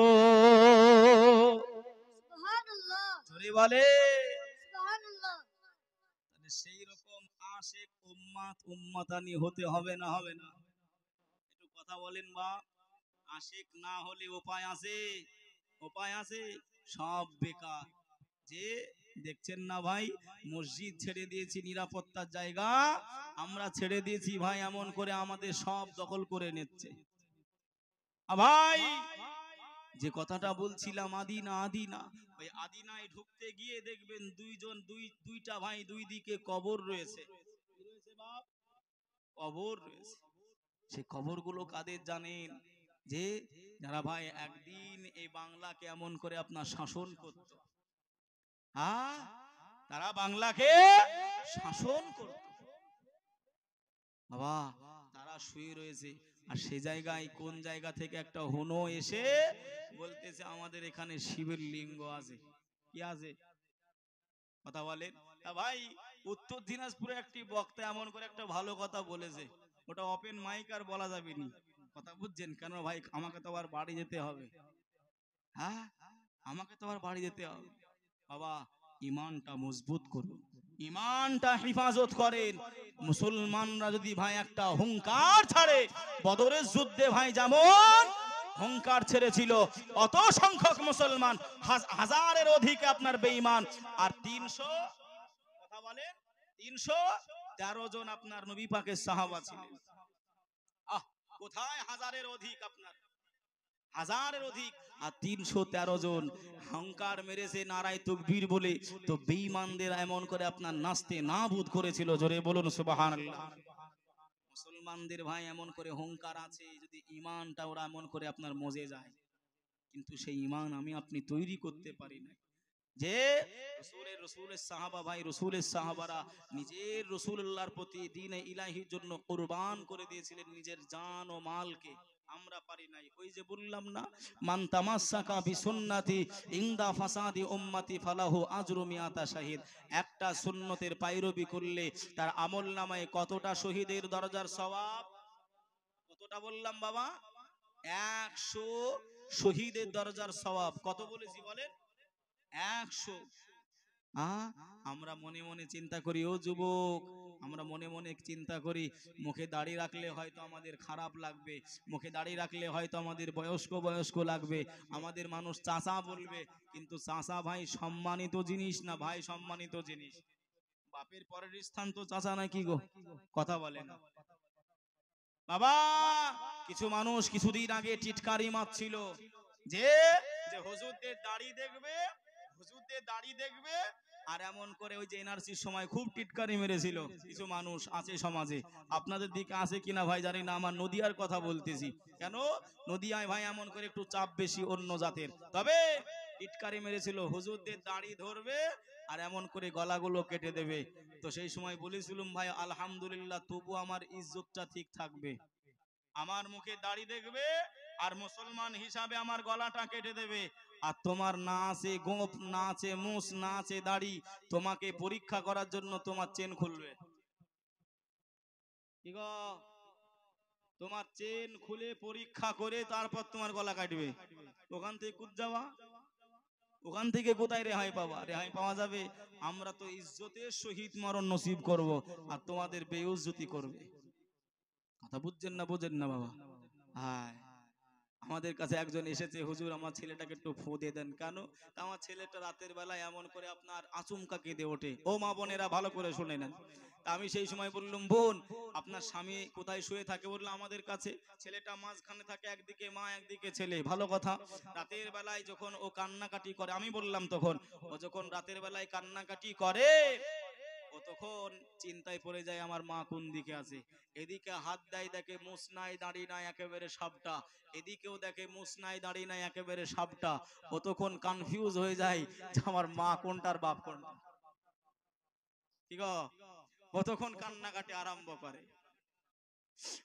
সুবহানাল্লাহ, জোরে বলে। সুবহানাল্লাহ। সেই রকম আশিক উম্মাত উম্মাতানি হতে হবে না, হবে না? একটু কথা বলেন বা। আশিক না হলে উপায় আছে? উপায় আছে? সব বেকার। যে দেখছেন না ভাই, মসজিদ ছেড়ে দিয়েছি নিরাপত্তার জায়গা, আমরা ছেড়ে দিয়েছি ভাই, এমন করে আমাদের সব দখল করে নিচ্ছে। ভাই যে কথাটা বলছিলাম আদিনা, আদিনা, ওই আদিনায় ঢুকতে গিয়ে দেখবেন দুইটা ভাই, দুই দিকে কবর রয়েছে, কবর রয়েছে। সেই কবরগুলো কাদের জানেন? যে যারা ভাই একদিন এই বাংলাকে এমন করে আপনার শাসন করত, হ্যাঁ, তারা বাংলাকে শাসন করত বাবা, তারা শুয়ে রয়েছে। আর সে জায়গায় কোন জায়গা থেকে একটা হনো এসে বলতেছে আমাদের এখানে শিবের লিঙ্গ আছে। কি আছে কথা বলেন? ভাই উত্তর দিনাজপুরে একটি বক্তা এমন করে একটা ভালো কথা বলেছে, ওটা ওপেন মাইক আর বলা যাবে না, কথা বুঝছেন? কেন ভাই আমাকে তো আবার বাড়ি যেতে হবে, হ্যাঁ আমাকে তো আবার বাড়ি যেতে হবে। বাবা ইমানটা মজবুত করুন, ইমানটা হেফাজত করেন। মুসলমানরা যদি ভাই একটা হুঙ্কার ছাড়ে, বদরের যুদ্ধে ভাই যেমন হুঙ্কার ছেড়েছিল, অত সংখ্যক মুসলমান হাজারের অধিক আপনার বেঈমান, আর 300 কথা বলে 313 জন আপনার নবী পাকের সাহাবা ছিলেন। কোথায় হাজারের অধিক, আপনার হাজারের অধিক, আর 313 জন হুঙ্কার মেরেছে নারায়ে তাকবীর বলে। তো বেঈমানদের এমন করে আপনার নাস্তে নাবুদ করেছিল, জোরে বলুন সুবহানাল্লাহ। মুসলমানদের ভাই এমন করে হুঙ্কার আছে, যদি ঈমানটা ওরা এমন করে আপনার মজে যায়, কিন্তু সেই ঈমান আমি আপনি তৈরি করতে পারি না। যে রসুলের সাহাবা ভাই, রসুলের সাহাবারা নিজের রসুলুল্লাহর প্রতি দ্বীনে ইলাহির জন্য কুরবান করে দিয়েছিলেন নিজের জান ও মালকে, আমরা পারি নাই। ওই যে বললাম না, মান তামাসসাকা বিসুন্নতি ইনদা ফাসাদি উম্মতি ফালাহু আজরু মিয়াতা শাহিদ। একটা সুন্নতের পায়রবি করলে তার আমলনামায় কতটা শহীদের দরজার সওয়াব, কতটা বললাম বাবা, 100 শহীদের দরজার সওয়াব। কত বলেছি বলেন? 100। আমরা মনে মনে চিন্তা করি, ও যুবক, আমরা মনে মনে চিন্তা করি মুখে দাড়ি রাখলে হয়তো আমাদের খারাপ লাগবে, মুখে দাড়ি রাখলে হয়তো আমাদের বয়স্ক লাগবে, আমাদের মানুষ চাচা বলবে। কিন্তু চাচা ভাই সম্মানিত জিনিস না ভাই, সম্মানিত জিনিস। বাপের পরের স্থান তো চাচা নাকি গো, কথা বলে না বাবা। কিছু মানুষ কিছুদিন আগে টিটকারি মারছিল যে হুজুরদের দাড়ি দেখবে, হুজুরদের দাড়ি দেখবে, আর এমন করে ওই যে এনআরসির সময় খুব টিটকারি মেরেছিল কিছু মানুষ আছে সমাজে। আপনাদের দিকে আছে কিনা ভাই জানি না, আমার নদিয়ার কথা বলতেছি। কেন নদিয়ায় ভাই এমন করে একটু চাপ বেশি অন্য জাতের, তবে টিটকারি মেরেছিল হুজুরদের দাড়ি ধরবে আর এমন করে গলাগুলো কেটে দেবে। তো সেই সময় বলেছিলাম ভাই আলহামদুলিল্লাহ, তবু আমার ইজ্জতটা ঠিক থাকবে। আমার মুখে দাড়ি দেখবে আর মুসলমান হিসাবে আমার গলাটা কেটে দেবে, আর তোমার না আছে গোপ, না আছে মুছ, না আছে দাড়ি, তোমাকে পরীক্ষা করার জন্য তোমার চেন খুলবে। কি গো, তোমার চেন খুলে পরীক্ষা করে তারপর তোমার গলা কাটবে। ওখান থেকে কুদ যাওয়া, ওখান থেকে কোথায় রেহাই পাওয়া? রেহাই পাওয়া যাবে? আমরা তো ইজ্জতের সহিত মরণ নসিব করব, আর তোমাদের বেইজ্জতি করবে। কথা বুঝছেন না বোঝেন না বাবা? হ্যাঁ, আমাদের কাছে একজন এসেছে, হুজুর আমার ছেলেটাকে একটু ফু দিয়ে দেন। কেন? আমার ছেলেটা রাতের বেলায় এমন করে আপনার আচমকা কেঁদে ওঠে। ও মা বোনেরা ভালো করে শুনে নেন। আমি সেই সময় বললাম, বোন আপনার স্বামী কোথায় শুয়ে থাকে? বললো আমাদের কাছে। ছেলেটা মাঝখানে থাকে, একদিকে মা একদিকে ছেলে, ভালো কথা। রাতের বেলায় যখন ও কান্নাকাটি করে, আমি বললাম তখন, ও যখন রাতের বেলায় কান্নাকাটি করে, ও তখন চিন্তায় পড়ে যায় আমার মা কোন দিকে আছে। এদিকে হাত দেয়, দেখে মুছ নাই, দাড়ি নাই, একেবারে সাপটা। এদিকেও দেখে মুছ নাই, দাড়ি নাই, একেবারে সাপটা। ও তখন কনফিউজ হয়ে যায় যে আমার মা কোনটার বাপ কোনটা। ঠিক আছে, ও তখন কান্নাকাটি আরম্ভ করে।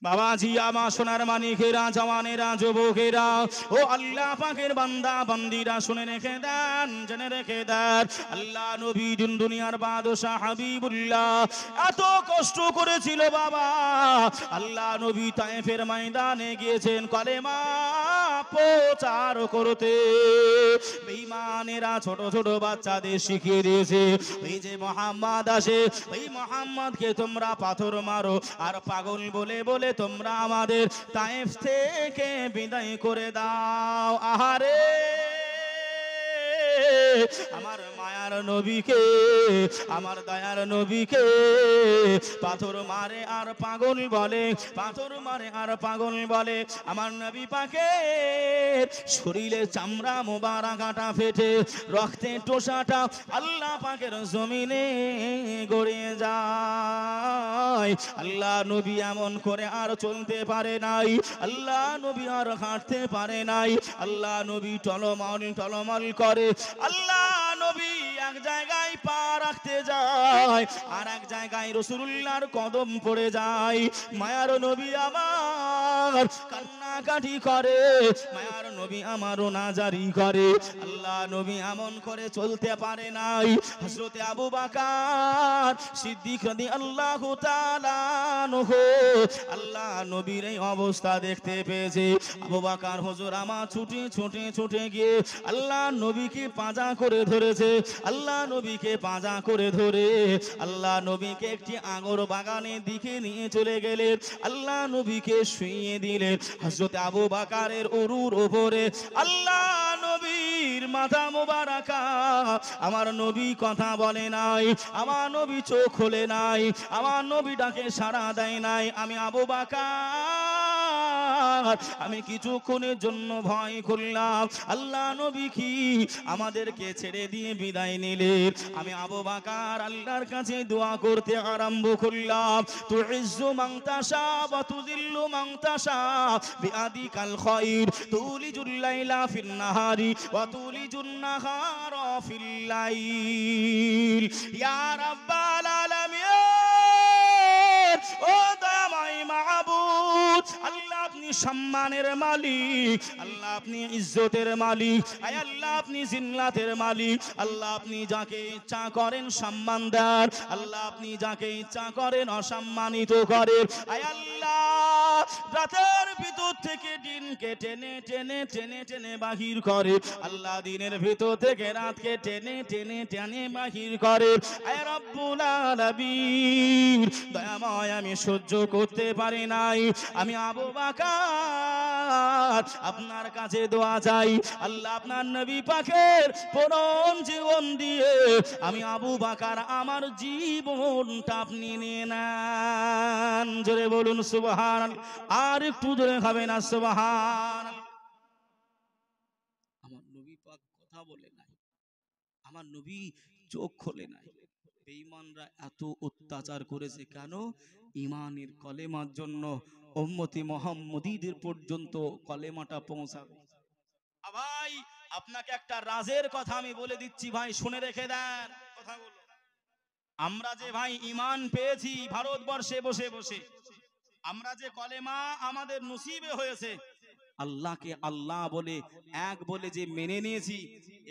বাবাজি আমার সোনার মানিকেরা, জওয়ানেরা, যুবকেরা, ও আল্লাহ পাকের বান্দা বান্দিরা, শুনে রেখে দেন, জেনে রেখে দেন, আল্লাহ নবী দুনিয়ার বাদশা হাবিবুল্লাহ এত কষ্ট করেছিল বাবা। আল্লাহ নবী তায়েফের ময়দানে গিয়েছেন কলেমা প্রচার করতে। বেঈমানেরা ছোট ছোট বাচ্চাদের শিখিয়ে দিয়েছে, এই যে মুহাম্মদ আসে, এই মুহাম্মদকে তোমরা পাথর মারো, আর পাগল বলে বলে তোমরা আমাদের তায়েফ থেকে বিদায় করে দাও। আহারে আমার মায়ার নবীকে, আমার দয়ার নবীকে পাথর মারে আর পাগল বলে, পাথর মারে আর পাগল বলে। আমার নবী পাকে শরীরে চামড়া মোবারকাটা ফেটে রক্তে টোসাটা আল্লাহ পাকের জমিনে গড়িয়ে যায়। আল্লাহ নবী এমন করে আর চলতে পারে নাই, আল্লাহ নবী আর হাঁটতে পারে নাই। আল্লাহ নবী টলমল টলমল করে, আল্লাহ নবী এক জায়গায় পা রাখতে যায় আর এক জায়গায় রাসূলুল্লাহর কদম পড়ে যায়। মায়ার নবী আমার কান্নাকাটি করে, মায়ার নবী আমার রোনাজারি করে। আল্লাহ নবী এমন করে চলতে পারে নাই। হযরতে আবু বকর সিদ্দিক রাদিয়াল্লাহু তাআলা আনহু আল্লাহ নবীর এই অবস্থা দেখতে পেয়েছে। আবু বকর হুজুর আমার ছুটে ছুটে ছুটে গিয়ে আল্লাহ নবীকে পাঁজা করে ধরেছে। আল্লাহ নবীকে পাঁজা করে ধরে আল্লাহ নবীকে একটি আঙুর বাগানের দিকে নিয়ে চলে গেলেন। আল্লাহ নবীকে শুইয়ে দিলেন হযরত আবু বকরের উরুর উপরে। আল্লাহ নবীর মাথা মোবারকা, আমার নবী কথা বলে নাই, আমার নবী চোখ খোলে নাই, আমার নবী ডাকে সাড়া দেয় নাই। আমি আবু বকর আমি কিছুক্ষণের জন্য ভয় করলাম, আল্লাহ নবী কি আমাদেরকে ছেড়ে দিয়ে বিদায় নিলেন। আমি আবু বকর আল্লাহর কাছে দোয়া করতে আরম্ভ করলাম, তুইজ্জু মান তাশা ওয়া তুযিল্লু মান তাশা বিয়াদিকাল খায়র, তুলিজুল লাইলা ফিন নাহারি ওয়া তুলিজুন নাহারা ফিল লাইল, ইয়া রাব্বাল আলামিন। ও দয়াময় মাবুদ, আল্লাহ আপনি সম্মানের মালিক, আল্লাহ আপনি ইজ্জতের মালিক, আয় আল্লাহ আপনি জিন্নাতের মালিক। আল্লাহ আপনি যাকে ইচ্ছা করেন সম্মান দেন, আল্লাহ আপনি যাকে ইচ্ছা করেন অসম্মানিত করেন। আয় আল্লাহ রাতের ভিতর থেকে দিনকে টেনে টেনে টেনে টেনে বাহির করে, আল্লাহ দিনের ভিতর থেকে রাতকে টেনে টেনে টেনে বাহির করে। আয় রব্বুল আলামিন, দয়াময় আমি সহ্য করতে পারি নাই। আমি আবু বকর আপনার কাছে দোয়া চাই, আল্লাহ আপনার নবী পাকের পরম জীবন দিয়ে আমি আবু বকর আমার জীবনটা আপনি নিয়ে নেন। জোরে বলুন সুবহানাল্লাহ, আর একটু জোরে হবে না সুবহানাল্লাহ। আমার নবী পাক কথা বলে নাই, আমার নবী চোখ খোলে নাই। বেঈমানরা এত অত্যাচার করেছে কেন? ইমানের কলেমার জন্য। উম্মতি মুহাম্মদীদের পর্যন্ত কলেমাটা পৌঁছাবে। ভাই আপনাকে একটা রাজের কথা আমি বলে দিচ্ছি ভাই, শুনে রেখে দেন কথাগুলো। আমরা যে ভাই ঈমান পেয়েছি ভারতবর্ষে বসে বসে, আমরা যে কলেমা আমাদের নসিবে হয়েছে, আল্লাহকে আল্লাহ বলে এক বলে যে মেনে নিয়েছি,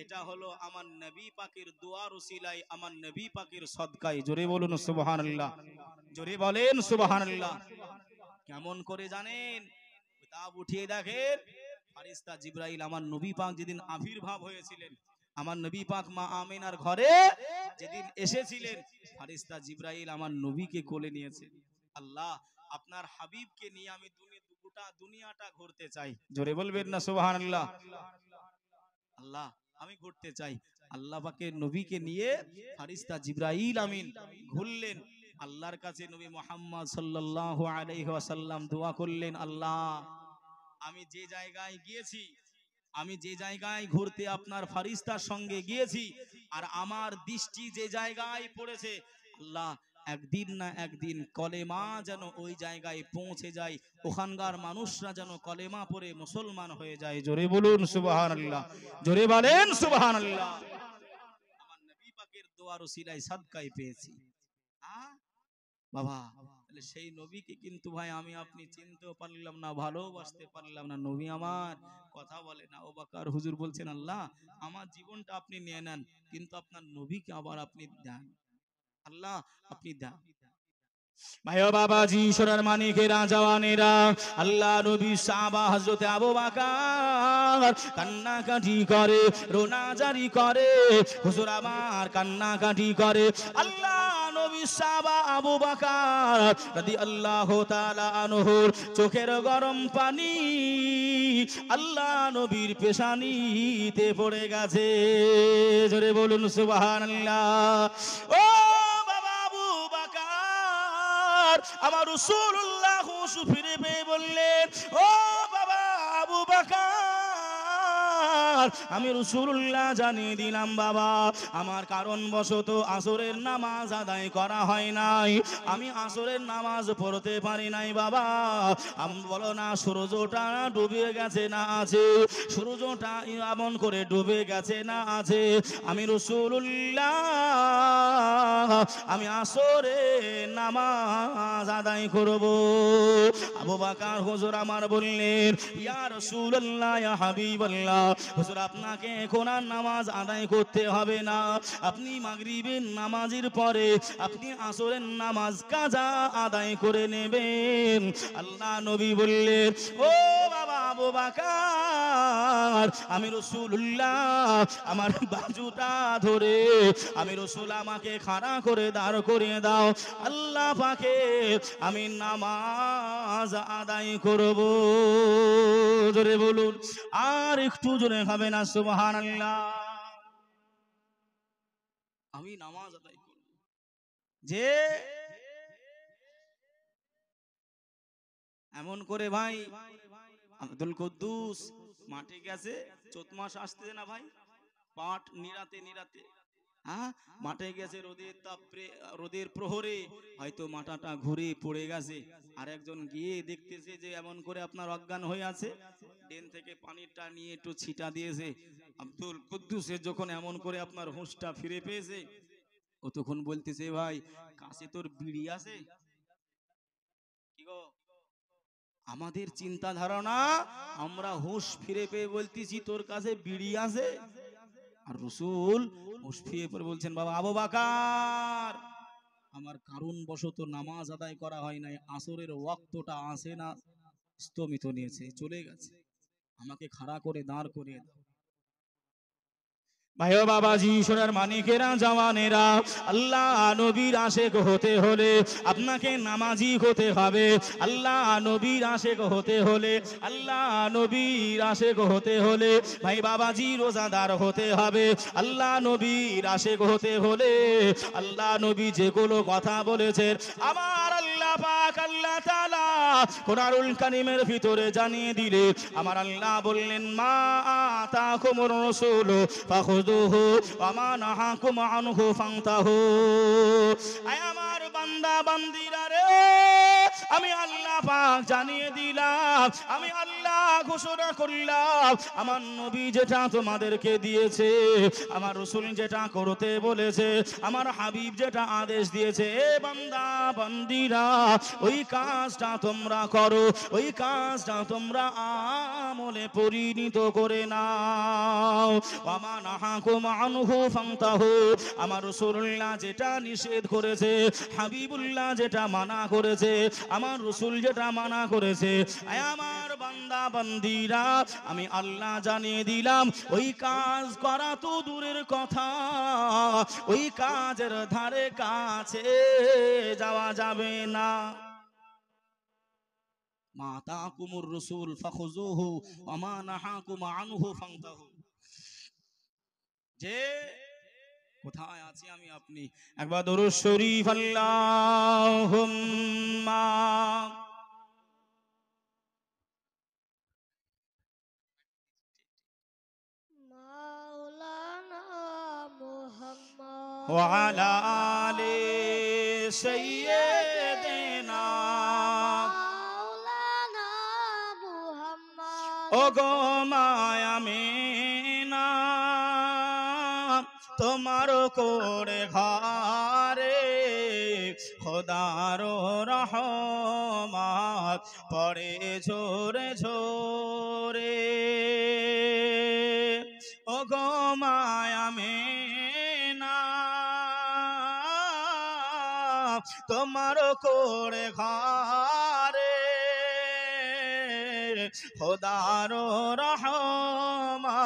এটা হলো আমার নবী পাকের দোয়ার উসিলায়, আমার নবী পাকের সদকায়। জোরে বলুন সুবহানাল্লাহ, জোরে বলেন সুবহানাল্লাহ। কেমন করে জানেন? কিতাব উঠিয়ে দেখেন, ফেরেশতা জিবরাইল আমার নবী পাক যেদিন আবির্ভাব হয়েছিলেন, আমার নবী পাক মা আমিনার ঘরে যেদিন এসেছিলেন, ফেরেশতা জিবরাইল আমার নবীকে কোলে নিয়েছে। আল্লাহ আপনার হাবিবকে নিয়ে আমি দুনিয়াটা ঘুরতে চাই। জোরে বলবেন না সুবহানাল্লাহ। আল্লাহ আমি ঘুরতে চাই। আল্লাহ পাকের নবীকে নিয়ে ফেরেশতা জিবরাইল আমিন ঘুরলেন। আল্লাহর কাছে নবী মুহাম্মদ সাল্লাল্লাহু আলাইহি ওয়াসাল্লাম দোয়া করলেন, আল্লাহ আমি যে জায়গায় গিয়েছি, আমি যে জায়গায় ঘুরতে আপনার ফেরেশতার সঙ্গে গিয়েছি, আর আমার দৃষ্টি যে জায়গায় পড়েছে, আল্লাহ একদিন না একদিন কলেমা যেন ওই জায়গায় পৌঁছে যায়, ওখানকার মানুষরা যেন কলেমা পড়ে মুসলমান হয়ে যায়। জোরে বলুন সুবহানাল্লাহ, জোরে বলেন সুবহানাল্লাহ। আমার নবী পাকের দোয়ার উসিলায় সাদকায় পেয়েছি। বাবা তাহলে সেই নবীকে কিন্তু ভাই আমি আপনি চিনতেও পারলাম না, ভালোবাসতে পারলাম না। নবী আমার কথা বলে না। আবু বকর হুজুর বলছেন, আল্লাহ আমার জীবনটা আপনি নিয়ে নেন, কিন্তু আপনার নবীকে আবার আপনি দেন, আল্লাহ আপনি দেন। ভাই ও বাবাজি, সোনার মানিকেরা, জওয়ানেরা, আল্লাহ নবী সাহাবা হযরত আবু বকর কান্নাকাটি করে, রোনাজারি করে, হুজুর আমার কান্নাকাটি করে। আল্লাহ নবী সাহাবা আবু বকর রাদিয়াল্লাহু তাআলা আনহুর চোখের গরম পানি আল্লাহ নবীর পেশানিতে পড়ে গেছে। জোরে বলুন সুবহানাল্লাহ। ও বাবা আবু বকর, আমার রাসূলুল্লাহ হুঁশ ফিরে পেয়ে বললেন, ও বাবা আবু বকর, আমি রাসূলুল্লাহ জানিয়ে দিলাম বাবা, আমার কারণ বশত আসরের নামাজ আদায় করা হয় নাই, আমি আসরের নামাজ পড়তে পারি নাই বাবা। আমি বলো না সূর্যটা ডুবে গেছে না আছে, সূর্যটা এমন করে ডুবে গেছে না আছে, আমি রাসূলুল্লাহ আমি আসরের নামাজ আদায় করব। আবু বকর হুজুর আমার বললেন, ইয়া রাসূলুল্লাহ ইয়া হাবিবাল্লাহ, হুজুর আপনাকে এখন আর নামাজ আদায় করতে হবে না, আপনি মাগরিবের নামাজের পরে আপনি আসরের নামাজ কাজা আদায় করে নেবেন। আল্লাহ নবী বললেন, ও বাবা আবু বকর, আমি রাসূলুল্লাহ আমার বাজুটা ধরে, আমি রাসূল আমাকে খাড়া করে দাঁড় করিয়ে দাও, আল্লাহ পাকে আমি নামাজ আদায় করব। জোরে বলুন, আর একটু জোরে হবে না সুবহানাল্লাহ। আমি নামাজ আদায় করব। যে এমন করে ভাই আব্দুল কুদ্দুস মাঠে গেছে, চৈত মাস আসতেছে না ভাই, পাট নিরাতে নিরাতে, হ্যাঁ মাঠে গেছে, রোদের তাপে রোদের প্রহরে হয়তো মাথাটা ঘুরে পড়ে গেছে, আর একজন গিয়ে দেখতেছে যে এমন করে আপনার অজ্ঞান হয়ে আছে, ড্রেন থেকে পানিটা নিয়ে একটু ছিটা দিয়েছে। আব্দুল কুদ্দুসের যখন এমন করে আপনার হুঁশটা ফিরে পেয়েছে, ও তখন বলতেছে, ভাই কাছে তোর বিড়ি আছে? কি গো, আমাদের চিন্তা ধারণা আমরা হুঁশ ফিরে পেয়ে বলতেছি তোর কাছে বিড়ি আছে, আর রাসূল হুঁশ ফিরে পড়ে বলছেন, বাবা আবু বকর, আমার কারণ বশত নামাজ আদায় করা হয় নাই, আসরের ওয়াক্তটা আসে না, স্থমিত নিয়েছে, চলে গেছে, আমাকে খাড়া করে দাঁড় করিয়ে দাও। ভাইও বাবাজি সোনার মানিকেরা জওয়ানেরা, আল্লাহ নবীর আশেক হতে হলে আপনাকে নামাজি হতে হবে, আল্লাহ নবীর আশেক হতে হলে, আল্লাহ নবীর আশেক হতে হলে ভাই বাবাজি রোজাদার হতে হবে, আল্লাহ নবীর আশেক হতে হলে আল্লাহ নবী যেগুলো কথা বলেছেন আমার আল্লাহ পাক আল্লাহ তাআলা কোরআনুল কারীমের ভিতরে জানিয়ে দিলে, আমার আল্লাহ বললেন, মা আতাকুমুর রাসূল ফাখুযুহু ওয়া মা নাহাকুম আনহু ফান্তাহু। আয় আমার বান্দা বান্দিরা রে, আমি আল্লাহ পাক জানিয়ে দিলাম, আমি আল্লাহ ঘোষণা করলাম, আমার নবী যেটা তোমাদেরকে দিয়েছে, আমার রাসূল যেটা করতে বলেছে, আমার হাবিব যেটা আদেশ দিয়েছে, এ বান্দা বান্দিরা ওই কাজটা তোমরা করো, ওই কাজটা তোমরা আমলে পরিণত করে নাও। ওয়া মা নাহাকুম আনহু ফান্তাহু, আমার রাসূলুল্লাহ যেটা নিষেধ করেছে, হাবিবুল্লাহ যেটা মানা করেছে, আমার রাসূল যেটা মানা করেছে, আয় আমার বান্দা বান্দিরা আমি আল্লাহ জানিয়ে দিলাম, ওই কাজ করা তো দূরের কথা, ওই কাজের ধারে কাছে যাওয়া যাবে না। মা আতাকুমুর রাসূল ফাখুযুহু ওয়া মা নাহাকুম আনহু ফান্তাহু। যে কোথায় আছি আমি আপনি, একবার দরুদ শরীফ আল্লাহুম্মা মাওলানা মুহাম্মদ ওয়া আলা আলি সাইয়্যিদিনা। মাওলানা মুহাম্মদ ও গো মায়ামিনা, তোমার করে ঘরে খোদার রহমত পড়ে ঝরে ঝরে। ও গো মায়ামিনা, তোমার করে ঘরে খোদার রহমত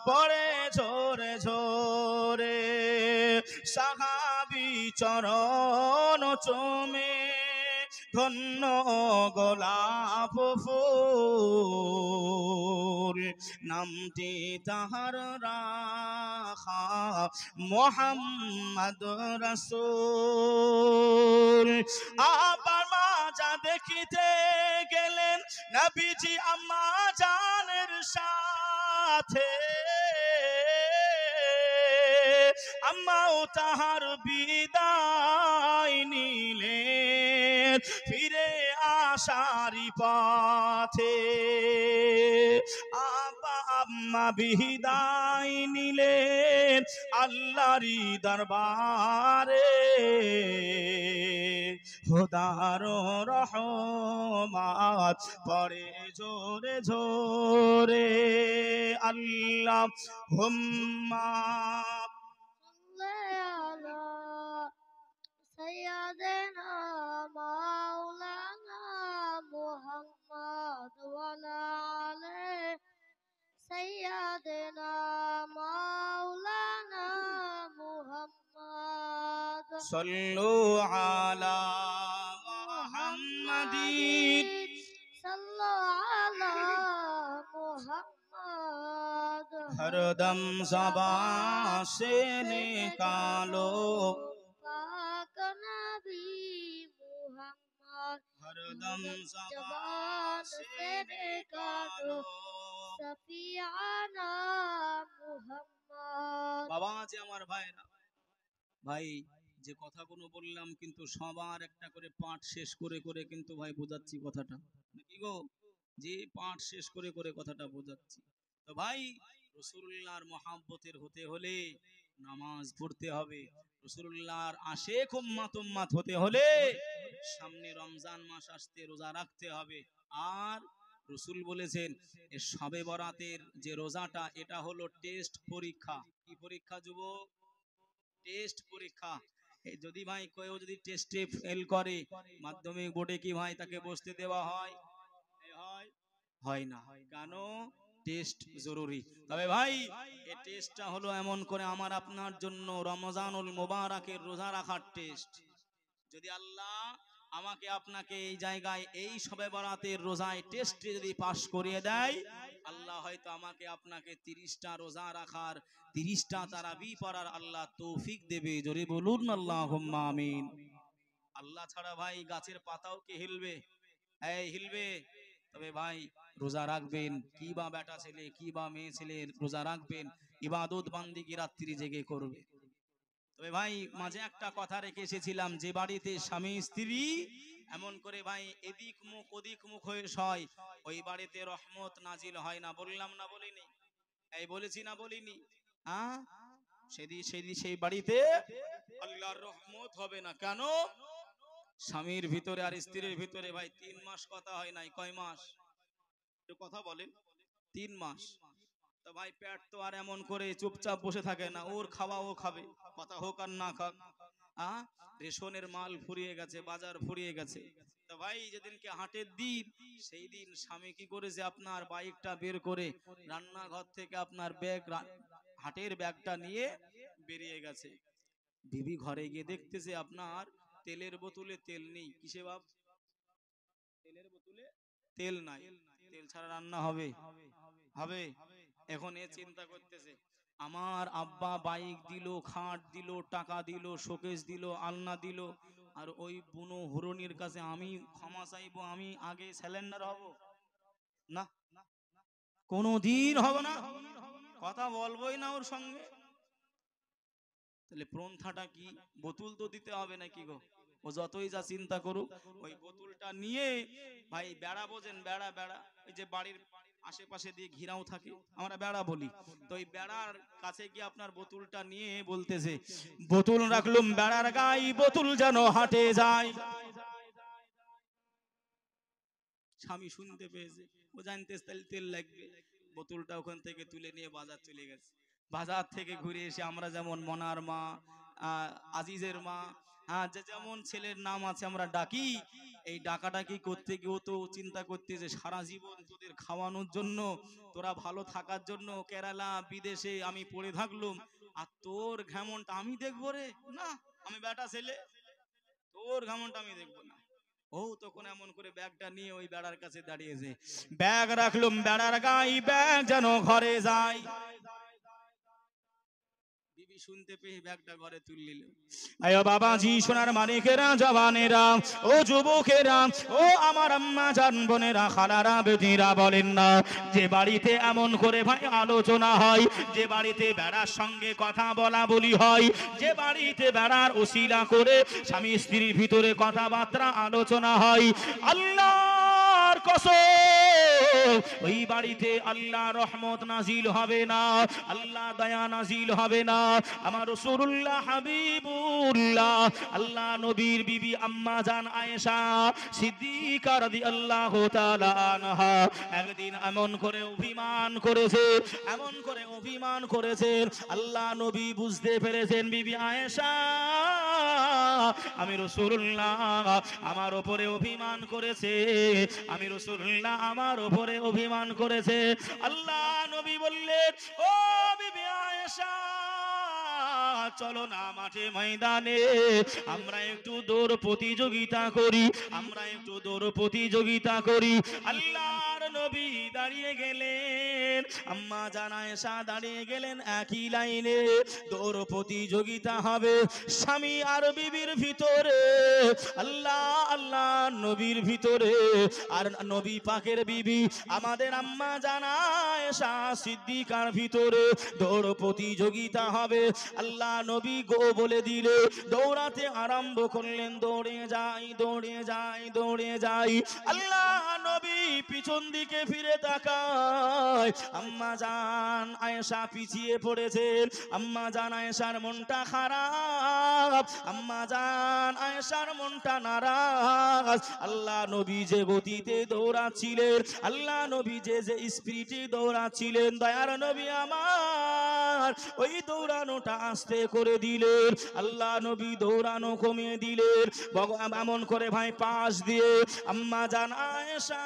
পড়ে ঝরে ঝরে। সাহাবী চরণ চুমে ধন্য গোলাপ ফুল, নামটি তাহার রাখা মোহাম্মদ রাসূল। আবার মা যা দেখিতে গেলেন নবীজি আম্মা জানের সাথে, আম্মাও তাহার বিদায় নিলেন ফিরে আসারি পথে। আব্বা আম্মা বিদায় নিলেন আল্লাহরি দরবারে, খোদার রহমত পড়ে জোরে জোরে। আল্লাহ হুম্মা على سيدنا مولانا محمد وعلى آله سيدنا مولانا محمد صلوا على محمد صلوا على محمد हरदम ज़बान से निकालो, पाक नबी मुहम्मद हरदम ज़बान जबान से से निकालो सफियाना मुहम्मद। বাবা যে আমার ভাইরা, ভাই যে কথাগুলো বললাম কিন্তু সবার একটা করে পাঠ শেষ করে করে কিন্তু ভাই বোঝাচ্ছি কথাটা, নাকি গো? যে পাঠ শেষ করে করে কথাটা বোঝাচ্ছি। তো ভাই রাসূলুল্লাহর মহব্বতের হতে হলে নামাজ পড়তে হবে, রাসূলুল্লাহর আশিক উম্মত হতে হলে সামনে রমজান মাস আসতে রোজা রাখতে হবে। আর রাসূল বলেছেন এই শবে বরাতের যে রোজাটা এটা হলো টেস্ট পরীক্ষা। কি পরীক্ষা যুবক? টেস্ট পরীক্ষা। এই যদি ভাই কেউ যদি টেস্টে ফেল করে মাধ্যমিক বোর্ডে কি ভাই তাকে বসতে দেওয়া হয়? হয় হয় না। কেন? টেস্ট জরুরি। তবে ভাই এই টেস্টটা হলো এমন করে আমার আপনার জন্য রমজানুল মুবারাকের রোজা রাখার টেস্ট। যদি আল্লাহ আমাকে আপনাকে এই জায়গায় এই শবে বরাতের রোজায় টেস্টে যদি পাস করিয়ে দেয়, আল্লাহ হয়তো আমাকে আপনাকে 30টা রোজা রাখার 30টা তারাবি পড়ার আল্লাহ তৌফিক দেবে। জোরে বলুন আল্লাহুম্মা আমিন। আল্লাহ ছাড়া ভাই গাছের পাতাও কি হিলবে? এই হিলবে? তবে ভাই রোজা রাখবেন, কি বা বেটা ছেলে কি বা মেয়ে ছেলে রোজা রাখবেন, ইবাদত বান্দিগি রাত্রি জেগে করবে। তবে ভাই মাঝে একটা কথা রেখে এসেছিলাম, যে বাড়িতে স্বামী স্ত্রী এমন করে ভাই এদিক মুখ ওদিক মুখ হয়ে হয়, ওই বাড়িতে রহমত নাজিল হয় না। বললাম না বলিনি? এই বলেছি না বলিনি? হ্যাঁ, সেই বাড়িতে আল্লাহর রহমত হবে না। কেন? স্বামীর ভিতরে আর স্ত্রীর ভিতরে ভাই 3 মাস কথা হয় নাই। কয় মাস? একটু কথা বলেন। 3 মাস। তো ভাই পেট তো আর এমন করে চুপচাপ বসে থাকে না, ওর খাওয়া ও খাবে, কথা হোক আর না খাক। রেশনের মাল ফুরিয়ে গেছে, বাজার ফুরিয়ে গেছে। তো ভাই যেদিনকে হাটের দিন, সেই দিন স্বামী কি করেছে, আপনার বাইকটা বের করে রান্নাঘর থেকে আপনার ব্যাগ, হাটের ব্যাগটা নিয়ে বেরিয়ে গেছে। বিবি ঘরে গিয়ে দেখতেছে আপনার তেলের বোতলে তেল নেই। কিসে বাপ? তেলের বোতলে তেল নাই। তেল ছাড়া রান্না হবে? হবে। এখন এ চিন্তা করতেছে, আমার আব্বা বাইক দিল, খাট দিল, টাকা দিল, শোকেস দিল, আলনা দিল, আর ওই বুনো হুরনির কাছে আমি ক্ষমা চাইবো, আমি আগে সিলিন্ডার হব? না, কোনোদিন হব না। কথা বলবোই না ওর সঙ্গে। তাহলে প্রন্থাটা কি? বোতল তো দিতে হবে নাকি গো? ও যতই যা চিন্তা করুক, ওই বোতলটা নিয়ে ভাই বেড়া, বোঝেন বেড়া? বেড়া ওই যে বাড়ির আশেপাশে দিয়ে ঘিরাও থাকে, আমরা বেড়া বলি। তো ওই বেড়ার কাছে গিয়ে আপনার বোতলটা নিয়ে বলতেছে, বোতল রাখলুম বেড়ার গাই, বোতল যেন হাটে যায়। স্বামী শুনতে পেয়েছে, ও জানতে তেল লাগবে, বোতলটা ওখান থেকে তুলে নিয়ে বাজার চলে গেছে। বাজার থেকে ঘুরে এসে আমরা যেমন মনার মা, আজিজের মা, যে যেমন ছেলের নাম আছে আমরা ডাকি, এই ডাকাডাকি করতে গিয়েও তো চিন্তা করতে যে সারা জীবন তোদের খাওয়ানোর জন্য, তোরা ভালো থাকার জন্য কেরালা বিদেশে আমি পড়ে থাকলুম, আর তোর ঘেমনটা আমি দেখবো রে? না, আমি বেটা ছেলে, তোর ঘেমনটা আমি দেখবো না। ও তখন এমন করে ব্যাগটা নিয়ে ওই বেড়ার কাছে দাঁড়িয়েছে, ব্যাগ রাখলুম বেড়ার গাই, ব্যাগ যেন ঘরে যায়। বিবি শুনতে পেয়ে ব্যাগটা ঘরে তুললিল। আয় বাবাজি, সোনার মানিকেরা, জওয়ানেরা, ও যুবকেরা, ও আমার আম্মা জান বোনেরা, খালারা, বেটিরা, বলেন না যে বাড়িতে এমন করে ভাই আলোচনা হয়, যে বাড়িতে বেড়ার সঙ্গে কথা বলা বলি হয়, যে বাড়িতে বেড়ার ওসিলা করে স্বামী স্ত্রীর ভিতরে কথাবার্তা আলোচনা হয়, আল্লাহর কসম ওই বাড়িতে আল্লাহ রহমত নাজিল হবে না, আল্লাহ দয়া নাজিল হবে না। আমার রাসূলুল্লাহ হাবিবুল্লাহ আল্লাহ নবীর বিবি আম্মা জান আয়েশা সিদ্দিকা রাদিয়াল্লাহু তাআলা আনহা একদিন এমন করে অভিমান করেছে, এমন করে অভিমান করেছে, আল্লাহ নবী বুঝতে পেরেছেন বিবি আয়েশা আমি রাসূলুল্লাহ আমার উপরে অভিমান করেছে, আমি রাসূলুল্লাহ আমার উপরে অভিমান করেছে। আল্লাহ নবী বললেন, ও বিবি আয়েশা চলো না মাঠে ময়দানে আমরা একটু দৌড় প্রতিযোগিতা করি, আমরা একটু দৌড় প্রতিযোগিতা করি। আল্লাহর নবী দাঁড়িয়ে গেলেন, আম্মা জান আয়েশা দাঁড়িয়ে গেলেন, একই লাইনে দৌড় প্রতিযোগিতা হবে স্বামী আর বিবির ভিতরে, আল্লাহ আল্লাহ নবীর ভিতরে আর নবী পাকের বিবি আমাদের আম্মা জান আয়েশা সিদ্দিকার ভিতরে দৌড় প্রতিযোগিতা হবে। আল্লাহ নবী গো বলে দিলে দৌড়াতে আরম্ভ করলেন, দৌড়ে যাই দৌড়ে যাই দৌড়ে যাই। আল্লাহ নবী পিছন দিকে ফিরে তাকায়, আম্মা জান আয়েশা পিছিয়ে পড়েছেন, আম্মা জান আয়েশার মনটা খারাপ, আম্মা জান আয়েশার মনটা নারাজ। আল্লাহ নবী যে গতিতে দৌড়াচ্ছিলেন, আল্লাহ নবী যে স্পিডে দৌড়াচ্ছিলেন, দয়ার নবী আমার ওই দৌড়ানোটা আস্তে করে দিলেন, আল্লাহ নবী দৌড়ানো কমিয়ে দিলেন। এমন করে ভাই পাশ দিয়ে আম্মা জান আয়েশা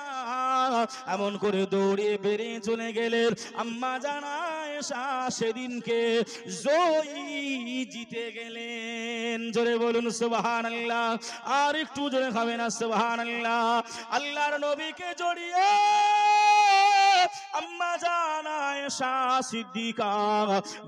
এমন করে দৌড়ে বেরিয়ে চলে গেলেন। আম্মা জান আয়েশা সেদিনকে জয়ী জিতে গেলেন। জোরে বলুন সুবহানাল্লাহ, আর একটু জোরে খাবেন না সুবহানাল্লাহ। আল্লাহর নবীকে জড়িয়ে আম্মা জান আয়েশা সিদ্দিকা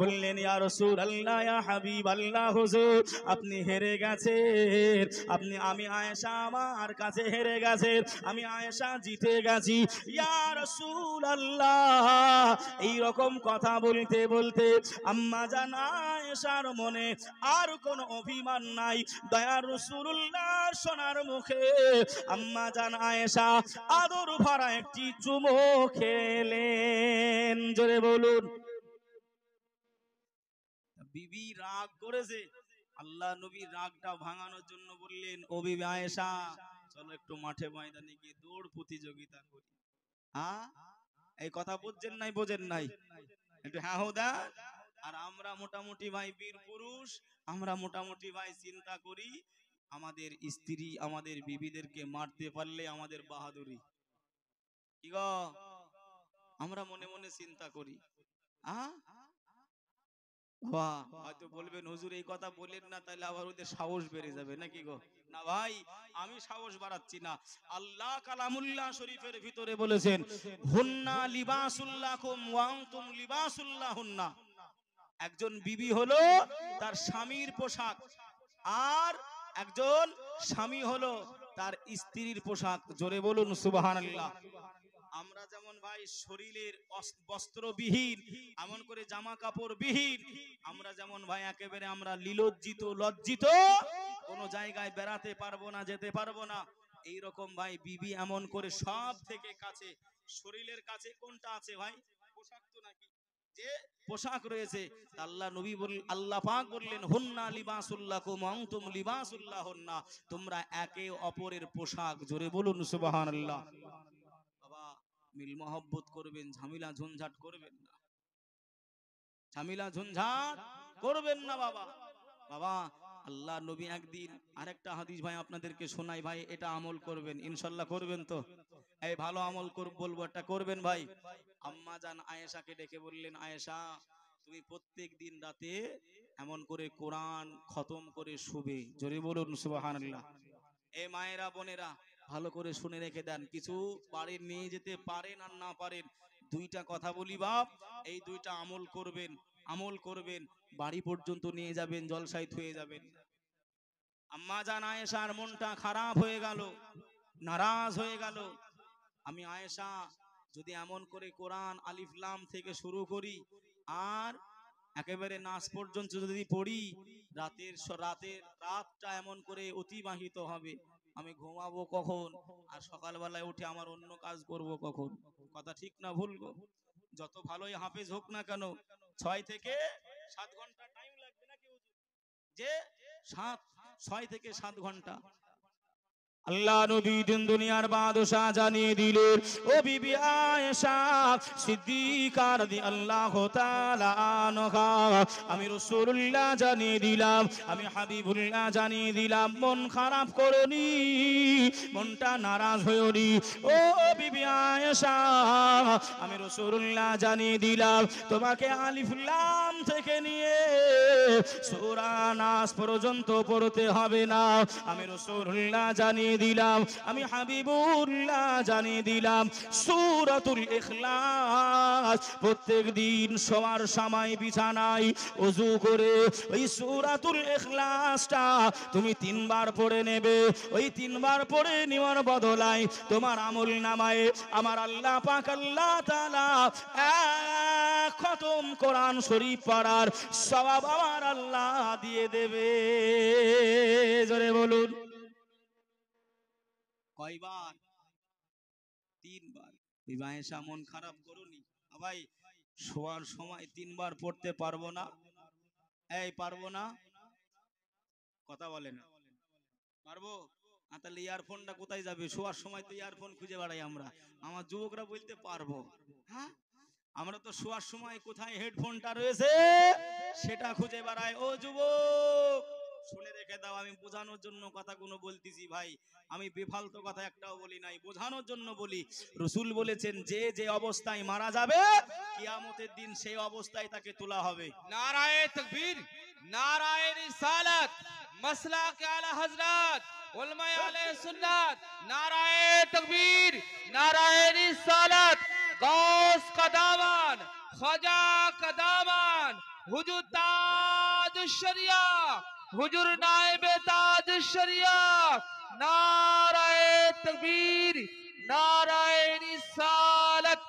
বললেন, ইয়া রাসূলুল্লাহ ইয়া হাবিবাল্লাহ, হুজুর আপনি হেরে গেছেন, আপনি আমি আয়েশা আমার কাছে হেরে গেছেন, আমি আয়েশা জিতে গেছি। ইয়া রাসূলুল্লাহ এই রকম কথা বলতে বলতে আম্মা জান আয়েশার মনে আর কোনো অভিমান নাই। দয়ার রাসূলুল্লাহ সোনার মুখে আম্মা জান আয়েশা আদর ভরা একটি চুমো খেলেন। জোরে বলুন। বিবি রাগ করেছে, আল্লাহ নবী রাগটা ভাঙানোর জন্য বললেন, ও বিবি আয়েশা চলো একটু মাঠে ময়দানে গিয়ে দৌড় প্রতিযোগিতা করি। হ্যাঁ এই কথা বুঝছেন নাই? বোঝেন নাই? একটু হ্যাঁ হো দা। আর আমরা মোটামুটি ভাই বীর পুরুষ, আমরা মোটামুটি ভাই চিন্তা করি আমাদের স্ত্রী আমাদের বিবিদেরকে মারতে পারলে আমাদের বাহাদুরি। কি গো আমরা মনে মনে চিন্তা করি। হয়তো বলবেন হুজুর এই কথা বলেন না, তাহলে আবার ওদের সাহস বেড়ে যাবে নাকি গো? না ভাই, আমি সাহস বাড়াচ্ছি না। আল্লাহ কালামুল্লাহ শরীফের ভিতরে বলেছেন, হুন্না লিবাসুল্লাকুম ওয়া আনতুম লিবাসুল্লাহুন্না। একজন বিবি হলো তার স্বামীর পোশাক, আর একজন স্বামী হলো তার স্ত্রীর পোশাক। জোরে বলুন সুবহানাল্লাহ। আমরা যেমন ভাই শরীরের বস্ত্রবিহীন, এমন করে জামা কাপড় বিহীন, আমরা যেমন ভাই একেবারে আমরা লীলজ্জিত লজ্জিত, কোন জায়গায় বেড়াতে পারবো না, যেতে পারবো না, এই রকম ভাই বিবি এমন করে সব থেকে কাছে শরীরের কাছে কোনটা আছে ভাই? পোশাক তো নাকি যে পোশাক রয়েছে। আল্লাহ নবী বললেন, আল্লাহ পাক বললেন, হুন্না লিবাসুল্লাকুম ওয়া আনতুম লিবাসুল্লাহুন্না, তোমরা একে অপরের পোশাক। জোরে বলুন সুবহানাল্লাহ। বাবা মিল মহব্বত করবেন, ঝামেলা ঝঞ্ঝাট করবেন না, ঝামেলা ঝঞ্ঝাট করবেন না বাবা। বাবা আল্লাহ নবী একদিন আরেকটা হাদিস ভাই আপনাদেরকে শোনাই, ভাই এটা আমল করবেন ইনশাল্লাহ, করবেন তো? এই ভালো আমল বলবো, এটা করবেন ভাই। আম্মা জান আয়েশাকে ডেকে বললেন, আয়েশা তুমি প্রত্যেক দিন রাতে এমন করে কোরআন খতম করে শুবে। জোরে বলুন সুবহানাল্লাহ। এ মায়েরা বোনেরা ভালো করে শুনে রেখে দেন, কিছু বাড়ি নিয়ে যেতে পারেন আর না পারেন, দুইটা কথা বলি বাপ, এই দুইটা আমল করবেন, আমল করবেন, বাড়ি পর্যন্ত নিয়ে যাবেন, জলসায় থুয়ে যাবেন। আম্মা জান আয়েশার মনটা খারাপ হয়ে গেল, নারাজ হয়ে গেল। আমি আয়েশা যদি এমন করে কোরআন আলিফ লাম থেকে শুরু করি আর একেবারে নাস পর্যন্ত যদি পড়ি, রাতটা এমন করে অতিবাহিত হবে, আমি ঘুমাবো কখন আর সকালবেলায় উঠে আমার অন্য কাজ করব কখন? কথা ঠিক না ভুল গো? যত ভালোই হাফেজ হোক না কেন, 6 থেকে 7 ঘন্টা টাইম লাগবে নাকি হুজুর? যে 6 থেকে 7 ঘন্টা। আল্লাহ নবী দিন দুনিয়ার বাদশা জানিয়ে দিলেন, ও বিবি আয়েশা সিদ্দিকা রাদিয়াল্লাহু তাআলা আনহা, আমি রাসূলুল্লাহ জানিয়ে দিলাম, আমি হাবিবুল্লাহ জানিয়ে দিলাম, মন খারাপ করনি, মনটা নারাজ হয়নি। ও বিবি আয়েশা, আমি রাসূলুল্লাহ জানিয়ে দিলাম, তোমাকে আলিফ লাম থেকে নিয়ে সূরা নাস পর্যন্ত পড়তে হবে না। আমি রাসূলুল্লাহ জানিয়ে দিলাম, আমি হাবিবুল্লাহ জানিয়ে দিলাম, সূরাতুল ইখলাস প্রত্যেক দিন শোয়ার সময় বিছানায় ওযু করে ওই সূরাতুল ইখলাসটা তুমি 3 বার পড়ে নেবে। ওই 3 বার পড়ে নেওয়ার বদলায় তোমার আমল নামায়ে আমার আল্লাহ পাক আল্লাহ তাআলা এক খতম কোরআন শরীফ পড়ার সওয়াব আমার আল্লাহ দিয়ে দেবে। জোরে বলুন কয়বার? 3 বার। বিবাহেশা মন খারাপ করুনি ভাই, শোয়ার সময় 3 বার পড়তে পারবো না? এই পারবো না? কথা বলে না, পারবো? তাহলে ইয়ারফোনটা কোথায় যাবে? শোয়ার সময় তো ইয়ারফোন খুঁজে বেড়াই আমরা, আমার যুবকরা বলতে পারবো। হ্যাঁ, আমরা তো শোয়ার সময় কোথায় হেডফোনটা রয়েছে সেটা খুঁজে বেড়াই। ও যুবক শুনে রেখে দাও, আমি বোঝানোর জন্য কথাগুলো বলতেছি ভাই, আমি বেফালতু কথা একটাও বলি নাই, বোঝানোর জন্য বলি। রাসূল বলেছেন যে যে অবস্থায় মারা যাবে কিয়ামতের দিন সেই অবস্থায় তাকে তোলা হবে। नाराए तकबीर, नाराए रिसालत, मसला के आला हजरत, उलमाए आले सुन्नत, नाराए तकबीर, नाराए रिसालत, गौस का दामन, ख्वाजा का दामन, हुजूर ताज शरिया, हुजूर नाइबे ताज शरिया, नाराए तकबीर, नाराए रिसालत।